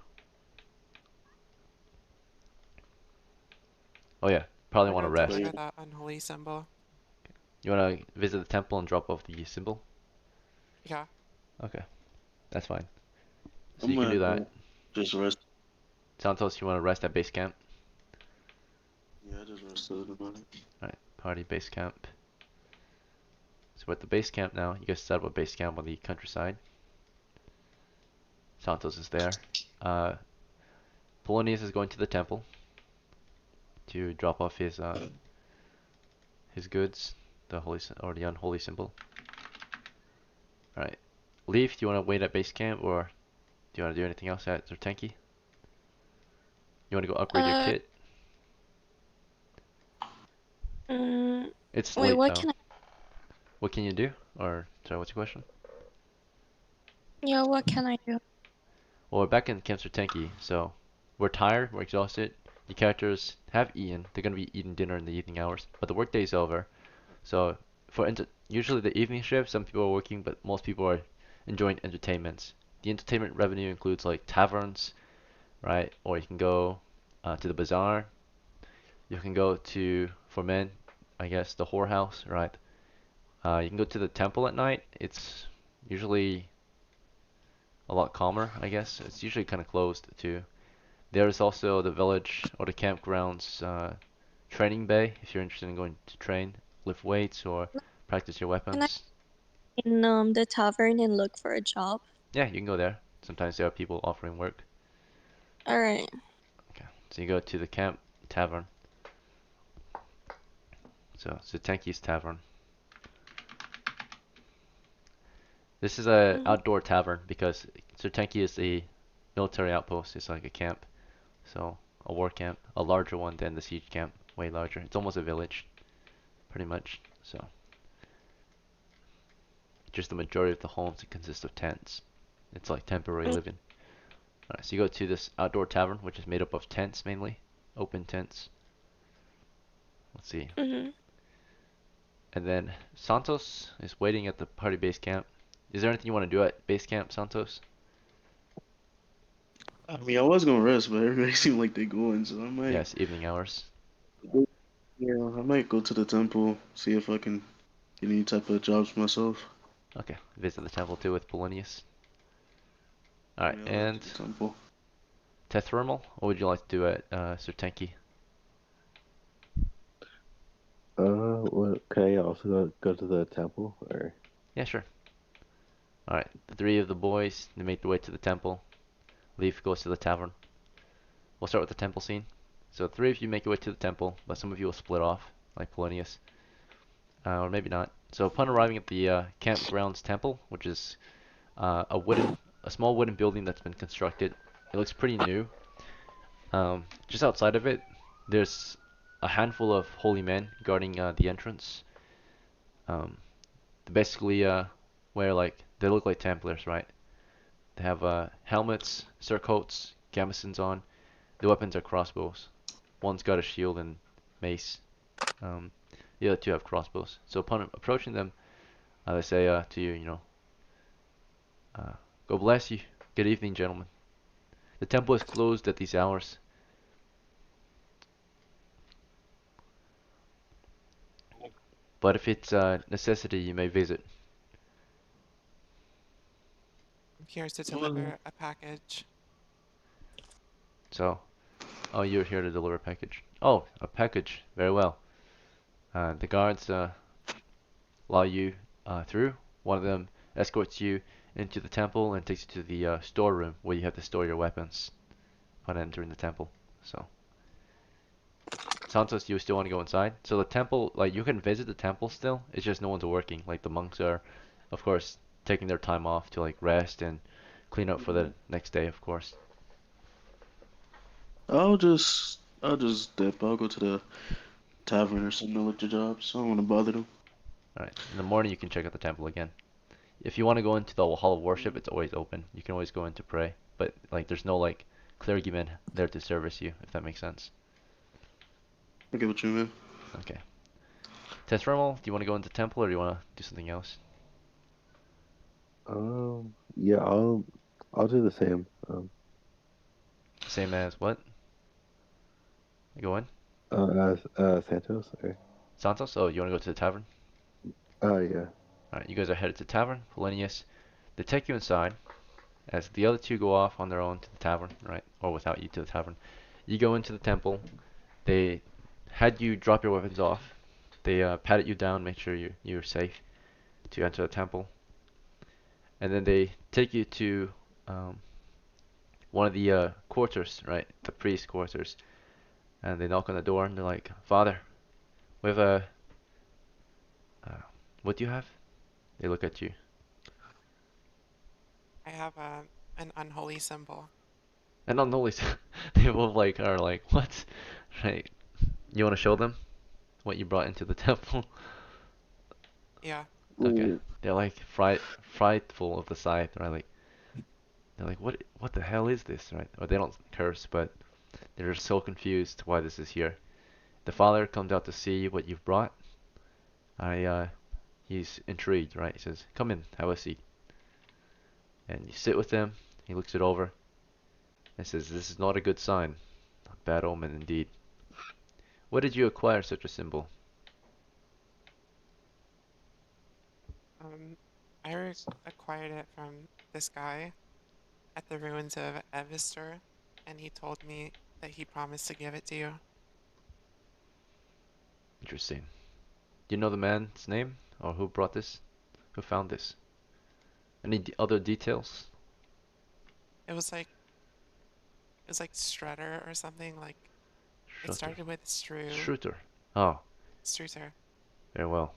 Oh yeah, probably We're want to gonna rest. deliver that unholy symbol. You want to visit the temple and drop off the symbol? Yeah. Okay, that's fine. So I'm you can do gonna that. just rest. Santos, you want to rest at base camp? Yeah, I just rested about it. Alright, party base camp. So we're at the base camp now. You guys set up a base camp on the countryside. Santos is there. Uh, Polonius is going to the temple to drop off his goods, the or the unholy symbol. Alright. Leaf, do you want to wait at base camp, or do you want to do anything else at Zertanki? You want to go upgrade your Uh, kit? mm, It's wait, late what though. can I? What can you do? Or sorry, what's your question? Yeah, what can I do? Well, we're back in Camp Zertanki, so we're tired, we're exhausted. The characters have eaten. They're gonna be eating dinner in the evening hours, but the workday's over. So usually the evening shift, some people are working, but most people are enjoying entertainments. The entertainment revenue includes like taverns, right? Or you can go to the bazaar. You can go to, for men, I guess, the whorehouse, right? You can go to the temple at night. It's usually a lot calmer, I guess. It's usually kind of closed too. There's also the village or the campgrounds training bay if you're interested in going to train, lift weights, or practice your Can I weapons. in the tavern and look for a job? Yeah, you can go there. Sometimes there are people offering work. All right. Okay, so you go to the camp tavern. So Zutenki's Tavern. This is a Mm-hmm. outdoor tavern because Zutenki is a military outpost. It's like a camp, so a war camp, a larger one than the siege camp, way larger. It's almost a village, pretty much. So just the majority of the homes consist of tents. It's like temporary living. Alright, so you go to this outdoor tavern, which is made up of tents mainly, open tents. Let's see. Mm-hmm. And then Santos is waiting at the party base camp. Is there anything you want to do at base camp, Santos? I mean, I was gonna rest, but everybody seemed like they going, so I might. Yes, evening hours. Yeah, I might go to the temple, see if I can get any type of jobs myself. Okay, visit the temple too with Polonius. Alright, Yeah, I'll head and to the temple. Tethrimal, what would you like to do at Sertenki? What, can I also go to the temple or? Yeah, sure. Alright, the three of the boys, they make their way to the temple. Leaf goes to the tavern. We'll start with the temple scene. So three of you make your way to the temple, but some of you will split off, like Polonius. Or maybe not. So upon arriving at the campgrounds temple, which is a small wooden building that's been constructed. It looks pretty new. Just outside of it, there's a handful of holy men guarding the entrance. They basically wear like They look like Templars, right? They have helmets, surcoats, gambesons on. The weapons are crossbows. One's got a shield and mace. Um, the other two have crossbows. So upon approaching them, they say to you, God bless you. Good evening, gentlemen. The temple is closed at these hours. But if it's a necessity, you may visit. I'm here to Well, deliver a package. So, oh, you're here to deliver a package. Oh, a package. Very well. The guards allow you through. One of them escorts you into the temple and takes you to the storeroom where you have to store your weapons upon entering the temple. So, Santos, you still want to go inside? So the temple, like you can visit the temple still. It's just no one's working. Like the monks are, of course, taking their time off to like rest and clean up for the next day, of course. I'll just dip. I'll go to the tavern or something to look at jobs. I don't want to bother them. All right. In the morning, you can check out the temple again. If you want to go into the hall of worship, it's always open. You can always go in to pray, but like there's no like clergyman there to service you, if that makes sense. I get what you mean. Okay. Tessrimal, do you want to go into temple or do you want to do something else? Yeah, I'll do the same. Same as what? You go in? As Santos. Okay. Santos? Oh, you want to go to the tavern? Yeah. Alright, you guys are headed to the tavern. Polinius, they take you inside as the other two go off on their own to the tavern, right? Or without you to the tavern. You go into the temple. They had you drop your weapons off. They patted you down, make sure you're safe to enter the temple. And then they take you to one of the quarters, right? The priest quarters. And they knock on the door and they're like, Father, we have what do you have? They look at you. I have an unholy symbol. And not only they both like are like, what? Right? You want to show them what you brought into the temple? Yeah. Okay. Ooh. They're like frightful of the sight, right? Like they're like, what the hell is this, right? Or they don't curse, but they're so confused why this is here. The father comes out to see what you've brought. He's intrigued, right? He says, "Come in, have a seat." And you sit with him. He looks it over and says, "This is not a good sign. A bad omen indeed. Where did you acquire such a symbol?" Um, acquired it from this guy at the ruins of Evistor, and he told me that he promised to give it to you. Interesting. Do you know the man's name or who brought this? Who found this? Any other details? It was like Strutter or something. Like it Shooter. started with Stru, Shooter. Oh, Struter. very well.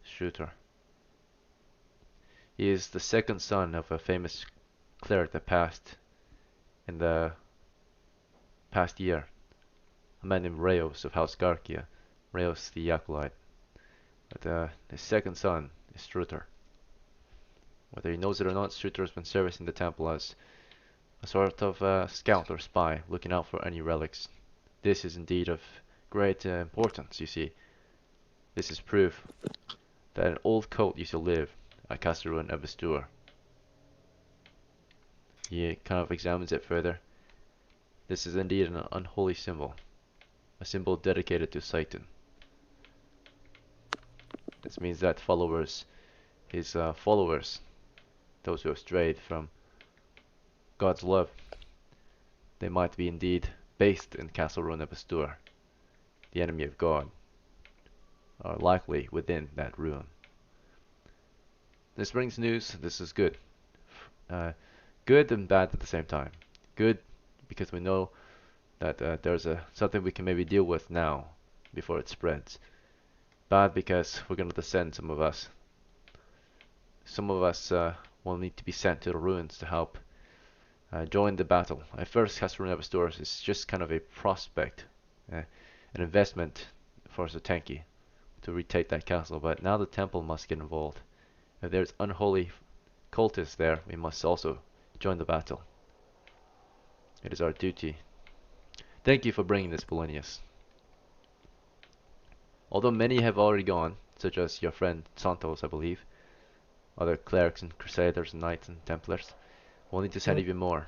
Shooter. He is the second son of a famous cleric that passed in the past year. A man named Rayos of House Garcia. Rayos the Acolyte. But his second son is Struter. Whether he knows it or not, Struter has been servicing the temple as a sort of scout or spy, looking out for any relics. This is indeed of great importance, you see. This is proof that an old cult used to live at Castellan Ebestur. He kind of examines it further. This is indeed an unholy symbol, a symbol dedicated to Satan. This means that his followers, those who have strayed from God's love, they might be indeed based in Castle Runebestur. The enemy of God are likely within that ruin. This brings news. This is good. Good and bad at the same time. Good because we know that there's something we can maybe deal with now before it spreads. Bad because we're going to descend some of us. Some of us will need to be sent to the ruins to help join the battle. At first, Castle Runebestur is just kind of a prospect, an investment for Zotenki to retake that castle, but now the temple must get involved. If there's unholy cultists there, we must also join the battle. It is our duty. Thank you for bringing this, Polonius. Although many have already gone, such as your friend Santos, I believe, other clerics and crusaders and knights and templars, we'll need to send even more.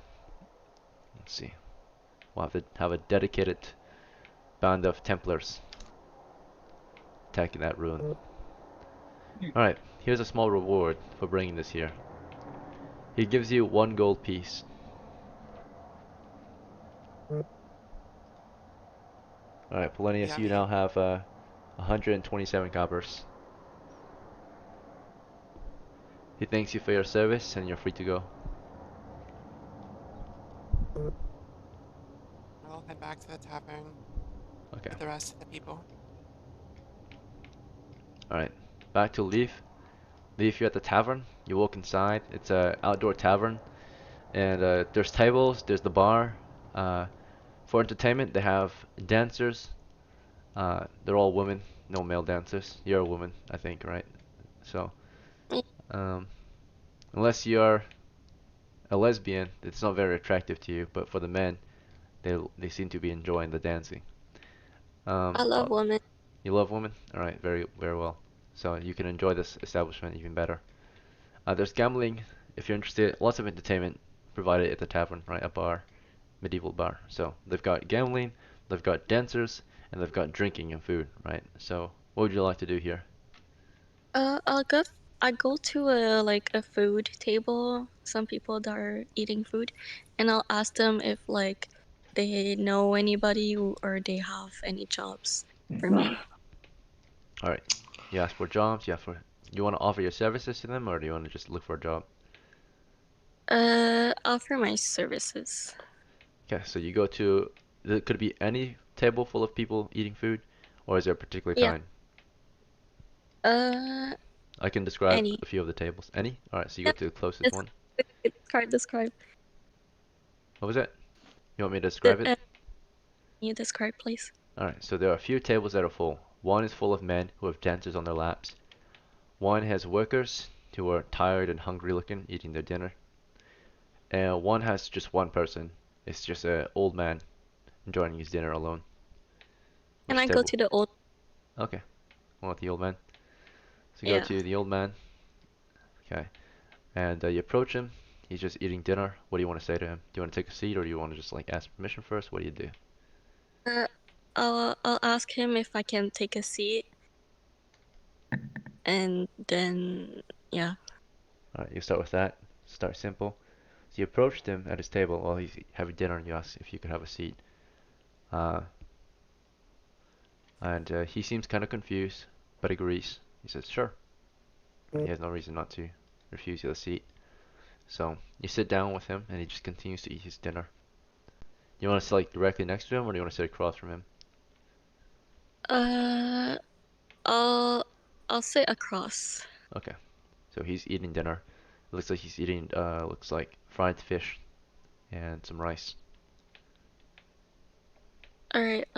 Let's see. We'll have to have a dedicated band of templars attacking that ruin. Alright, here's a small reward for bringing this here. He gives you 1 gold piece. Alright, Polonius, you Yummy. now have 127 coppers. He thanks you for your service and you're free to go. I'll head back to the tavern Okay. with the rest of the people. Alright, back to Leaf. Leaf, you're at the tavern. You walk inside. It's a outdoor tavern. And there's tables, there's the bar. For entertainment, they have dancers. They're all women, no male dancers. You're a woman, I think, right? So, um, unless you're a lesbian, it's not very attractive to you. But for the men, they seem to be enjoying the dancing. I love women. You love women? All right, very very well. So you can enjoy this establishment even better. There's gambling if you're interested. Lots of entertainment provided at the tavern, right? A bar, medieval bar. So they've got gambling, they've got dancers, and they've got drinking and food, right? So what would you like to do here? I go to a food table. Some people that are eating food, and I'll ask them if like they know anybody or they have any jobs for me. All right. You ask for jobs. You want to offer your services to them, or do you want to just look for a job? Offer my services. Okay. So you go to. Could it be any table full of people eating food, or is there a particular Yeah. kind? Uh, I can describe any. a few of the tables. Any? All right. So you Yeah. go to the closest one. Describe. What was it? You want me to describe it? Can you describe, please? Alright, so there are a few tables that are full. One is full of men who have dancers on their laps. One has workers who are tired and hungry looking, eating their dinner. And one has just one person. It's just an old man enjoying his dinner alone. Can Which I go table? to the old? Okay, one with the old man. So you go Yeah. to the old man. Okay, and you approach him. He's just eating dinner. What do you want to say to him? Do you want to take a seat or do you want to just like ask permission first? What do you do? I'll ask him if I can take a seat, and then yeah. Alright, you start with that. Start simple. So you approached him at his table while he's having dinner and you asked if you could have a seat. Uh, and he seems kind of confused, but agrees. He says, sure. He has no reason not to refuse you a seat. So you sit down with him and he just continues to eat his dinner. You want to sit like directly next to him or do you want to sit across from him? I'll sit across. Okay. So he's eating dinner. It looks like he's eating, looks like fried fish and some rice. Alright,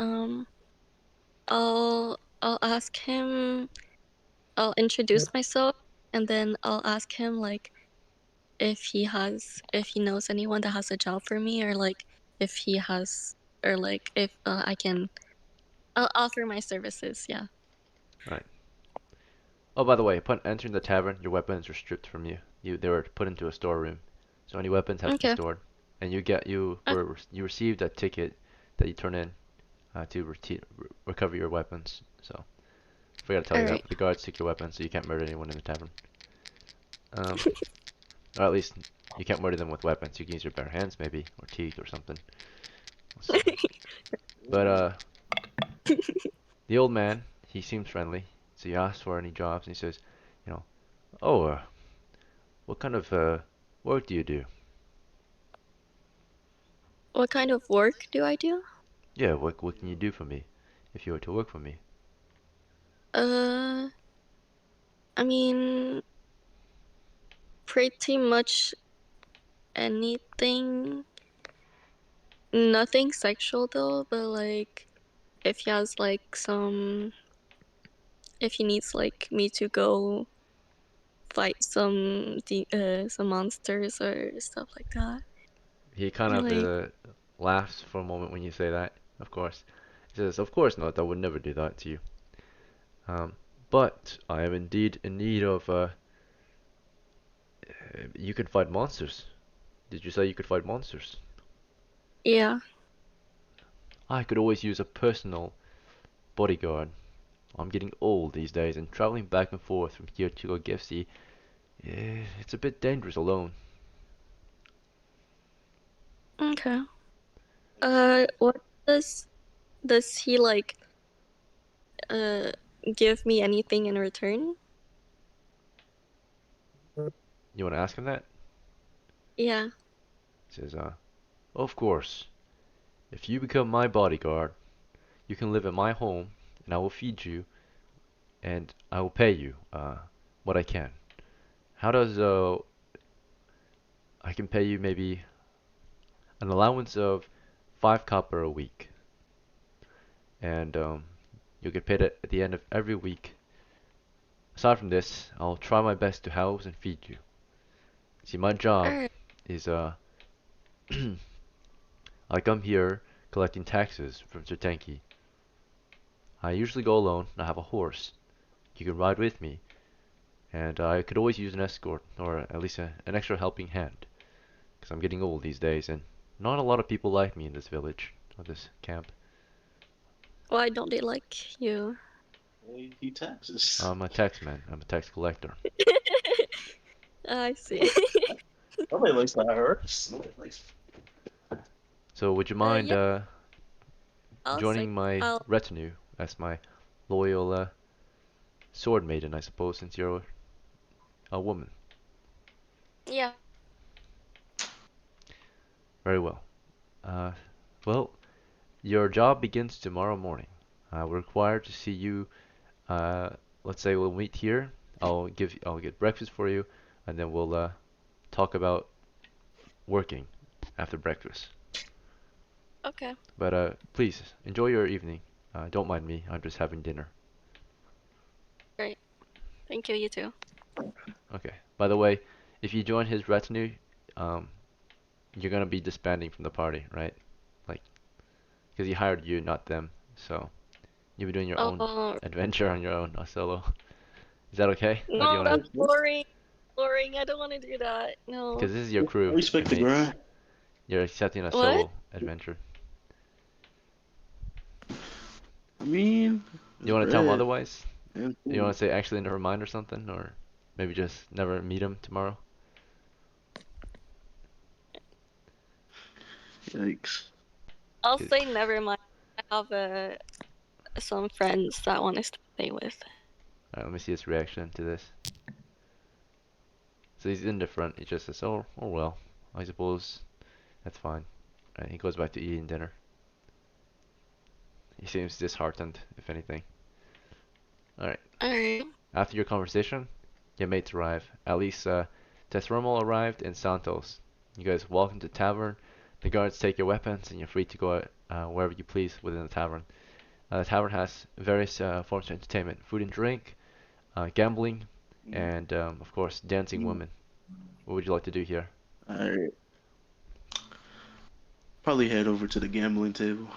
I'll ask him, I'll introduce myself, and then I'll ask him like if he knows anyone that has a job for me, or like if he has, or like if I'll offer my services, yeah. Right. Oh, by the way, upon entering the tavern, your weapons are stripped from you. They were put into a storeroom, so any weapons have to be Okay. stored. And you received a ticket that you turn in to recover your weapons. So I forgot to tell you that. Alright. But the guards took your weapons, so you can't murder anyone in the tavern. Or at least you can't murder them with weapons. You can use your bare hands, maybe, or teeth, or something. We'll see. But the old man, he seems friendly. So you ask for any jobs, and he says, you know, oh, what kind of work do you do? What kind of work do I do? Yeah, what can you do for me if you were to work for me? I mean, pretty much anything. Nothing sexual though, but like if he has like if he needs like me to go fight some monsters or stuff like that. He kind Or of like, laughs for a moment when you say that. Of course, he says, "Of course not. I would never do that to you. Um, but I am indeed in need of you can fight monsters. Did you say you could fight monsters? yeah. I could always use a personal bodyguard. I'm getting old these days, and traveling back and forth from here to Gifsy, it's a bit dangerous alone. Okay. What does he like? Uh, give me anything in return? You want to ask him that?" Yeah. He says, "Of course. If you become my bodyguard, you can live at my home, and I will feed you, and I will pay you what I can. How does I can pay you maybe an allowance of 5 copper a week, and you'll get paid at the end of every week. Aside from this, I'll try my best to house and feed you. See, my job Alright. is I come here collecting taxes from Sertanki. I usually go alone. I have a horse. You can ride with me, and I could always use an escort, or at least an extra helping hand, because I'm getting old these days, and not a lot of people like me in this village, or this camp. Why don't they like you? He taxes. I'm a tax man. I'm a tax collector. I see. Nobody likes that hurts. Nobody likes. So would you mind Yeah. I'll say. joining my I'll. retinue as my loyal sword maiden, I suppose, since you're a woman? Yeah. Very well. Uh, well, your job begins tomorrow morning. We're required to see you. Uh, let's say we'll meet here. I'll get breakfast for you, and then we'll talk about working after breakfast. Okay. But please enjoy your evening. Don't mind me. I'm just having dinner. Great. Thank you. You too. Okay. By the way, if you join his retinue, um, you're gonna be disbanding from the party, right? Like, because he hired you, not them. So you'll be doing your own Oh adventure on your own, solo. Is that okay? Or do you no, wanna? that's boring. Boring. I don't want to do that. No. Because this is your I crew respect and the mate. grind. You're accepting a What? solo adventure. I mean, You want to tell him bread otherwise? and You want food. to say actually never mind or something, or maybe just never meet him tomorrow? Yikes. I'll 'Cause- say never mind. I have some friends that want to stay with. Alright, let me see his reaction to this. So he's indifferent. He just says, oh well, I suppose that's fine. Alright, he goes back to eating dinner. He seems disheartened, if anything. Alright, Alright. after your conversation, your mates arrive. At least, Tethromal arrived and Santos. You guys walk into the tavern. The guards take your weapons, and you're free to go wherever you please within the tavern. The tavern has various forms of entertainment: food and drink, gambling, and of course, dancing women. What would you like to do here? Alright. Probably head over to the gambling table.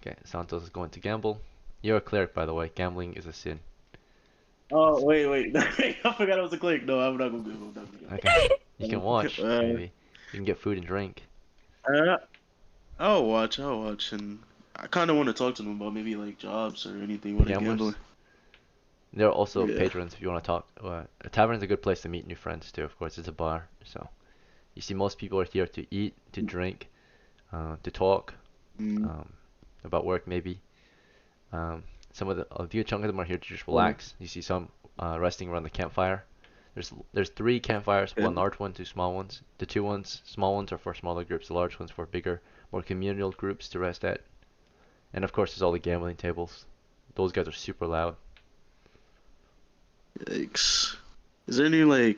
Okay, Santos is going to gamble. You're a cleric, by the way. Gambling is a sin. Oh, wait. I forgot I was a cleric. No, I'm not gonna go. I'm not gonna Okay, you can watch, go. maybe. You can get food and drink. Uh, I'll watch, and I kind of want to talk to them about maybe like jobs or anything The when I gamblers. gambling. There are also Yeah. patrons if you want to talk. A tavern is a good place to meet new friends too. Of course, it's a bar, so you see most people are here to eat, to drink, to talk Mm. um, about work maybe. Um, some of a good chunk of them are here to just Oh, relax. You see some resting around the campfire. There's 3 campfires, okay. one large one, 2 small ones. The small ones are for smaller groups. The large ones for bigger, more communal groups to rest at. And of course, there's all the gambling tables. Those guys are super loud. Yikes. Is there any like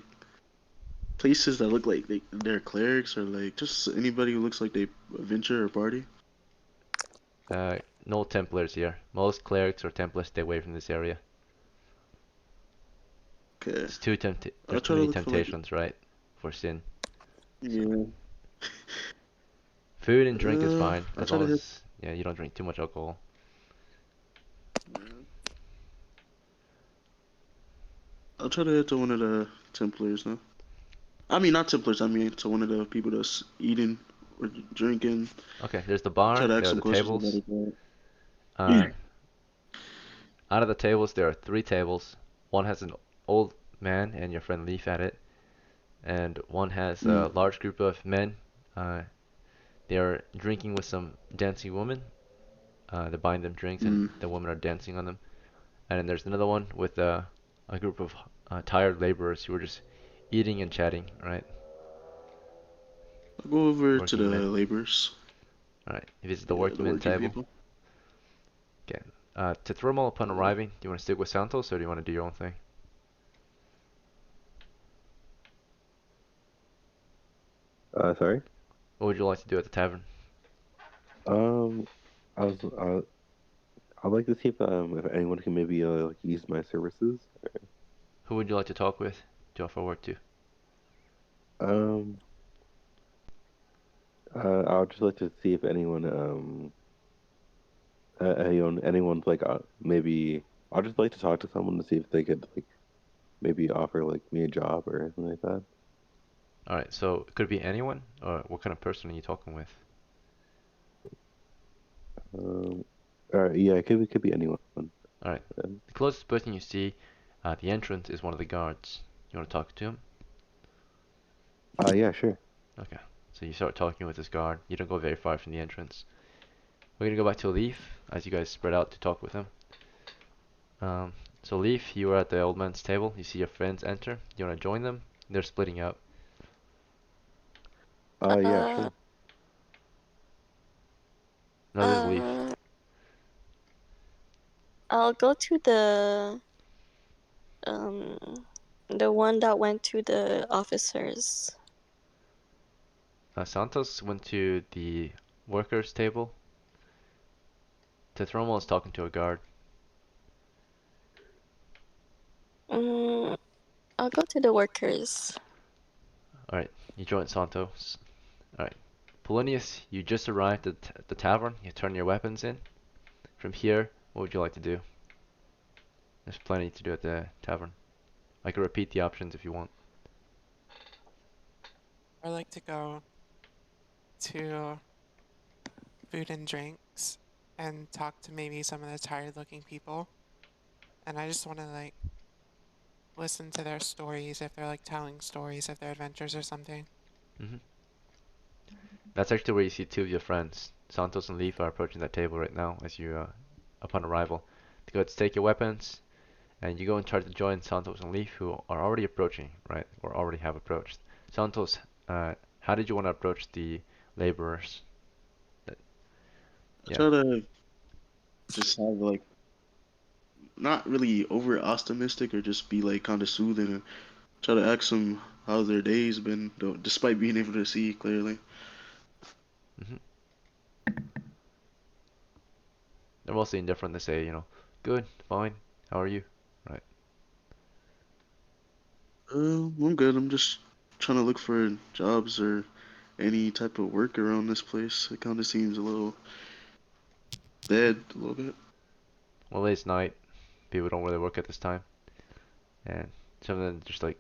places that look like they're clerics or like just anybody who looks like they adventure or party? No Templars here. Most clerics or Templars stay away from this area. Okay. It's too I'll there's too try to many look for like temptations, right? For sin. yeah. Food and drink is fine I'll as try to long hit. as you don't drink too much alcohol. I'll try to hit to one of the Templars, huh? I mean, not Templars. I mean, to one of the people that's eating or drinking. Okay, there's the Try bar, to ask there are some the questions about tables. it. Uh, out of the tables, there are 3 tables. One has an old man and your friend Leaf at it, and one has Mm, a large group of men. They are drinking with some dancing women. They're buying them drinks, and mm. the women are dancing on them. And then there's another one with a group of tired laborers who are just eating and chatting, right? I'll go over to the Working men. laborers. All right, if it's the Yeah, the working men working table. people. Okay. To Thermal upon Uh, arriving, do you want to stick with Santos or do you want to do your own thing? Sorry. What would you like to do at the tavern? Um, I was I'd like to see if anyone can maybe like use my services. Who would you like to talk with to offer work to? Um, I would just like to see if anyone's like maybe I'd just like to talk to someone to see if they could like maybe offer like me a job or anything like that. All right, so it could be anyone, or what kind of person are you talking with? Um, yeah, it could be anyone. All right, Um, the closest person you see at the entrance is one of the guards. You want to talk to him? yeah, sure. Okay, so you start talking with this guard. You don't go very far from the entrance. We're gonna go back to Leaf as you guys spread out to talk with him. Um, so Leaf, you are at the old man's table. You see your friends enter. You want to join them? They're splitting up. Yeah, Uh, sure. No, this is Leaf. uh, I'll go to um the one that went to the officers. Santos went to the workers' table. Tetromo is talking to a guard. Mm, I'll go to the workers. Alright, you join Santos. Alright. Polonius, you just arrived at the tavern. You turn your weapons in. From here, what would you like to do? There's plenty to do at the tavern. I can repeat the options if you want. I like to go to food and drinks and talk to maybe some of the tired looking people. And I just want to like listen to their stories if they're like telling stories of their adventures or something. hmm That's actually where you see 2 of your friends. Santos and Leaf are approaching that table right now as you, upon arrival. To go to take your weapons, and you go and try to join Santos and Leaf, who are already approaching, right? Or already have approached. Santos, how did you want to approach the laborers? That, yeah. Try to just have like not really over optimistic or just be like kind of soothing and try to ask them how their day's been, though, despite being able to see clearly. hmm They're mostly indifferent. They say, good, fine, how are you? Right. I'm good. I'm just trying to look for jobs or any type of work around this place. It kind of seems a little dead, a little bit. Well, it's night. People don't really work at this time. And some of them just like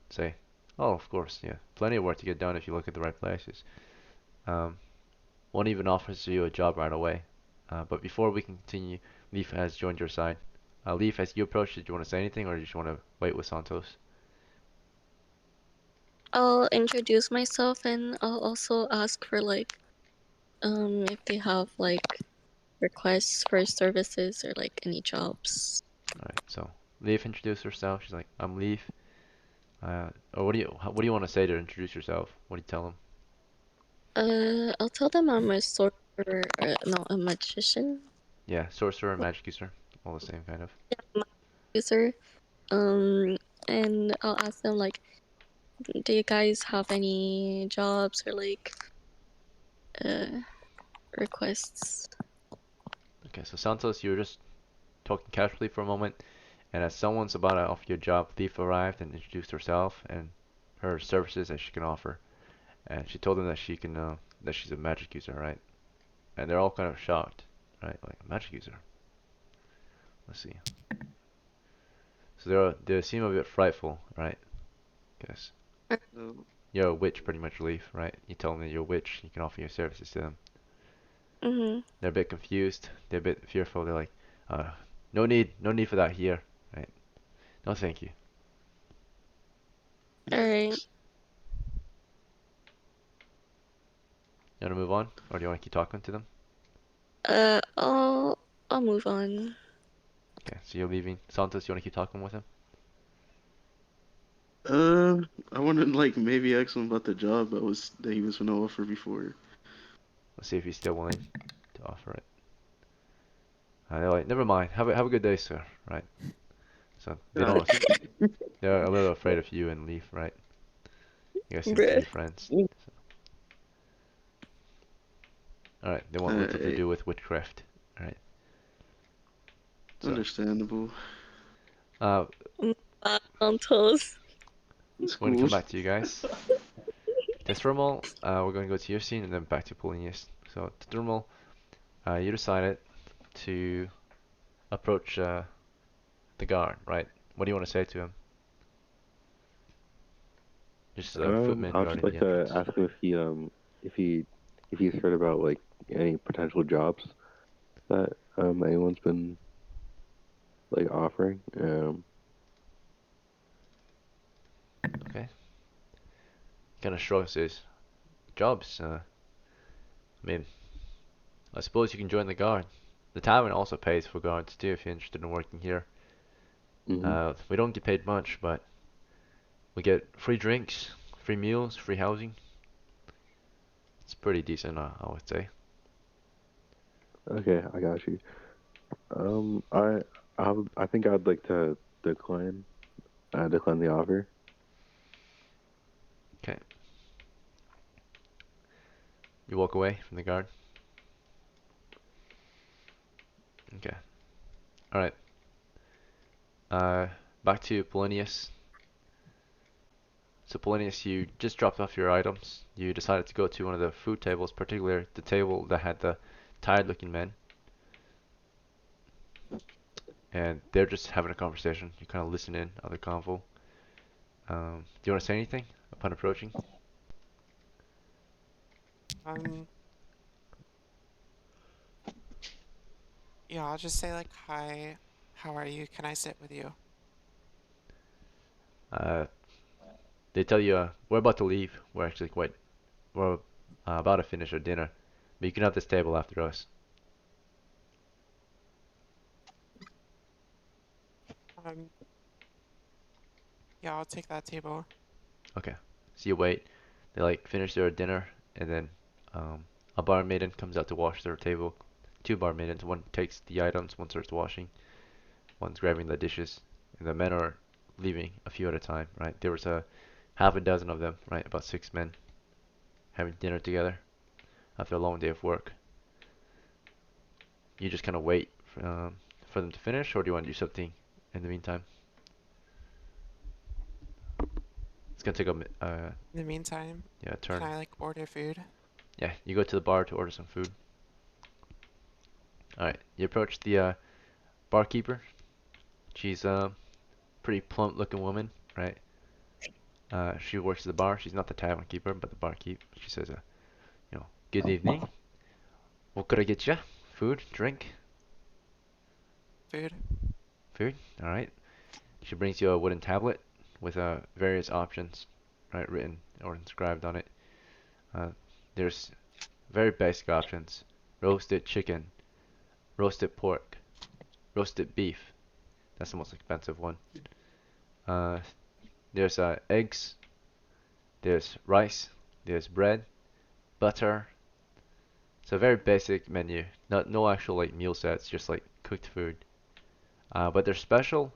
say, oh, of course, yeah, plenty of work to get done if you look at the right places. Um, One even offers you a job right away. But before we can continue, Leaf has joined your side. Leaf, as you approach, did you want to say anything or do you just want to wait with Santos? I'll introduce myself and I'll also ask for like if they have like requests for services or like any jobs. Alright, so Leaf introduced herself. She's like, I'm Leaf. Or what do you want to say to introduce yourself? What do you tell them? I'll tell them I'm a sorcerer, no, a magician. Yeah, sorcerer, magic user, all the same kind of. Yeah, I'm a user. Um, and I'll ask them like, do you guys have any jobs or like uh requests? Okay, so Santos, you were just talking casually for a moment, And as someone's about to offer you a job, Thief arrived and introduced herself and her services that she can offer. And she told them that she can, that she's a magic user, right? And they're all kind of shocked, right? Like, a magic user. Let's see. So they seem a bit frightful, right? Guess Oh, you're a witch, pretty much, Leaf, right? You tell them that you're a witch, you can offer your services to them. Mhm. They're a bit confused, they're a bit fearful. They're like, uh, no need for that here, right? No, thank you. All right. yikes. You wanna move on, or do you wanna keep talking to them? I'll move on. Okay, so you're leaving. Santos, you wanna keep talking with him? I wanted like maybe ask him about the job that he was gonna offer before. Let's see if he's still willing to offer it. They're like, never mind. Have a good day, sir. Right. So they Ah, don't. They're a little afraid of you and Leaf, right? You guys seem to be Bruh. friends. All right. They want little to alright, do with witchcraft. All right. So, understandable. uh, Santos. It's we're gonna cool. come back to you guys. Thermal, we're gonna go to your scene and then back to Polonius. So, Thermal, you decided to approach the guard, right? What do you want to say to him? Just a footman I'd just guarding like the to entrance. ask him if he if he's heard about like any potential jobs that anyone's been like offering. Okay. Kind of shrugs his jobs. I mean, I suppose you can join the guard. The tavern also pays for guards too if you're interested in working here. Mm-hmm. We don't get paid much, but we get free drinks, free meals, free housing. It's pretty decent, I would say. Okay, I got you. Um, I I think I'd like to decline decline the offer. Okay. You walk away from the guard. Okay. All right. Uh, back to Polonius. So Polonius, you just dropped off your items. You decided to go to one of the food tables, particularly the table that had the tired-looking men, and they're just having a conversation. You kind of listen in on the convo. Do you want to say anything upon approaching? Um, yeah, I'll just say like, hi, how are you? Can I sit with you? Uh, they tell you we're about to leave. We're about to finish our dinner, but you can have this table after us. Um, yeah, I'll take that table. Okay. So you wait. They like finish their dinner, and then a barmaiden comes out to wash their table. Two barmaidens. One takes the items, one starts washing, one's grabbing the dishes, and the men are leaving a few at a time. Right? There was a half a dozen of them. Right? About 6 men having dinner together after a long day of work. You just kind of wait for them to finish, or do you want to do something in the meantime? It's gonna take In the meantime, yeah, a can turn. I like order food? Yeah, you go to the bar to order some food. All right, you approach the barkeeper. She's a pretty plump-looking woman, right? She works at the bar. She's not the tavern keeper, but the barkeep. She says, good evening. What could I get you? Food, drink, Food? food. All right. She brings you a wooden tablet with various options, right, written or inscribed on it. Uh, there's very basic options: roasted chicken, roasted pork, roasted beef. That's the most expensive one. Uh, there's eggs, there's rice, there's bread, butter. It's a very basic menu. Not no actual like meal sets, just like cooked food. But they're special.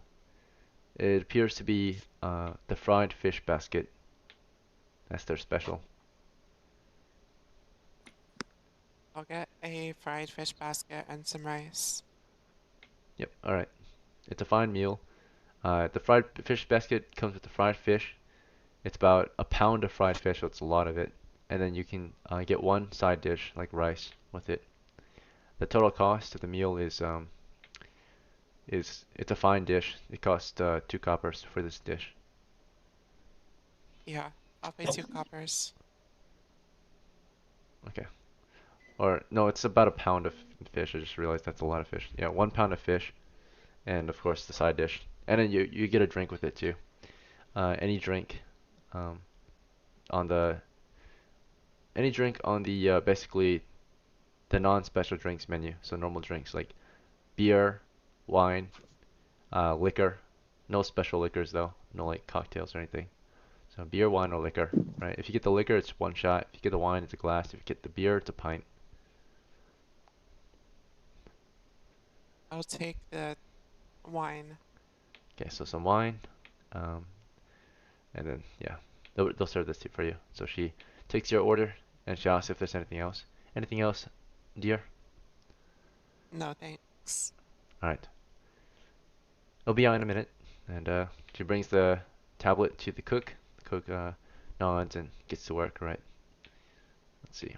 It appears to be the fried fish basket. That's their special. I'll get a fried fish basket and some rice. Yep. All right. It's a fine meal. The fried fish basket comes with the fried fish. It's about a pound of fried fish, so it's a lot of it. And then you can get one side dish, like rice, with it. The total cost of the meal is it's a fine dish. It costs 2 coppers for this dish. Yeah, I'll pay 2 coppers. Okay. Or no, it's about a pound of fish. I just realized that's a lot of fish. Yeah, 1 pound of fish, and of course the side dish. And then you get a drink with it too. Any drink, um, on the any drink on the basically the non-special drinks menu. So normal drinks like beer, wine, liquor. No special liquors though. No like cocktails or anything. So beer, wine, or liquor, right? If you get the liquor, it's one shot. If you get the wine, it's a glass. If you get the beer, it's a pint. I'll take the wine. Okay, so some wine, um, and then yeah, they'll serve this for you. So she takes your order and she asks if there's anything else. Anything else, dear? No thanks. All right. It'll be out in a minute, and she brings the tablet to the cook. The cook nods and gets to work. Right. Let's see.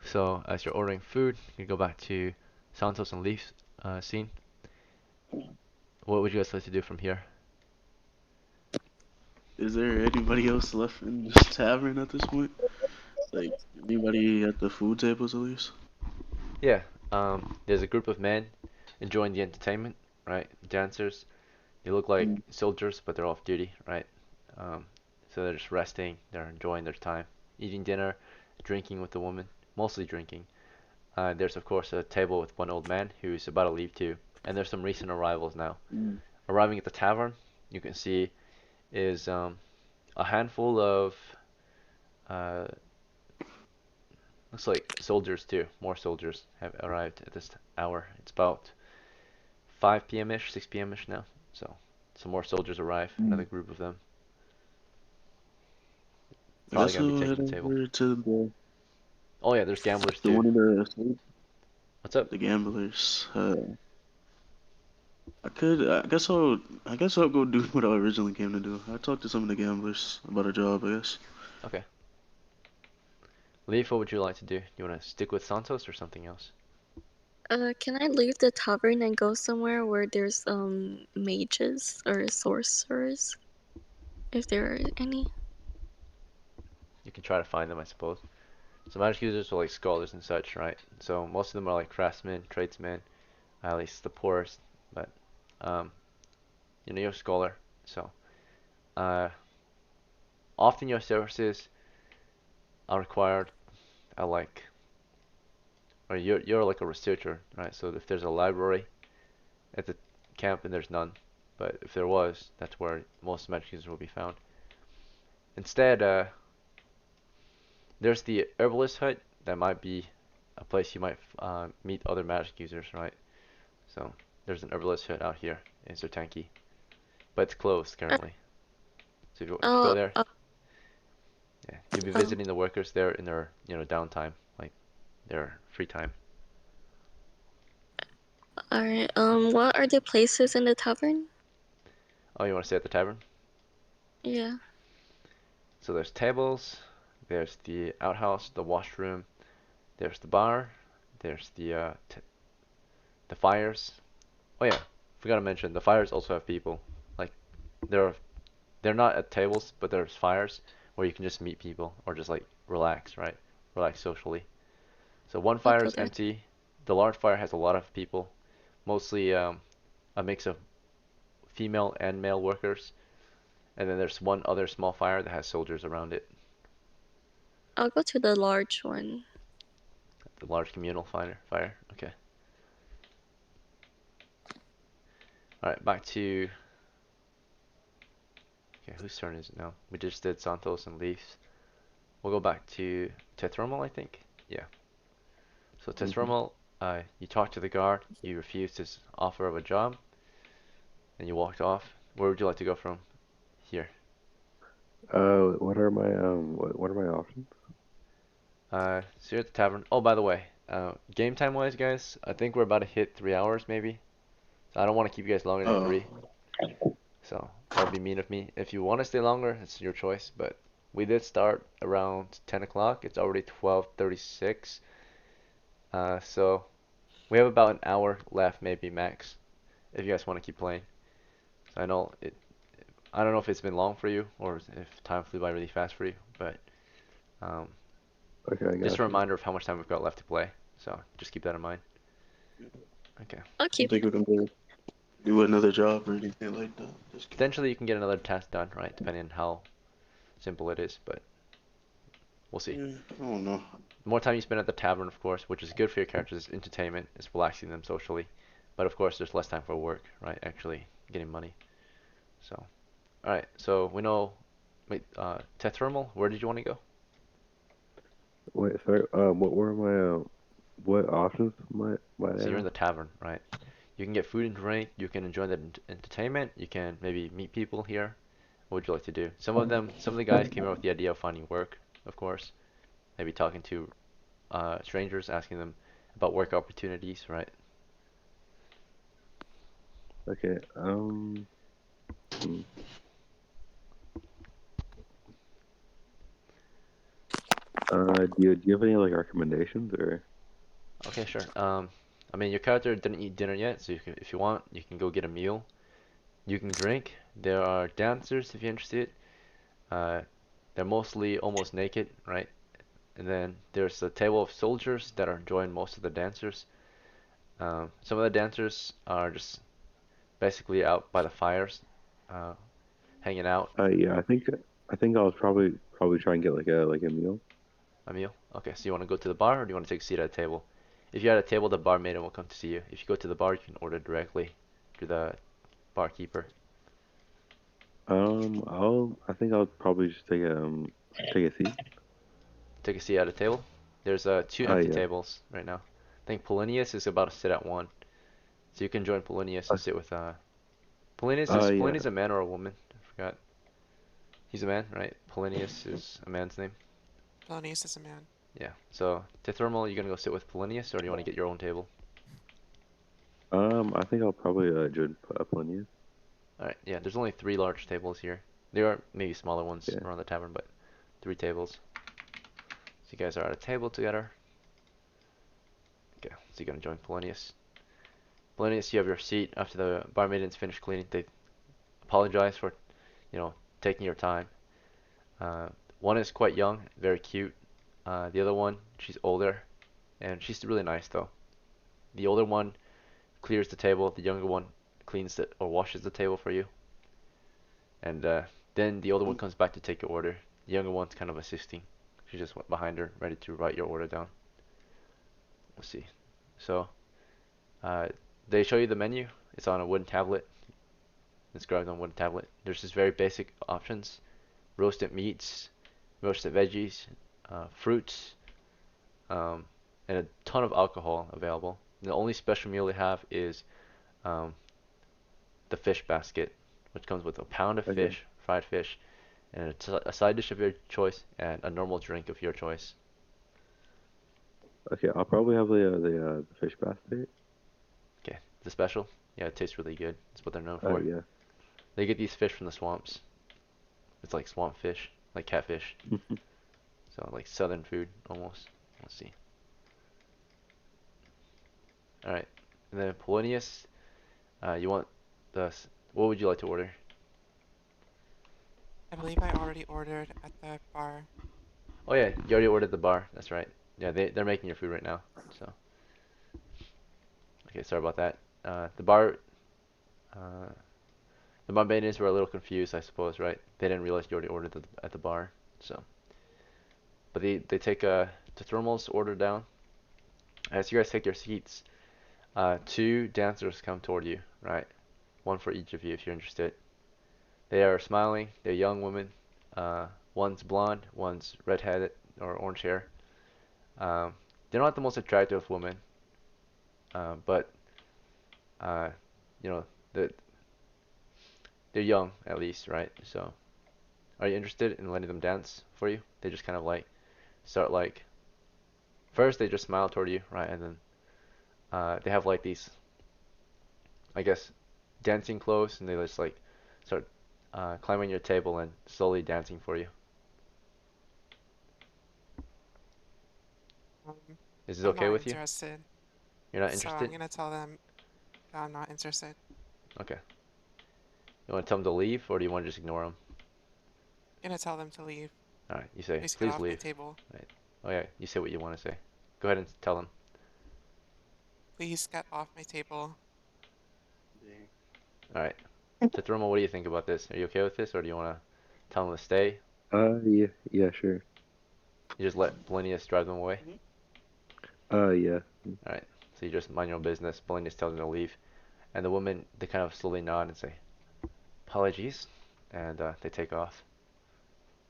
So as you're ordering food, you go back to Santos and Leaf's scene. What would you guys like to do from here? Is there anybody else left in this tavern at this point? Like anybody at the food tables at least? Yeah. There's a group of men enjoying the entertainment, right? Dancers. They look like Mm. soldiers, but they're off duty, right? Um, so they're just resting. They're enjoying their time, eating dinner, drinking with the woman, mostly drinking. There's of course a table with one old man who's about to leave too, and there's some recent arrivals now. Mm. Arriving at the tavern, you can see is a handful of uh, looks like soldiers too. More soldiers have arrived at this hour. It's about 5 p.m. ish, 6 p.m. ish now. So some more soldiers arrive. Another Mm. group of them. I Probably guess gonna be I'll taking head the table. over to Oh yeah, there's gamblers the too. one of the What's up? gamblers. I guess I'll go do what I originally came to do. I talked to some of the gamblers about a job, I guess. Okay. Leaf, what would you like to do? You want to stick with Santos or something else? Can I leave the tavern and go somewhere where there's mages or sorcerers, if there are any? You can try to find them, I suppose. So magic users are like scholars and such, right? So most of them are like craftsmen, tradesmen, at least the poorest. But um, you're a scholar, so uh, often your services are required at like, or you're like a researcher, right? So if there's a library at the camp, and there's none, but if there was, that's where most magic users will be found. Instead, there's the herbalist hut. That might be a place you might meet other magic users, right? So there's an herbalist hut out here in Sertanki, but it's closed Uh, currently. So if you go oh, there, oh, yeah, you'll be oh, visiting the workers there in their downtime, like their free time. alright. What are the places in the tavern? Oh, you want to stay at the tavern? Yeah. So there's tables, there's the outhouse, the washroom, there's the bar, there's the fires. Oh yeah, forgot to mention the fires also have people. Like they're they're not at tables, but there's fires where you can just meet people or just like relax, right? Relax socially. So one I'll fire go is there. empty. The large fire has a lot of people, mostly a mix of female and male workers. And then there's one other small fire that has soldiers around it. I'll go to the large one. The large communal fire. Fire. Okay. All right. Back to. Okay, whose turn is it now? We just did Santos and Leafs. We'll go back to Tethermal, I think. Yeah. So Mhm. Tethermal, you talked to the guard. You refused his offer of a job, and you walked off. Where would you like to go from here? What are my options? So you're at the tavern. Oh, by the way, game time wise, guys, I think we're about to hit 3 hours maybe. So I don't want to keep you guys longer than Oh, 3. So that would be mean of me. If you want to stay longer, it's your choice. But we did start around 10 o'clock. It's already 12:36. So we have about an hour left, maybe max, if you guys want to keep playing. So I know it. I don't know if it's been long for you or if time flew by really fast for you, but um, Okay, I just got a you. reminder of how much time we've got left to play. So just keep that in mind. Okay. I'll I keep. think we can do another job or anything like that. Just kidding. Potentially you can get another task done, right? Depending on how simple it is, but we'll see. Yeah, I don't know. The more time you spend at the tavern, of course, which is good for your characters, entertainment, is relaxing them socially. But of course, there's less time for work, right? Actually getting money. So, alright, so we know, wait, Tethermal, where did you want to go? Wait, sorry. What were my what options might I So you're in have? the tavern, right? You can get food and drink, you can enjoy the entertainment, you can maybe meet people here. What would you like to do? Some of the guys came up with the idea of finding work, of course. Maybe talking to strangers, asking them about work opportunities, right? Okay. Hmm. Do you have any like recommendations or? Okay, sure. I mean, your character didn't eat dinner yet, so if you want, you can go get a meal. You can drink. There are dancers if you're interested. Uh, they're mostly almost naked, right? And then there's a table of soldiers that are enjoying most of the dancers. Some of the dancers are just basically out by the fires, uh, hanging out. Yeah, I think I'll probably try and get like a meal. A meal. Okay, so you want to go to the bar, or do you want to take a seat at a table? If you're at a table, the barmaid will come to see you. If you go to the bar, you can order directly to the barkeeper. I think I'll probably just take a seat. Take a seat at a table. There's two empty Yeah. tables right now. I think Polonius is about to sit at one, so you can join Polonius and sit with Yeah. Polonius a man or a woman? I forgot. He's a man, right? Polonius is a man's name. Polonius is a man. Yeah. So Tithermal, you gonna go sit with Polonius, or do you want to get your own table? I think I'll probably join Plinius. All right. Yeah. There's only 3 large tables here. There are maybe smaller ones Yeah. around the tavern, but 3 tables. So you guys are at a table together. Okay. So you're gonna join Polonius. Polonius, you have your seat after the barmaidens finish cleaning. They apologize for, taking your time. Uh, One is quite young, very cute. The other one, she's older, and she's really nice though. The older one clears the table. The younger one cleans it or washes the table for you. And then the older one comes back to take your order. The younger one's kind of assisting. She just went behind her, ready to write your order down. Let's see. So uh, they show you the menu. It's on a wooden tablet. It's grabbed on a wooden tablet. There's just very basic options: roasted meats, roasted veggies, fruits, um, and a ton of alcohol available. The only special meal they have is um, the fish basket, which comes with a pound of Okay. fish, fried fish, and a side dish of your choice, and a normal drink of your choice. Okay. I'll probably have the fish basket. Okay, the special, yeah, it tastes really good. That's what they're known for. Yeah. They get these fish from the swamps. It's like swamp fish, like catfish. So like southern food almost. Let's see. All right, and then Polonius, you want what would you like to order? I believe I already ordered at the bar. Oh yeah, you already ordered the bar. That's right. Yeah, they're making your food right now. So okay, sorry about that. Uh, the Montbanians were a little confused, I suppose, right? They didn't realize you already ordered at the bar. So, but they take the thermals order down. As you guys take your seats, 2 dancers come toward you, right? One for each of you if you're interested. They are smiling. They're young women. One's blonde, one's redheaded or orange hair. Um, they're not the most attractive women, but uh, you know, the they're young at least, right? So, are you interested in letting them dance for you? They just kind of like start like first they just smile toward you, right? And then they have like these I guess, dancing clothes, and they just like start climbing your table and slowly dancing for you. Um, Is this I'm okay not with you? interested, You're not so I'm interested? gonna tell them that I'm not interested. Okay. You want to tell them to leave, or do you want to just ignore them? I'm gonna tell them to leave. All right. You say, Please get please off my leave. table. Right. Oh yeah. You say what you want to say. Go ahead and tell them. Please get off my table. Dang. All right. Tethroma, what do you think about this? Are you okay with this, or do you want to tell them to stay? Yeah, yeah, sure. You just let Polinius drive them away? Yeah. All right. So you just mind your own business. Polinius tells them to leave, and the women they kind of slowly nod and say, "Apologies," and they take off.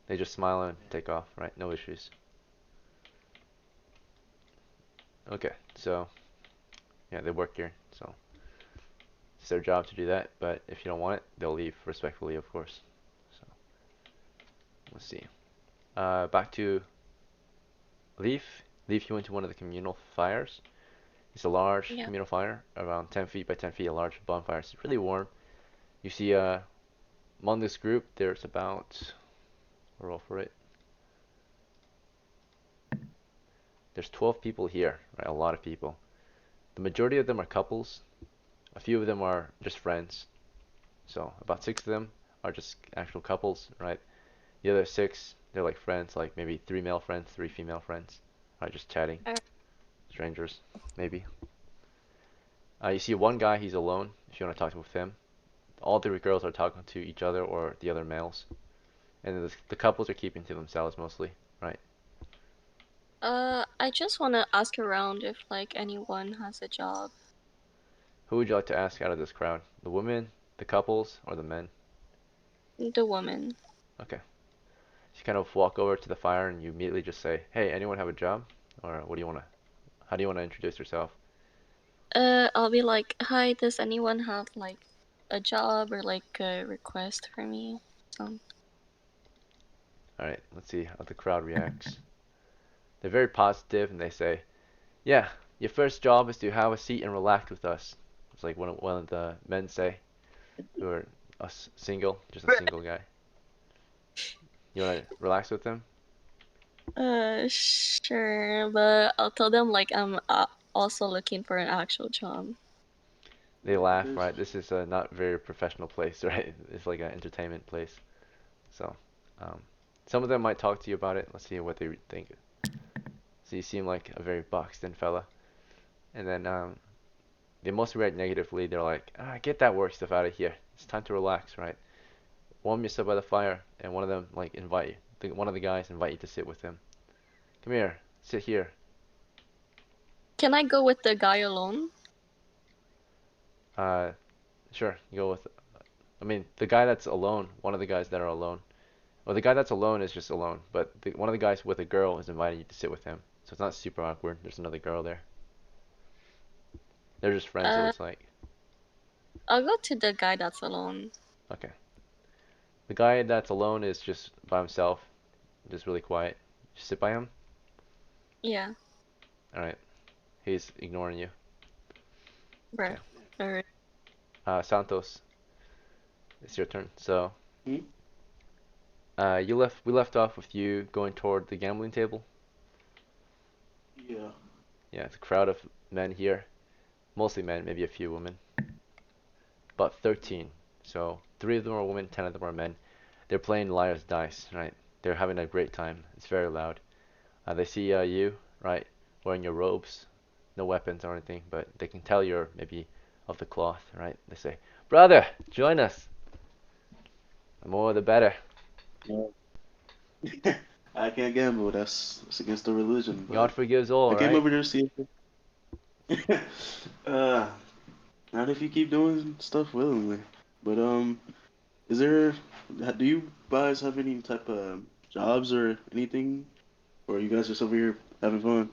They just smile and take off. Right? No issues. Okay. So yeah, they work here, so it's their job to do that. But if you don't want it, they'll leave respectfully, of course. So let's see. Back to Leaf. Leaf, you went to one of the communal fires. It's a large Yeah. communal fire, around 10 feet by 10 feet, a large bonfire. It's really warm. You see, among this group, there's about, roll for it. There's 12 people here, right? A lot of people. The majority of them are couples. A few of them are just friends. So about 6 of them are just actual couples, right? The other 6, they're like friends, like maybe 3 male friends, 3 female friends, right? Just chatting, Uh, strangers, maybe. You see one guy, he's alone. If you want to talk with him, all the girls are talking to each other or the other males, and the couples are keeping to themselves mostly, right? I just want to ask around if like anyone has a job. Who would you like to ask out of this crowd? The women, the couples, or the men? The woman. Okay. So you kind of walk over to the fire and you immediately just say, "Hey, anyone have a job?" Or what do you want to? How do you want to introduce yourself? I'll be like, hi, does anyone have like a job or like a request for me? All right. Let's see how the crowd reacts. They're very positive and they say, "Yeah, your first job is to have a seat and relax with us." It's like one of the men say, who are single, just a single guy. You want to relax with them? Sure, but I'll tell them like I'm also looking for an actual job. They Yeah, laugh, there's right? This is a not very professional place, right? It's like an entertainment place. So, um, some of them might talk to you about it. Let's see what they think. So you seem like a very boxed in fella. And then they mostly react negatively. They're like, get that work stuff out of here. It's time to relax, right? Warm yourself by the fire. And one of them like invite you. One of the guys invite you to sit with him. Come here, sit here. Can I go with the guy alone? Uh, sure, you go with. I mean, the guy that's alone. One of the guys that are alone. Well, the guy that's alone is just alone, but one of the guys with a girl is inviting you to sit with him. So it's not super awkward. There's another girl there. They're just friends, it Uh, looks like. I'll go to the guy that's alone. Okay. The guy that's alone is just by himself, just really quiet. Just sit by him. Yeah, Alright. He's ignoring you. Okay. right. Alright. Santos, it's your turn. So, Hmm? we left off with you going toward the gambling table. Yeah. Yeah, it's a crowd of men here. Mostly men, maybe a few women. About 13. So, 3 of them are women, 10 of them are men. They're playing liar's dice, right? They're having a great time. It's very loud. They see you, right, wearing your robes, no weapons or anything, but they can tell you're maybe of the cloth, right? They say, "Brother, join us. The more the better." I can't gamble. That's against the religion. God But forgives all, I came right? over here to see if uh, not if you keep doing stuff willingly. But is there? Do you guys have any type of jobs or anything, or you guys just over here having fun?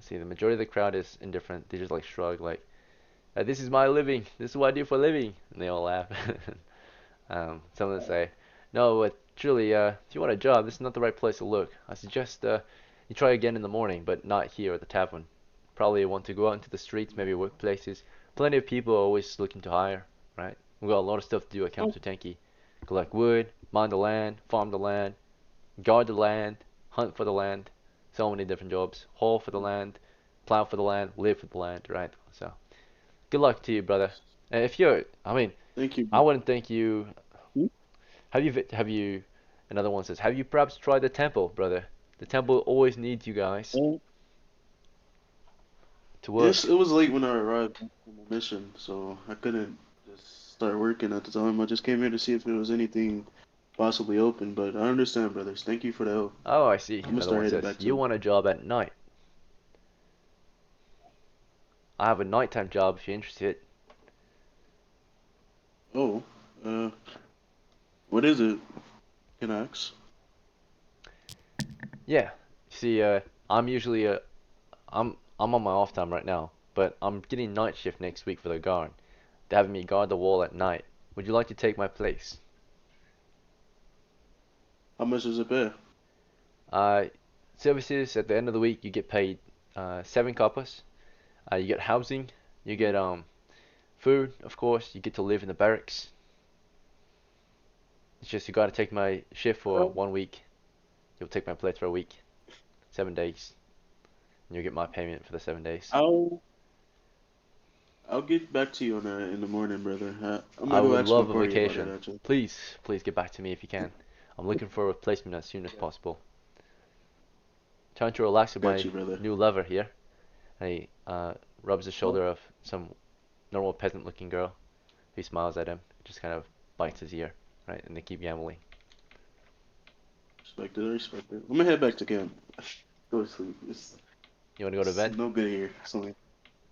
See, the majority of the crowd is indifferent. They just like shrug, like, "This is my living. This is what I do for a living," and they all laugh. Some of them say, "No, but truly, if you want a job, this is not the right place to look. I suggest you try again in the morning, but not here at the tavern. Probably want to go out into the streets, maybe workplaces, plenty of people are always looking to hire, right? We got a lot of stuff to do at Camp Sutenki. Collect wood, mine the land, farm the land, guard the land, hunt for the land, so many different jobs. Haul for the land, plow for the land, live for the land, right? So, good luck to you, brother. And if you're, I mean, Thank you. I wouldn't think you. Hmm? Have you? Another one says, have you perhaps tried the temple, brother? The temple always needs you guys Oh, to work. yes, it was late when I arrived from my mission, so I couldn't just start working at the time. I just came here to see if there was anything possibly open, but I understand, brothers. Thank you for the help. Oh, I see. I'm gonna Another start one heading says, back you to. want a job at night. I have a nighttime job if you're interested. Oh, uh, what is it? Can I ask? Yeah. See, I'm usually I'm on my off time right now, but I'm getting night shift next week for the guard. They're having me guard the wall at night. Would you like to take my place? How much does it pay? Uh, Services at the end of the week you get paid 7 coppers. You get housing, you get food, of course. You get to live in the barracks. It's just you gotta take my shift for 1 week. You'll take my place for a week, 7 days, and you'll get my payment for the 7 days. I'll get back to you on that in the morning, brother. I'm I gonna go would ask my love a party about it vacation. actually. Please get back to me if you can. I'm looking for a replacement as soon as possible. Trying to relax with Got my you, brother. new lover here. And he rubs the shoulder of some normal peasant-looking girl. He smiles at him, just kind of bites his ear, right? And they keep gambling. Respect it. I respect it. I'm gonna head back to camp. Go to sleep. You want to go to It's bed? no good here. So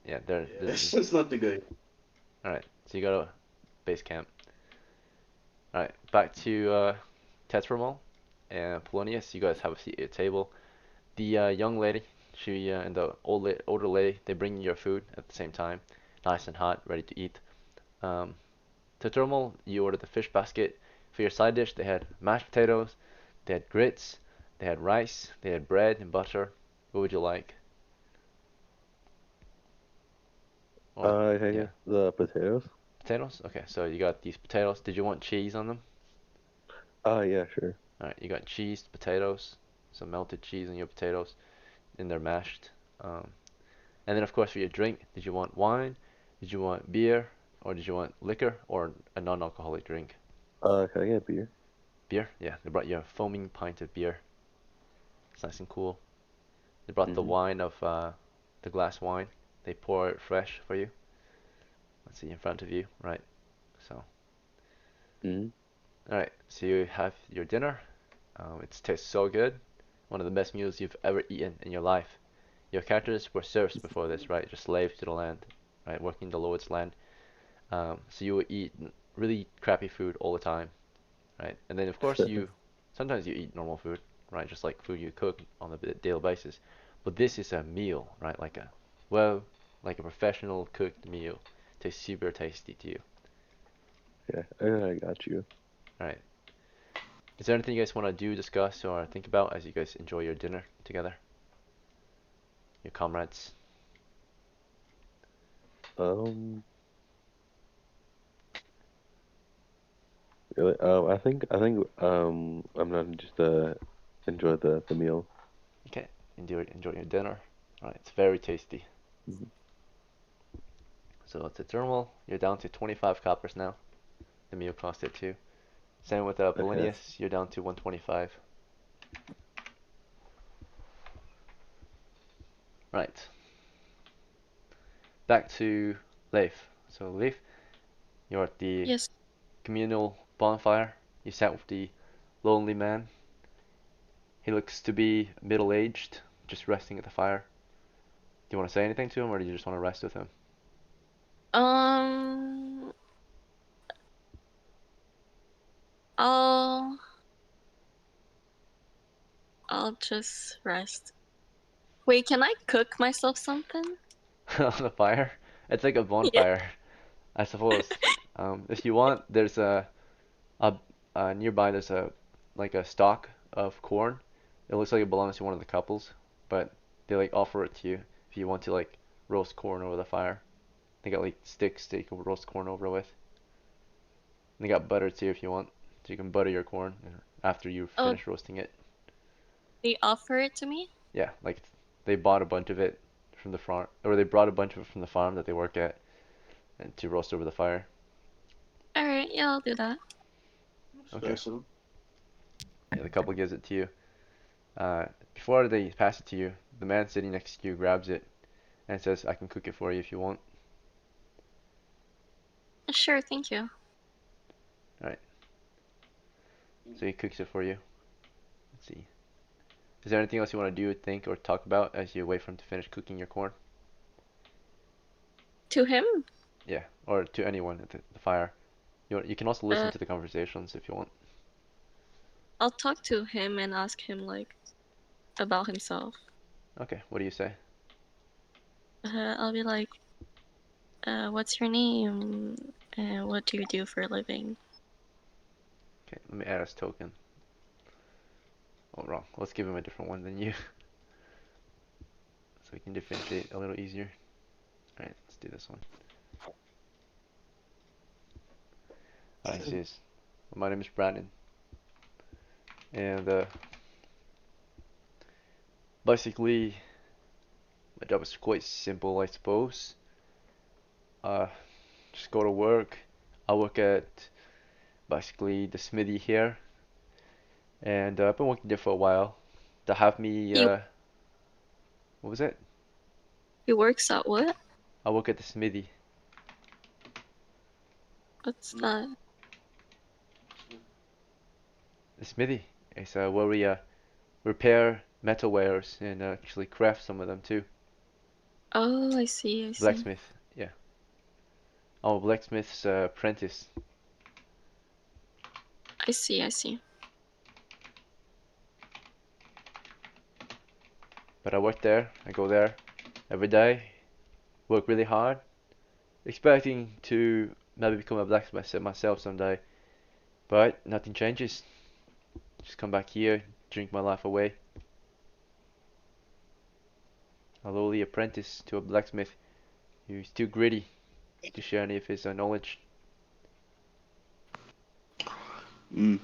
Yeah, yeah, it's not the good. all right. So you go to base camp. All right, back to Tetramal and Polonius. You guys have a seat at your table. The young lady, she and the older lady, they bring you your food at the same time, nice and hot, ready to eat. Um, Tetramal, you ordered the fish basket. For your side dish, they had mashed potatoes, they had grits, they had rice, they had bread and butter. What would you like? Or, I yeah, guess the potatoes. potatoes? Okay, so you got these potatoes. Did you want cheese on them? Yeah, sure. Alright, you got cheese, potatoes, some melted cheese on your potatoes, and they're mashed. Um, and then, of course, for your drink, did you want wine? Did you want beer? Or did you want liquor? Or a non-alcoholic drink? Can I get beer? Beer? Yeah, they brought you a foaming pint of beer. It's nice and cool. They brought the Mm-hmm. wine of, the glass wine. They pour it fresh for you. Let's see, in front of you, right? So, Mm-hmm. alright, so you have your dinner. It tastes so good. One of the best meals you've ever eaten in your life. Your characters were serfs before this, right? Just slaves to the land, right? Working the Lord's land. So you would eat really crappy food all the time, right? And then of course sometimes you eat normal food, right? Just like food you cook on a daily basis. But this is a meal, right? Like a professional cooked meal. Tastes super tasty to you. Yeah, I got you. All right. Is there anything you guys want to do, discuss, or think about as you guys enjoy your dinner together? Your comrades? Um, really? I'm gonna just enjoy the meal. Okay. Enjoy your dinner. All right. It's very tasty. Mhm. So it's a thermal. You're down to 25 coppers now. The meal cost it too. Same with Okay. Polinius. You're down to 125. Right. Back to Leif. So Leif, you're at the Yes. communal bonfire. You sat with the lonely man. He looks to be middle-aged, just resting at the fire. Do you want to say anything to him, or do you just want to rest with him? Um, I'll I'll just rest. Wait, can I cook myself something? On the fire? It's like a Yeah. bonfire, I suppose. If you want, there's a, nearby. There's a like a stalk of corn. It looks like it belongs to one of the couples, but they like offer it to you if you want to like roast corn over the fire. They got like sticks that you can roast corn over with. And they got butter too if you want. So you can butter your corn after you Oh, finish roasting it. they offer it to me? Yeah, like they bought a bunch of it from the farm, or they brought a bunch of it from the farm that they work at, and to roast over the fire. Alright, yeah, I'll do that. Okay. Pass it on. Yeah, the couple gives it to you. Before they pass it to you, the man sitting next to you grabs it and says, "I can cook it for you if you want." Sure, thank you. Alright. So he cooks it for you. Let's see. Is there anything else you want to do, think, or talk about as you wait for him to finish cooking your corn? To him? Yeah, or to anyone at the fire. You can also listen Uh, to the conversations if you want. I'll talk to him and ask him, like, about himself. Okay, what do you say? I'll be like, what's your name? What do you do for a living? Okay, let me add as token. Oh, wrong. Let's give him a different one than you. So we can differentiate a little easier. Alright, let's do this one. Alright, he says, my name is Brandon. And basically, my job is quite simple, I suppose. Just go to work. I work at basically the smithy here. And I've been working there for a while. They have me, He what was it? he works at what? I work at the smithy. What's that? The smithy is where we repair metalwares and actually craft some of them too. Oh, I see, I see. Blacksmith, yeah. I'm a blacksmith's apprentice. I see, I see. But I work there, I go there every day, work really hard, expecting to maybe become a blacksmith myself someday. But nothing changes. Just come back here, drink my life away. A lowly apprentice to a blacksmith who's too gritty to share any of his knowledge. Mm.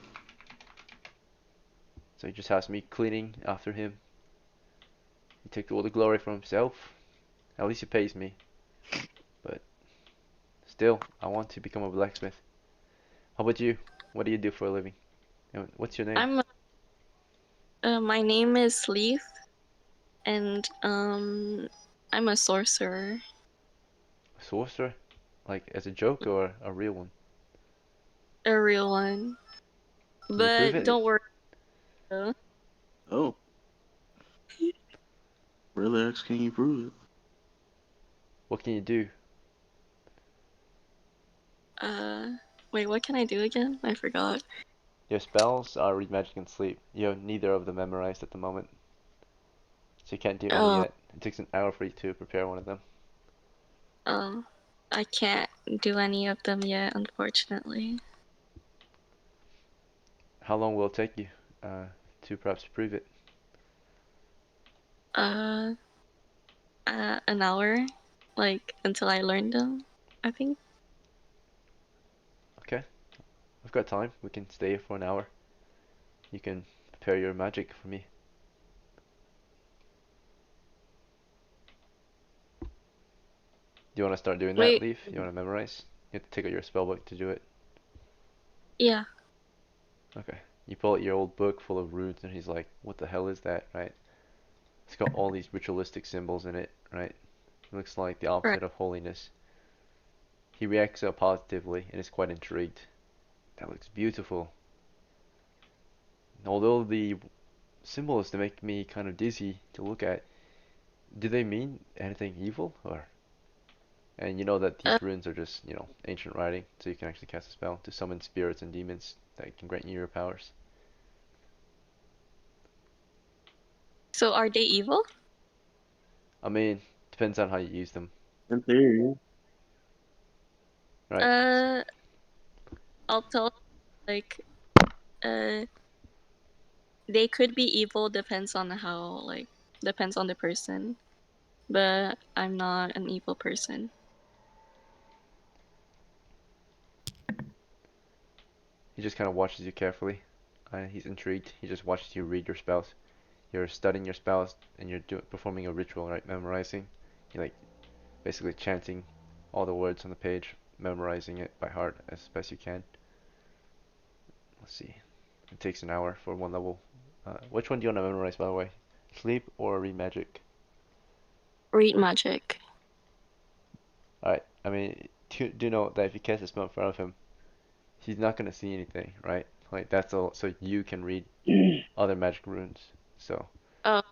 So he just has me cleaning after him. He takes all the glory for himself. At least he pays me. But still, I want to become a blacksmith. How about you? What do you do for a living? And what's your name? My name is Leaf, and I'm a sorcerer. A sorcerer? Like as a joke or a real one? A real one. Can you prove But it? don't worry. though. Oh, relax. Can you prove it? What can you do? Wait, what can I do again? I forgot. Your spells are read magic and sleep. You have neither of them memorized at the moment. So you can't do any Oh, yet. It takes an hour for you to prepare one of them. oh, I can't do any of them yet, unfortunately. How long will it take you to perhaps prove it? Uh, an hour, like until I learn them, I think. Okay, I've got time. We can stay here for an hour. You can prepare your magic for me. Do you want to start doing that, Wait, Leaf? You want to memorize? You have to take out your spell book to do it. yeah, Okay. You pull out your old book full of runes, and he's like, "What the hell is that?" Right? It's got all these ritualistic symbols in it, right? It looks like the right. opposite of holiness. He reacts positively and is quite intrigued. That looks beautiful. Although the symbols they make me kind of dizzy to look at, do they mean anything evil or? And you know that Uh, these runes are just, ancient writing, so you can actually cast a spell to summon spirits and demons that can grant you your powers. so are they evil? I mean, depends on how you use them, In theory. right? Uh, I'll tell, like, uh, they could be evil, depends on how, depends on the person. But I'm not an evil person. He just kind of watches you carefully. He's intrigued. He just watches you read your spells. You're studying your spells and you're performing a ritual, right? Memorizing. You're like basically chanting all the words on the page, memorizing it by heart as best you can. Let's see. It takes an hour for one level. Which one do you want to memorize, by the way? Sleep or read magic? Read magic. Alright, I mean, do know that if you cast a spell in front of him, he's not gonna see anything, right? Like that's all, so you can read other magic runes. So, Oh,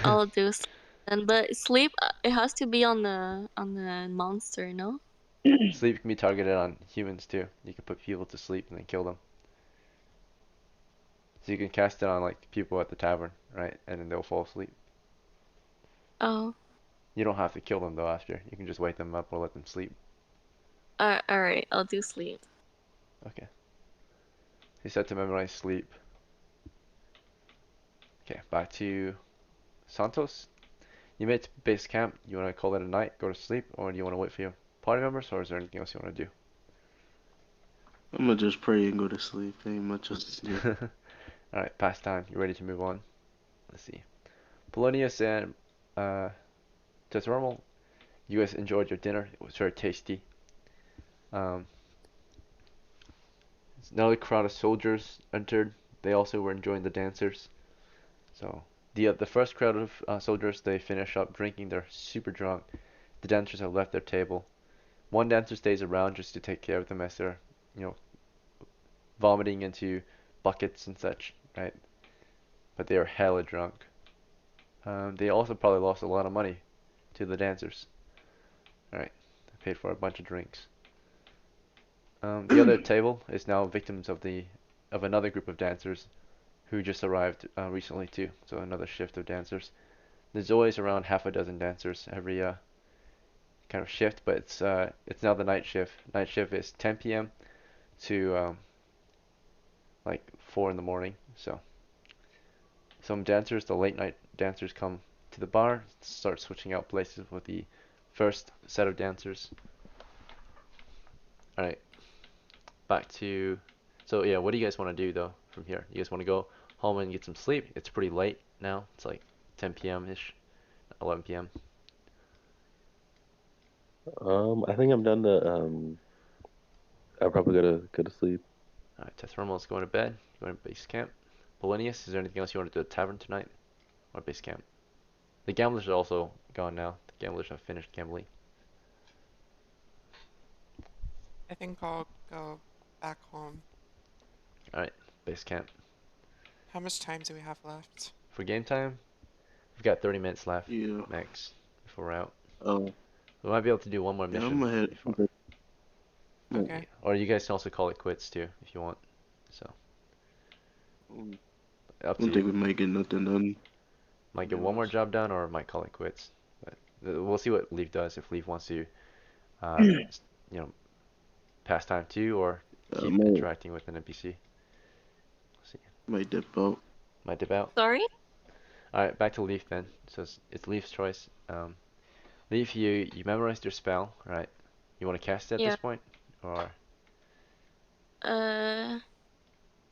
I'll do sleep. And but sleep, it has to be on the monster, no? sleep can be targeted on humans too. You can put people to sleep and then kill them. So you can cast it on like people at the tavern, right? And then they'll fall asleep. Oh, You don't have to kill them though after. You can just wake them up or let them sleep. all right. I'll do sleep. Okay. He's set to memorize sleep. Okay, back to Santos. You made it to base camp. You want to call it a night, go to sleep, or do you want to wait for your party members, or is there anything else you want to I'm gonna just pray and go to sleep. Ain't much else to do. do? Alright, past time. You ready to move on? Let's see. Polonius and just normal. You guys enjoyed your dinner. It was very tasty. Um, Another crowd of soldiers entered. They also were enjoying the dancers. So the first crowd of soldiers, they finish up drinking. They're super drunk. The dancers have left their table. One dancer stays around just to take care of them as they're, you know, vomiting into buckets and such, right? But they are hella drunk. They also probably lost a lot of money to the dancers. Alright, they paid for a bunch of drinks. The other table is now victims of another group of dancers who just arrived recently too. So another shift of dancers. There's always around half a dozen dancers every kind of shift, but it's now the night shift. Night shift is 10 p.m. to like 4 in the morning. So some dancers, the late night dancers, come to the bar, start switching out places with the first set of dancers. All right, back to. So yeah, what do you guys want to do though from here? You guys want to go home and get some sleep? It's pretty late now. It's like 10 p.m. ish, 11 p.m. I think I'm done to I'll probably go to sleep. All right, Tethromal's going to bed. Going to base camp. Polinius, is there anything else you want to do at tavern tonight or base camp? The gamblers are also gone now. The gamblers have finished gambling. I think I'll go back home. All right, base camp. How much time do we have left? For game time, we've got 30 minutes left Yeah. max before we're out. Oh, We might be able to do one more yeah, mission I'm ahead. before. Okay. Or you guys can also call it quits too if you want. So I up to don't think we you. might get nothing done. Might to get be one more honest. job done or might call it quits. But we'll see what Leaf does. If Leaf wants to, you know, pass time too or keep Might interacting with an NPC. We'll see. might dip out. Might dip out. Sorry. All right, back to Leaf then. So it's Leaf's choice. Leaf, you memorized your spell, right? You want to cast it at Yeah. this point, or Uh,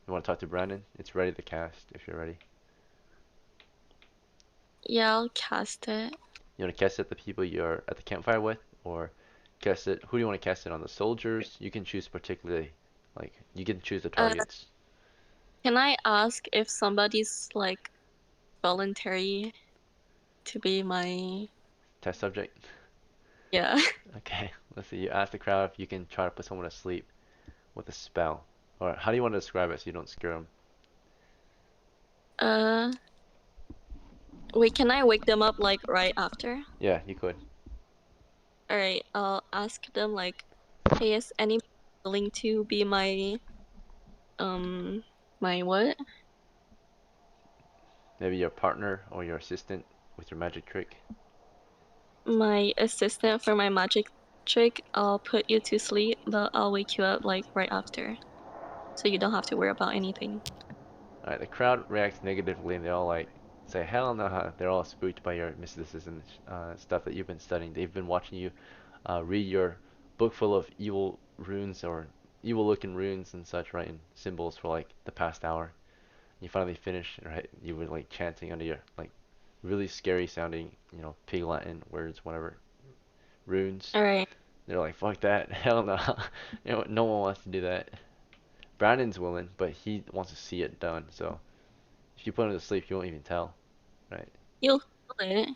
you want to talk to Brandon? It's ready to cast if you're ready. yeah, I'll cast it. You want to cast it at the people you're at the campfire with, or cast it? Who do you want to cast it on? The soldiers? You can choose particularly, like you can choose the targets. Can I ask if somebody's like voluntary to be my Test subject. yeah? Okay, let's see. You ask the crowd if you can try to put someone to sleep with a spell, or how do you want to describe it so you don't scare them? Uh, wait, can I wake them up like right after? Yeah, you could. All right, I'll ask them like, hey, is anyone willing to be my what? Maybe your partner or your assistant with your magic trick. My assistant for my magic trick. I'll put you to sleep, but I'll wake you up like right after, so you don't have to worry about anything. Alright, the crowd reacts negatively and they all like say, hell no, huh? They're all spooked by your mysticism stuff that you've been studying. They've been watching you read your book full of evil runes or you will look in runes and such, right, in symbols for like the past hour. You finally finish, right? You were like chanting under your like really scary sounding, Pig Latin words, whatever, runes. All right. They're like, fuck that, hell no. No one wants to do that. Brandon's willing, but he wants to see it done. So if you put him to sleep, he won't even tell, right? You'll feel it.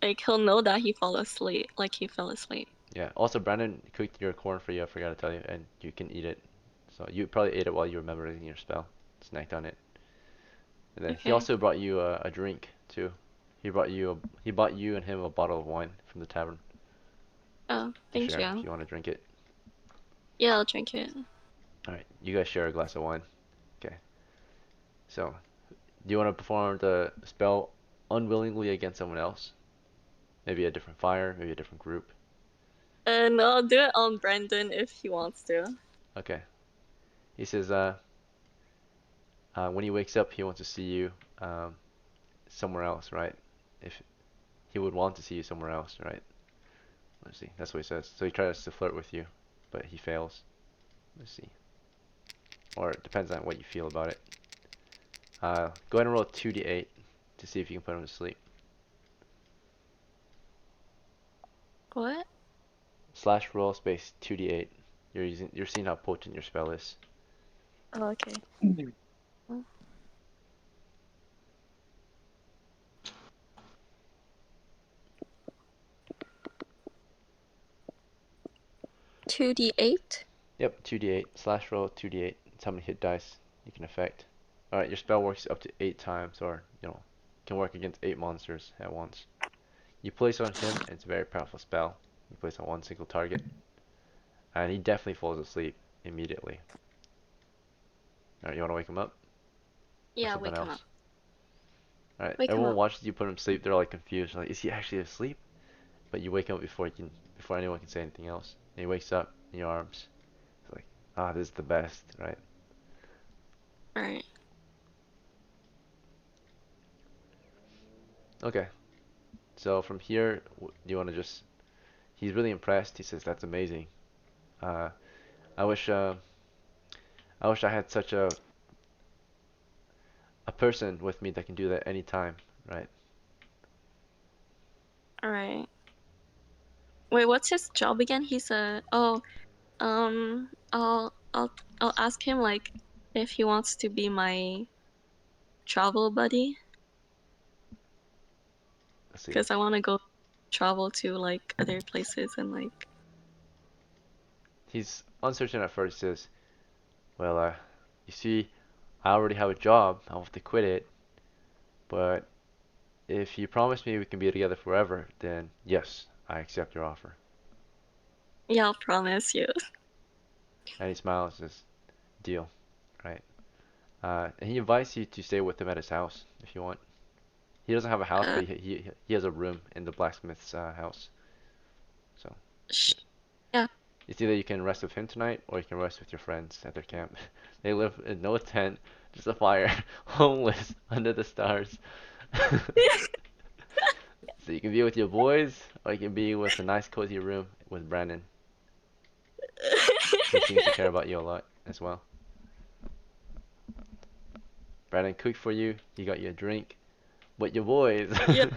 Like he'll know that he fell asleep. Like he fell asleep. Yeah. Also, Brandon cooked your corn for you. I forgot to tell you, and you can eat it. So you probably ate it while you were memorizing your spell. Snacked on it. And then he Okay. also brought you a drink too. He bought you and him a bottle of wine from the tavern Oh, to thank share if you. you want to drink it. Yeah, I'll drink it. All right, you guys share a glass of wine. Okay. So, do you want to perform the spell unwillingly against someone else? Maybe a different fire, maybe a different group. No, I'll do it on Brandon if he wants to. Okay. He says, when he wakes up, he wants to see you, somewhere else, right? If he would want to see you somewhere else, right? Let's see. That's what he says. So he tries to flirt with you, but he fails. Let's see. Or it depends on what you feel about it. Go ahead and roll 2d8 to see if you can put him to sleep. What? Slash roll space 2d8. You're seeing how potent your spell is. Oh, okay. 2d8. Yep, 2d8. Slash roll 2d8. It's how many hit dice you can affect. Alright, your spell works up to 8 times, or, can work against 8 monsters at once. You place on him, and it's a very powerful spell. You place on one single target. And he definitely falls asleep immediately. Alright, you want to wake him up? Or Yeah, something wake him up. else? Alright, Wake him everyone up. watches you put him to sleep. They're like confused. Like, is he actually asleep? But you wake him up before anyone can say anything else. And he wakes up in your arms. It's like, this is the best, right? All right. Okay. So from here, do you want to just? He's really impressed. He says, "That's amazing. Uh, I wish, I wish I had such a person with me that can do that anytime, right?" All right. Wait, what's his job again? He's a I'll ask him like if he wants to be my travel buddy Let's see. because I want to go travel to like other places and like He's uncertain at first. He says, "Well, you see, I already have a job. I'll have to quit it. But if you promise me we can be together forever, then yes, I accept your offer." yeah, I'll promise you. And he smiles and says, "Deal, right?" And he invites you to stay with him at his house if you want. He doesn't have a house, Uh, but he has a room in the blacksmith's house. So sh- yeah. it's either you can rest with him tonight, or you can rest with your friends at their camp. They live in no tent, just a fire, homeless under the stars. So you can be with your boys, or you can be with a nice cozy room with Brandon. He seems to care about you a lot as well. Brandon cooked for you. He got you a drink. But your boys, Yeah.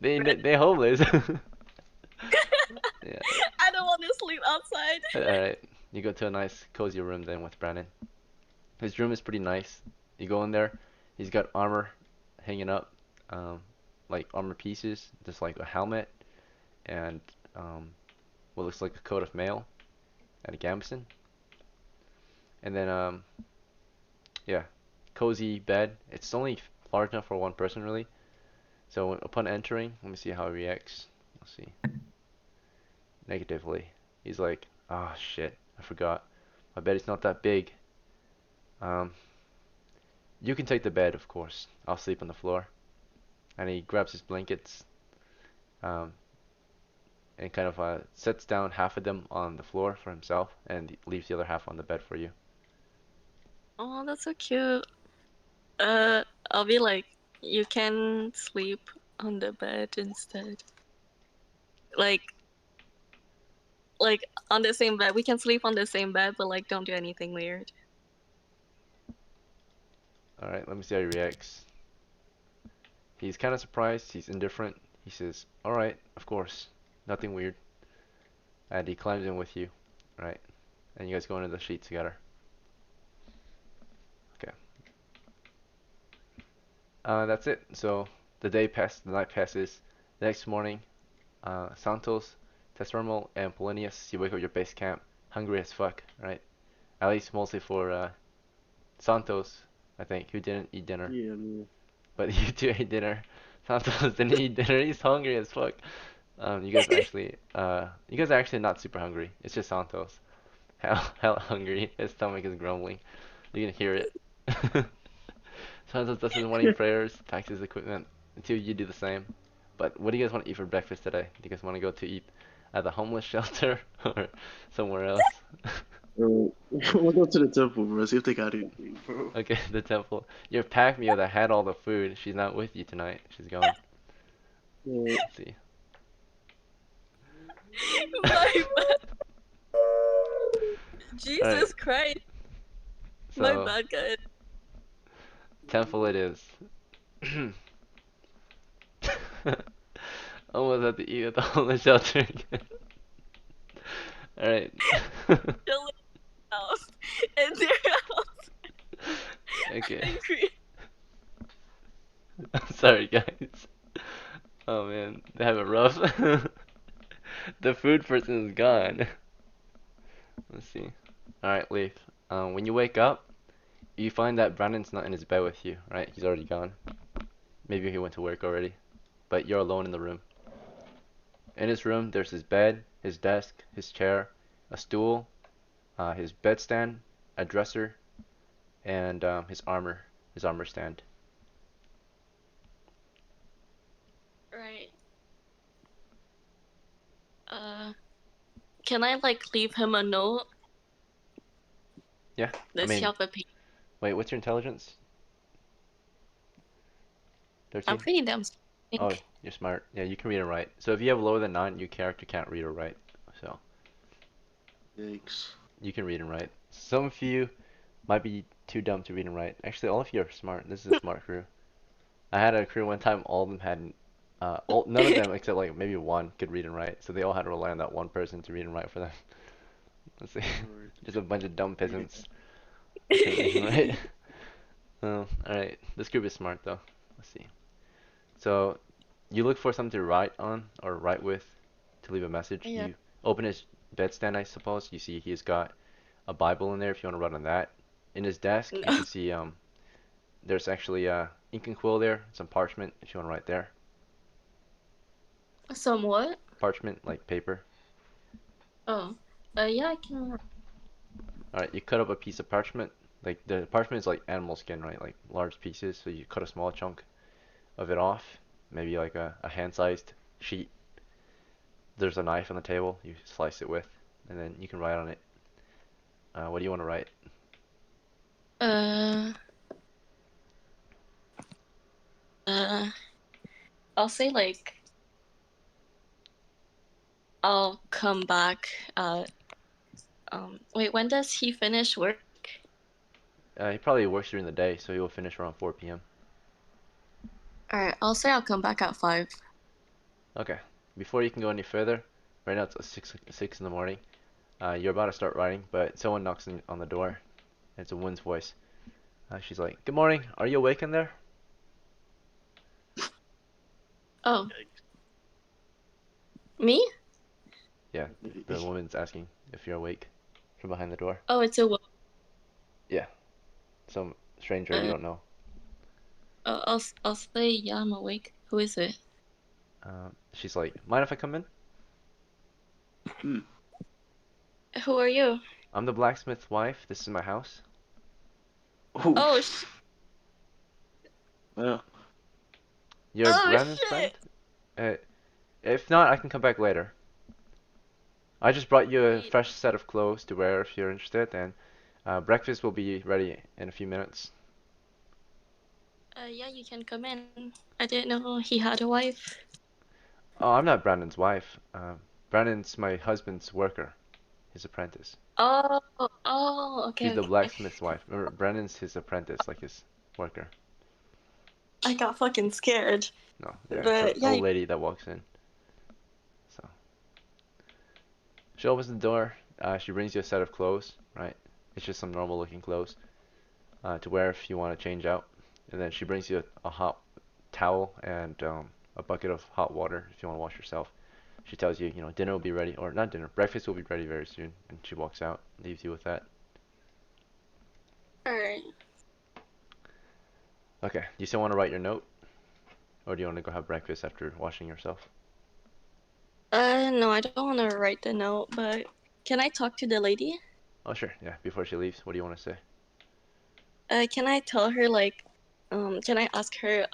they homeless. Yeah. I don't want to sleep outside. Alright. You go to a nice cozy room then with Brandon. His room is pretty nice. You go in there, he's got armor hanging up, um, like armor pieces, just like a helmet and what looks like a coat of mail and a gambeson. And then yeah, cozy bed. It's only large enough for one person really. So upon entering, let me see how he reacts. Let's see. Negatively. He's like, "Ah, shit, I forgot. My bed is not that big. Um, you can take the bed, of course. I'll sleep on the floor." And he grabs his blankets, um, and kind of sets down half of them on the floor for himself and leaves the other half on the bed for you. Oh, that's so cute. I'll be like, you can sleep on the bed instead. Like, like on the same bed. We can sleep on the same bed, but like don't do anything weird. Alright, let me see how he reacts. He's kind of surprised. He's indifferent. He says, alright, of course. Nothing weird. And he climbs in with you. Right? And you guys go into the sheet together. Okay. That's it. So the day passes, the night passes. The next morning, Santos, Tessermo, and Polonius, you wake up your base camp, hungry as fuck, right? At least mostly for Santos, I think, who didn't eat dinner. Yeah, man. But you two ate dinner. Santos didn't eat dinner. He's hungry as fuck. You guys are actually not super hungry. It's just Santos. Hell hungry. His stomach is grumbling. You can hear it. Santos does his morning prayers, packs his equipment until you do the same. But what do you guys want to eat for breakfast today? Do you guys want to go to eat at the homeless shelter or somewhere else? Bro, we'll go to the temple, bro. See if they got anything, bro. Okay, the temple. Your pack mule that had all the food, she's not with you tonight. She's gone. Yeah. Let's see. My bad. Jesus Alright. Christ. My So, bad, guys. temple it is. Almost have to eat at the homeless shelter again. Alright. Chill house. And their house. Okay. Angry. I'm sorry, guys. Oh man, they have it rough. The food person is gone. Let's see. Alright, Leaf. When you wake up, you find that Brandon's not in his bed with you, right? He's already gone. Maybe he went to work already. But you're alone in the room. In his room, there's his bed, his desk, his chair, a stool, his bedstand, a dresser, and his armor stand. Right. Can I like leave him a note? Yeah, Does mean- he have a paper? Wait, what's your intelligence? 13? I'm pretty damn. Oh, you're smart. Yeah, you can read and write. So if you have lower than 9, your character can't read or write. So Yikes. you can read and write. Some of you might be too dumb to read and write. Actually, all of you are smart. This is a smart crew. I had a crew one time, all of them had, none of them except like maybe one could read and write. So they all had to rely on that one person to read and write for them. Let's see. Just a bunch of dumb peasants. Who couldn't read and write. Oh, alright. This group is smart though. Let's see. So you look for something to write on or write with to leave a message. Yeah. You open his bedstand, I suppose. You see he's got a Bible in there if you want to write on that. In his desk, you No. can see there's actually ink and quill there, some parchment if you want to write there. Some what? Parchment, like paper. Oh. Yeah, I can. Alright, you cut up a piece of parchment. Like the parchment is like animal skin, right? Like large pieces. So you cut a small chunk of it off. Maybe like a hand-sized sheet. There's a knife on the table. You slice it with, and then you can write on it. What do you want to write? I'll say like I'll come back. Wait, when does he finish work? He probably works during the day, so he will finish around 4 p.m. All right, I'll say I'll come back at 5. Okay. Before you can go any further, right now it's 6 in the morning. You're about to start writing, but someone knocks on the door. It's a woman's voice. She's like, "Good morning. Are you awake in there?" Oh. Me? Yeah, the woman's asking if you're awake from behind the door. Oh, it's a woman. Yeah, some stranger you don't know. I'll say yeah, I'm awake. Who is it? She's like, "Mind if I come in?" Who are you? I'm the blacksmith's wife. This is my house. Oh, Yeah. You're Oh, Brandon's shit. friend? If not, I can come back later. I just brought you a fresh set of clothes to wear if you're interested, and breakfast will be ready in a few minutes. Yeah, you can come in. I didn't know he had a wife. Oh, I'm not Brandon's wife. Brandon's my husband's worker, his apprentice. Okay, She's the okay. blacksmith's wife. Remember, Brandon's his apprentice, like his worker. I got fucking scared. No, yeah, it's an But yeah, old lady that walks in. So she opens the door. She brings you a set of clothes, right? It's just some normal looking clothes to wear if you want to change out. And then she brings you a hot towel and a bucket of hot water if you want to wash yourself. She tells you, dinner will be ready, or not dinner, breakfast will be ready very soon. And she walks out, leaves you with that. alright. Okay, do you still want to write your note? Or do you want to go have breakfast after washing yourself? No, I don't want to write the note, but can I talk to the lady? Oh, sure, yeah, before she leaves, what do you want to say? Can I tell her, like, can I ask her,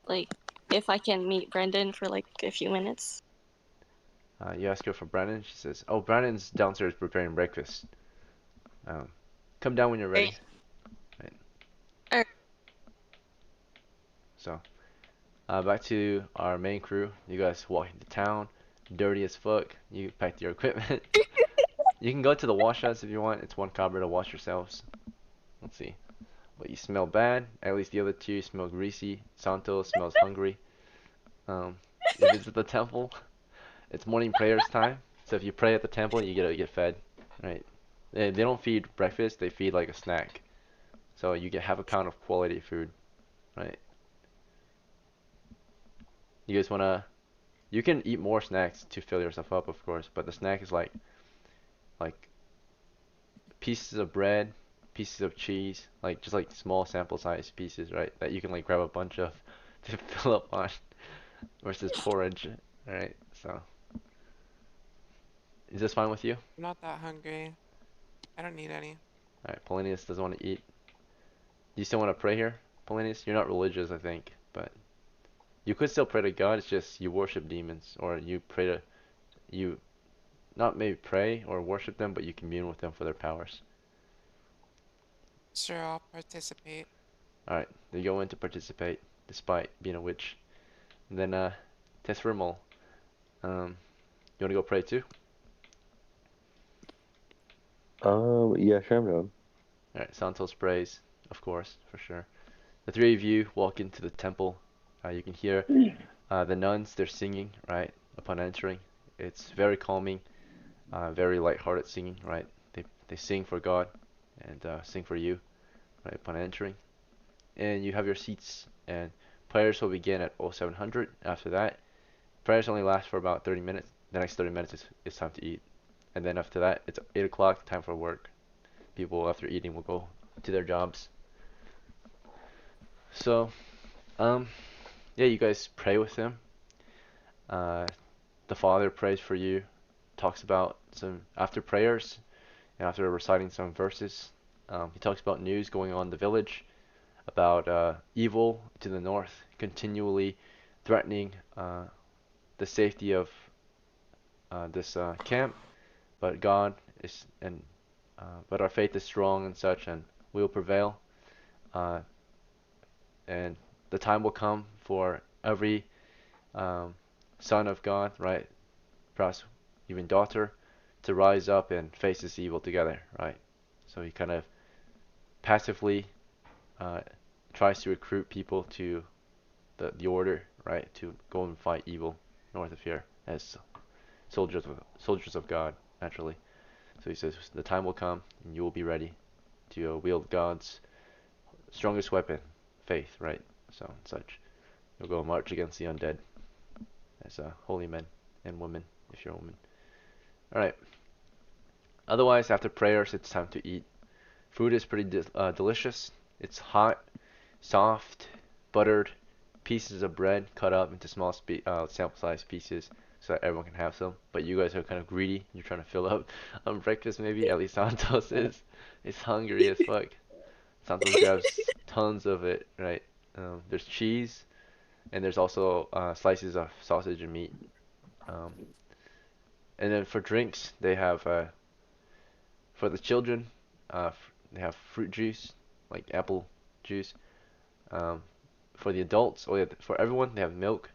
like, if I can meet Brendan for, like, a few minutes? You ask her for Brandon. She says, "Oh, Brandon's downstairs preparing breakfast. Um, come down when you're ready." Right. Alright. So, back to our main crew. You guys walk into town, dirty as fuck. You packed your equipment. You can go to the wash house if you want. It's one copper to wash yourselves. Let's see. But you smell bad. At least the other two smell greasy. Santo smells hungry. You visit the temple. It's morning prayers time. So if you pray at the temple, you get fed. Right. They don't feed breakfast. They feed like a snack. So you get half a pound of quality food. Right. You guys wanna? You can eat more snacks to fill yourself up, of course. But the snack is like pieces of bread, pieces of cheese, like just like small sample size pieces, right? That you can like grab a bunch of to fill up on versus porridge, right? So is this fine with you? I'm not that hungry. I don't need any. All right, Polonius doesn't want to eat. Do you still want to pray here, Polonius? You're not religious, I think, but you could still pray to God. It's just you worship demons, or you pray to you not maybe pray or worship them, but you commune with them for their powers. Sure, I'll participate. All right, you go in to participate despite being a witch. And then Tethrimal, you want to go pray too? Yeah, sure, I'm down. All right, Santos prays, of course, for sure. The three of you walk into the temple. You can hear the nuns, they're singing, right, upon entering. It's very calming, very light-hearted singing, right? They sing for God and sing for you, right, upon entering. And you have your seats, and prayers will begin at 0700. After that, prayers only last for about 30 minutes. The next 30 minutes is time to eat. And then after that, it's 8 o'clock, time for work. People after eating will go to their jobs. So, yeah, you guys pray with him. The Father prays for you, talks about some after prayers, and after reciting some verses, he talks about news going on in the village, about evil to the north, continually threatening the safety of this camp. But God is, and but our faith is strong and such, and we will prevail. Uh, and the time will come for every um, son of God, right? Perhaps even daughter, to rise up and face this evil together, right? So he kind of passively uh, tries to recruit people to the order, right? To go and fight evil north of here as soldiers of God, naturally. So he says the time will come and you will be ready to wield God's strongest weapon, faith, right? So and such. You'll go march against the undead as holy men and women, if you're a woman. Alright. Otherwise, after prayers, it's time to eat. Food is pretty delicious. It's hot, soft, buttered, pieces of bread cut up into small sample size pieces so that everyone can have some. But you guys are kind of greedy. You're trying to fill up on breakfast maybe. At least Santos is. He's hungry as fuck. Santos grabs tons of it, right? There's cheese, and there's also slices of sausage and meat. Um, and then for drinks, they have for the children, they have fruit juice, like apple juice. Um, for the adults, for everyone, they have milk.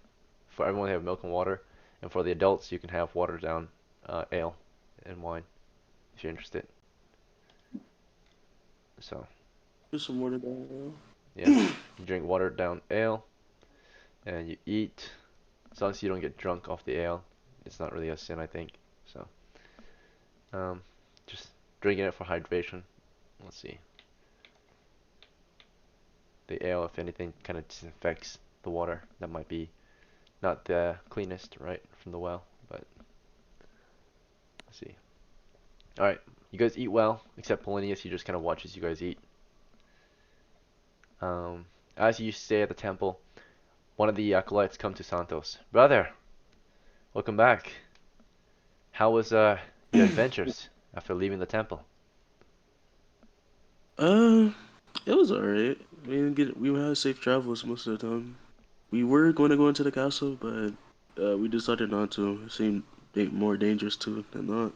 For everyone, they have milk and water. And for the adults, you can have watered down ale and wine if you're interested. So, Just some water down. yeah, you drink watered down ale and you eat. As long as you don't get drunk off the ale, it's not really a sin, I think. So, um, just drinking it for hydration. Let's see. The ale, if anything, kind of disinfects the water. That might be not the cleanest, right, from the well, but let's see. All right, you guys eat well, except Polonius. He just kind of watches you guys eat. As you stay at the temple, one of the acolytes come to Santos. Brother, welcome back. How was your adventures after leaving the temple? Uh, it was alright. We had safe travels most of the time. We were going to go into the castle, but we decided not to. It seemed more dangerous to than not.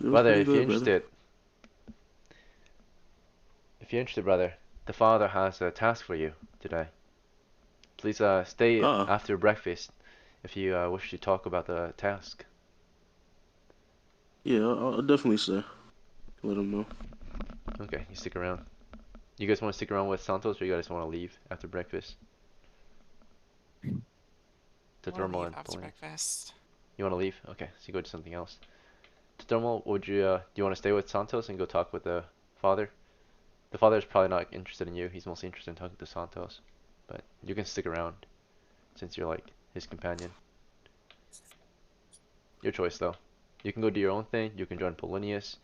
It was Brother, pretty good, brother. if you're interested, brother, the father has a task for you today. Please stay Ah, after breakfast if you wish to talk about the task. yeah, I'll definitely say. Let him know. Okay, you stick around. You guys want to stick around with Santos, or you guys want to leave after breakfast? To I want to Thermal leave and after Polonius. breakfast. You want to leave? Okay, so you go to something else. To Thermal, would you do you want to stay with Santos and go talk with the father? The father's probably not interested in you. He's mostly interested in talking to Santos. But you can stick around since you're like his companion. Your choice though. You can go do your own thing. You can join Polonius,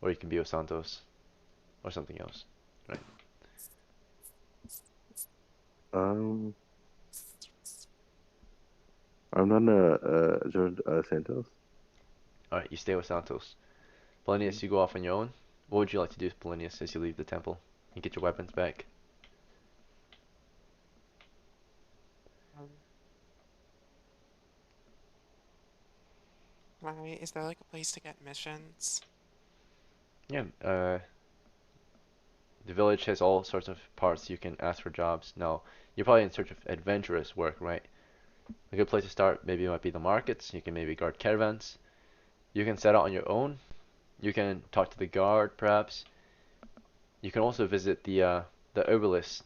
or you can be with Santos, or something else. Right. Um, I'm not a George Santos. All right. You stay with Santos. Polonius, you go off on your own. What would you like to do, Polonius, as you leave the temple and get your weapons back? Um, is there like a place to get missions? Yeah. The village has all sorts of parts you can ask for jobs. Now, you're probably in search of adventurous work, right? A good place to start maybe might be the markets. You can maybe guard caravans. You can set out on your own. You can talk to the guard, perhaps. You can also visit the obelisk.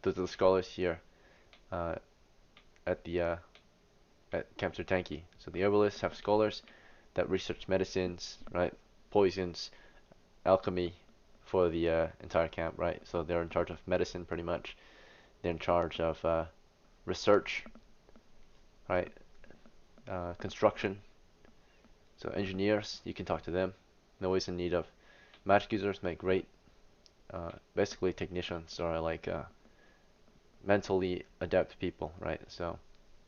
Those are the scholars here uh, at the at Camp Sertanki. So the obelisks have scholars that research medicines, right? Poisons, alchemy for the entire camp, right? So they're in charge of medicine pretty much. They're in charge of research, right? Construction. So engineers, you can talk to them. They're always in need of magic users. Make great, basically technicians or like mentally adept people, right? So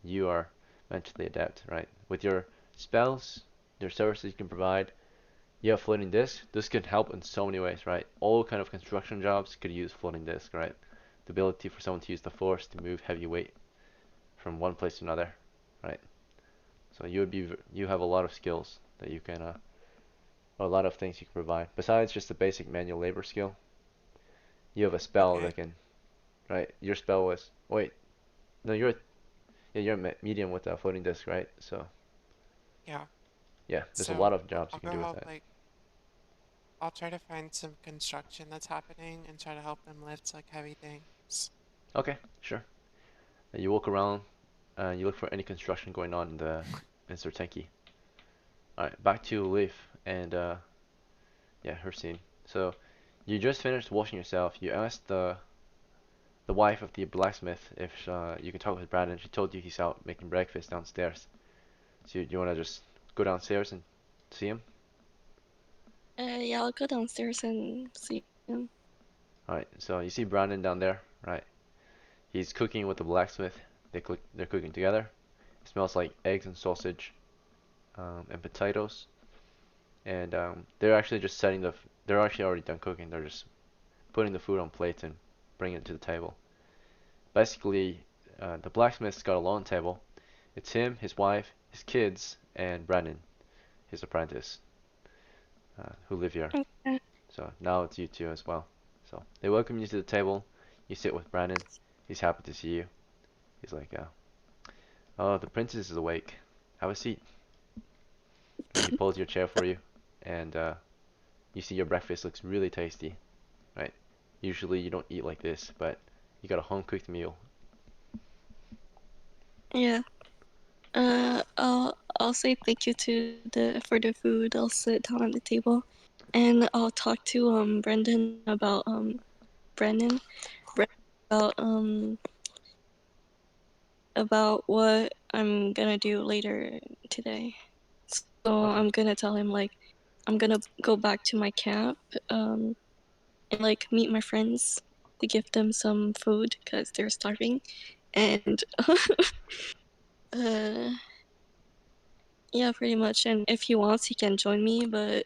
you are mentally adept, right? With your spells, your services you can provide. You have floating disk. This can help in so many ways, right? All kind of construction jobs could use floating disk, right? The ability for someone to use the force to move heavy weight from one place to another, right? So you have a lot of skills that you can or a lot of things you can provide. Besides just the basic manual labor skill, you have a spell Okay. that can, right? Your spell was wait, no, you're a medium with a floating disk, right? So Yeah. yeah, there's a lot So of jobs I'll you can go do with help that. like I'll try to find some construction that's happening and try to help them lift like heavy things. Okay, sure. You walk around, you look for any construction going on in the in Sertenki. All right, back to Leaf and yeah, her scene. So you just finished washing yourself. You asked the wife of the blacksmith if you can talk with Brandon. She told you he's out making breakfast downstairs. So you want to just go downstairs and see him? Yeah, I'll go downstairs and see him. All right. So you see Brandon down there, right? He's cooking with the blacksmith. They're cooking together. It smells like eggs and sausage and potatoes. And they're actually just they're actually already done cooking. They're just putting the food on plates and bringing it to the table. Basically, the blacksmith's got a long table. It's him, his wife, his kids, and Brandon, his apprentice, who live here. So now it's you two as well. So they welcome you to the table. You sit with Brandon. he's happy to see you. He's like, oh, the princess is awake. Have a seat. And he pulls your chair for you, and you see your breakfast looks really tasty, right? Usually you don't eat like this, but you got a home cooked meal. Yeah. I'll say thank you to the for the food. I'll sit down at the table, and I'll talk to Brendan about about what I'm gonna do later today. So Okay. I'm gonna tell him like I'm gonna go back to my camp and like meet my friends to give them some food because they're starving, and uh yeah, pretty much. And if he wants, he can join me, but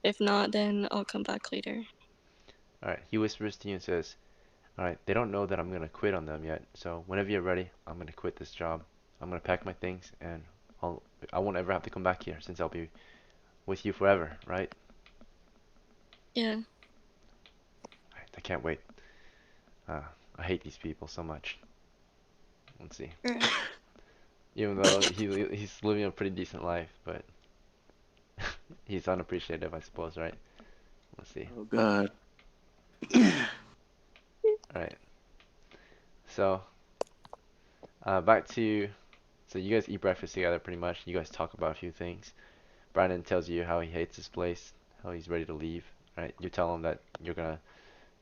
if not, then I'll come back later. All right. He whispers to you and says, all right, they don't know that I'm gonna quit on them yet. So whenever you're ready, I'm gonna quit this job. I'm gonna pack my things and I won't ever have to come back here since I'll be with you forever, right? Yeah. All right, I can't wait. Uh, I hate these people so much. Let's see. Right. Even though he's living a pretty decent life, but he's unappreciative, I suppose, right? Let's see. Oh God. All right. So, back to so you guys eat breakfast together pretty much. You guys talk about a few things. Brandon tells you how he hates this place, how he's ready to leave, right? You tell him that you're gonna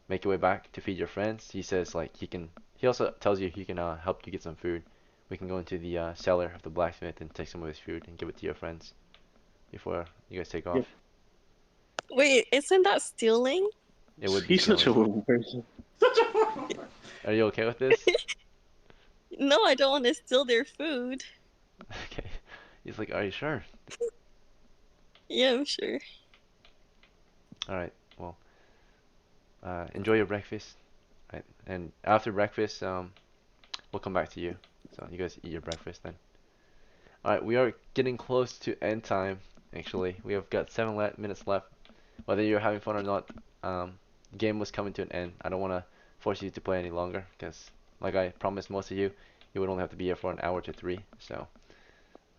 make your way back to feed your friends. He says like he also tells you he can help you get some food. We can go into the cellar of the blacksmith and take some of his food and give it to your friends before you guys take off. Yep. Wait, isn't that stealing? It would be He's such a stealing. horrible person. Are you okay with this? No, I don't want to steal their food. Okay. He's like, are you sure? Yeah, I'm sure. All right. Well, enjoy your breakfast. Right. And after breakfast, we'll come back to you. So you guys eat your breakfast then. All right. We are getting close to end time. Actually, we have got 7 minutes left. Whether you're having fun or not, the game was coming to an end. I don't want to force you to play any longer because, like I promised most of you, you would only have to be here for an hour to 3. So,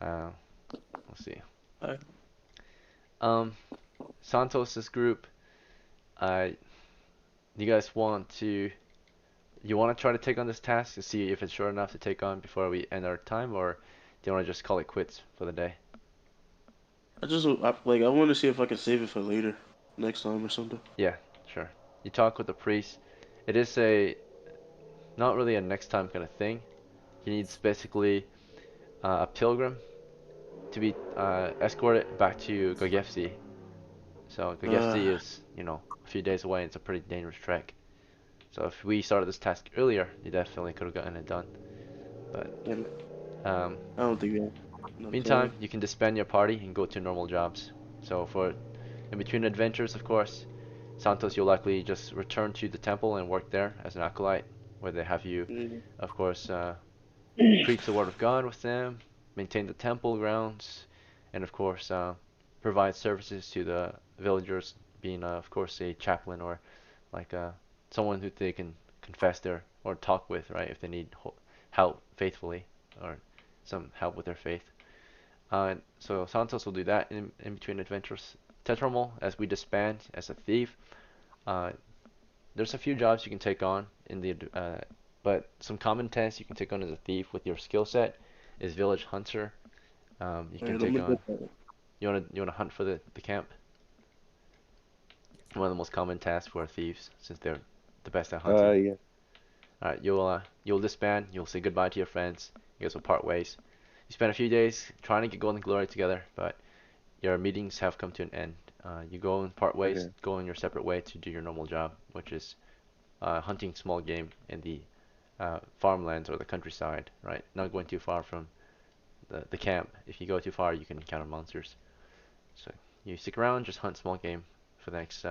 let's see. Alright. Santos's group. Uh, you guys you want to try to take on this task to see if it's short enough to take on before we end our time, or do you want to just call it quits for the day? I want to see if I can save it for later, next time or something. Yeah, sure. You talk with the priest. It is not really a next time kind of thing. He needs basically a pilgrim to be escorted back to Gogefsi. So Gogefsi Uh, is, a few days away. It's a pretty dangerous trek. So if we started this task earlier, you definitely could have gotten it done. But and um, I don't think that. Not meantime, you can disband your party and go to normal jobs. So in between adventures, of course, Santos, you'll likely just return to the temple and work there as an acolyte, where they have you, Mm, of course, preach the word of God with them, maintain the temple grounds, and of course, provide services to the villagers, being, of course, a chaplain or like someone who they can confess their or talk with, right, if they need help faithfully or some help with their faith. So Santos will do that in between adventures. Tetramal, as we disband as a thief, uh, there's a few jobs you can take on but some common tasks you can take on as a thief with your skill set is village hunter. You can alright, take I'm gonna on. get that. You wanna hunt for the camp? One of the most common tasks for thieves, since they're the best at hunting. Yeah. Alright, you'll disband. You'll say goodbye to your friends. You guys will part ways. You spend a few days trying to get Golden Glory together, but your meetings have come to an end. You go and part ways, Okay. go in your separate way to do your normal job, which is hunting small game in the farmlands or the countryside, right? Not going too far from the camp. If you go too far, you can encounter monsters. So you stick around, just hunt small game for the next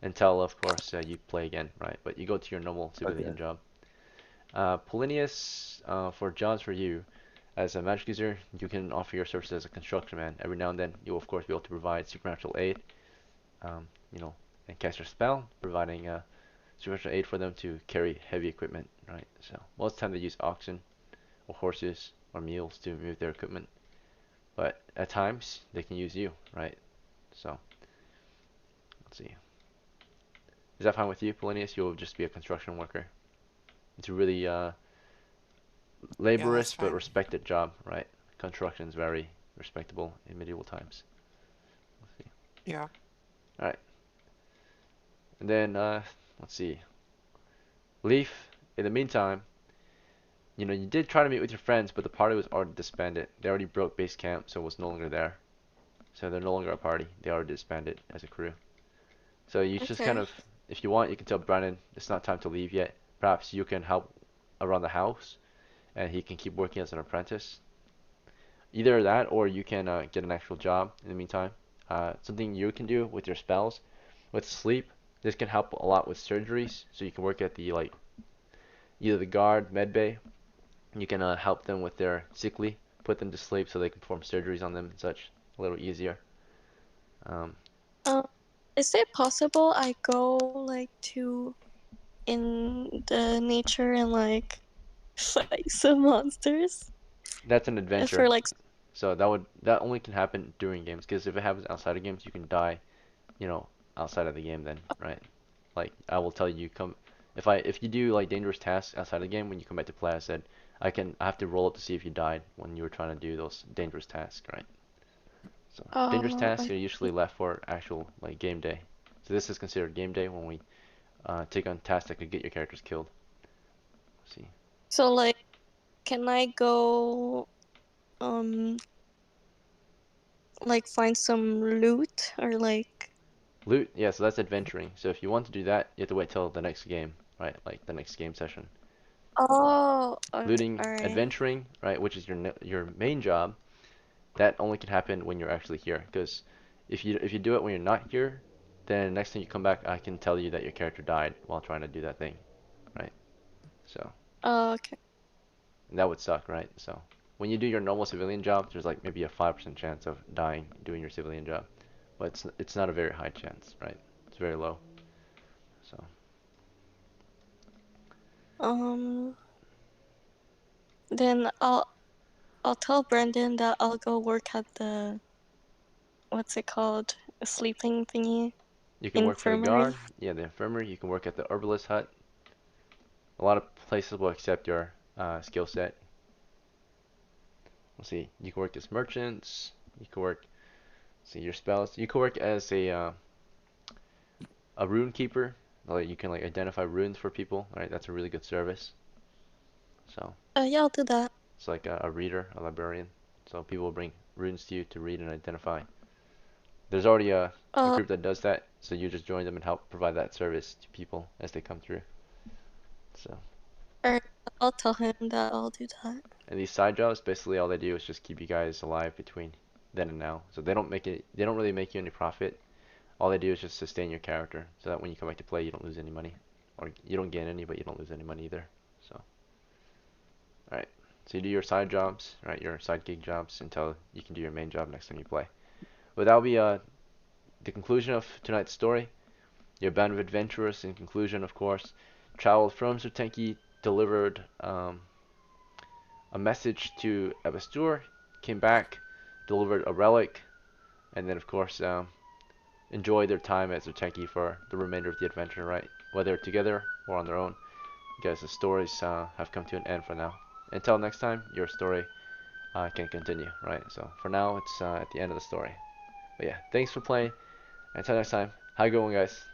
until, of course, you play again, right? But you go to your normal Okay. civilian job. Polinius, for jobs for you, as a magic user, you can offer your services as a construction man. Every now and then, you'll of course be able to provide supernatural aid, um, and cast your spell, providing supernatural aid for them to carry heavy equipment right? So most of the time they use oxen or horses or mules to move their equipment, but at times they can use you, right? So let's see. Is that fine with you, Polinius? You'll just be a construction worker. It's a really Yeah, that's laborious but fine. respected job, right? Construction is very respectable in medieval times. Let's see. Yeah. All right, and then let's see. Leaf. In the meantime, you did try to meet with your friends, but the party was already disbanded. They already broke base camp, so it was no longer there. So they're no longer a party. They already disbanded as a crew. So you just kind Okay. of, if you want, you can tell Brandon it's not time to leave yet. Perhaps you can help around the house, and he can keep working as an apprentice. Either that, or you can get an actual job in the meantime. Something you can do with your spells, with sleep. This can help a lot with surgeries. So you can work at the either the guard, med bay. You can help them with their sickly, put them to sleep so they can perform surgeries on them and such. A little easier. Um, Um, is it possible I go like to in the nature and like fight some monsters? that's an For adventure. like So that only can happen during games, because if it happens outside of games, you can die, you know, outside of the game then, right? Like I will tell you come if you do like dangerous tasks outside of the game when you come back to play, I said I have to roll up to see if you died when you were trying to do those dangerous tasks, right? So dangerous tasks I are usually left for actual like game day. So this is considered game day when we take on tasks that could get your characters killed. Let's see. so like can I go um like find some loot or like Loot, yeah, so that's adventuring. So if you want to do that, you have to wait till the next game, right? Like the next game session. oh Looting, alright. adventuring, right, which is your main job, that only can happen when you're actually here. Because if you do it when you're not here, then next time you come back, I can tell you that your character died while trying to do that thing, right? So Oh, okay. that would suck, right? So when you do your normal civilian job, there's like maybe a 5% chance of dying doing your civilian job, but it's not a very high chance, right? It's very low. So Um then I'll tell Brendan that I'll go work at the what's it called? A sleeping thingy. you can work for the Infirmary. guard, yeah, the infirmary. You can work at the herbalist hut. A lot of places will accept your skill set. Let's see. You can work as merchants. You can work. See your spells. You can work as a rune keeper. Like you can like identify runes for people. Right, that's a really good service. So Yeah, I'll do that. it's like a reader, a librarian. So people will bring runes to you to read and identify. There's already a Uh group that does that. So you just join them and help provide that service to people as they come through. So alright, I'll tell him that I'll do that. and these side jobs, basically all they do is just keep you guys alive between then and now. So they don't make it. They don't really make you any profit. All they do is just sustain your character, so that when you come back to play, you don't lose any money, or you don't gain any, but you don't lose any money either. So, all right. So you do your side jobs, right? Your side gig jobs until you can do your main job next time you play. But that'll be the conclusion of tonight's story. Your band of adventurers, in conclusion, of course, traveled from Zutenki, delivered a message to Ebastur, came back, delivered a relic, and then of course enjoy their time at Zutenki for the remainder of the adventure, right? Whether together or on their own. Because the stories have come to an end for now. Until next time, your story can continue, right? So for now, it's at the end of the story. But yeah, thanks for playing. Until next time, how you going, guys?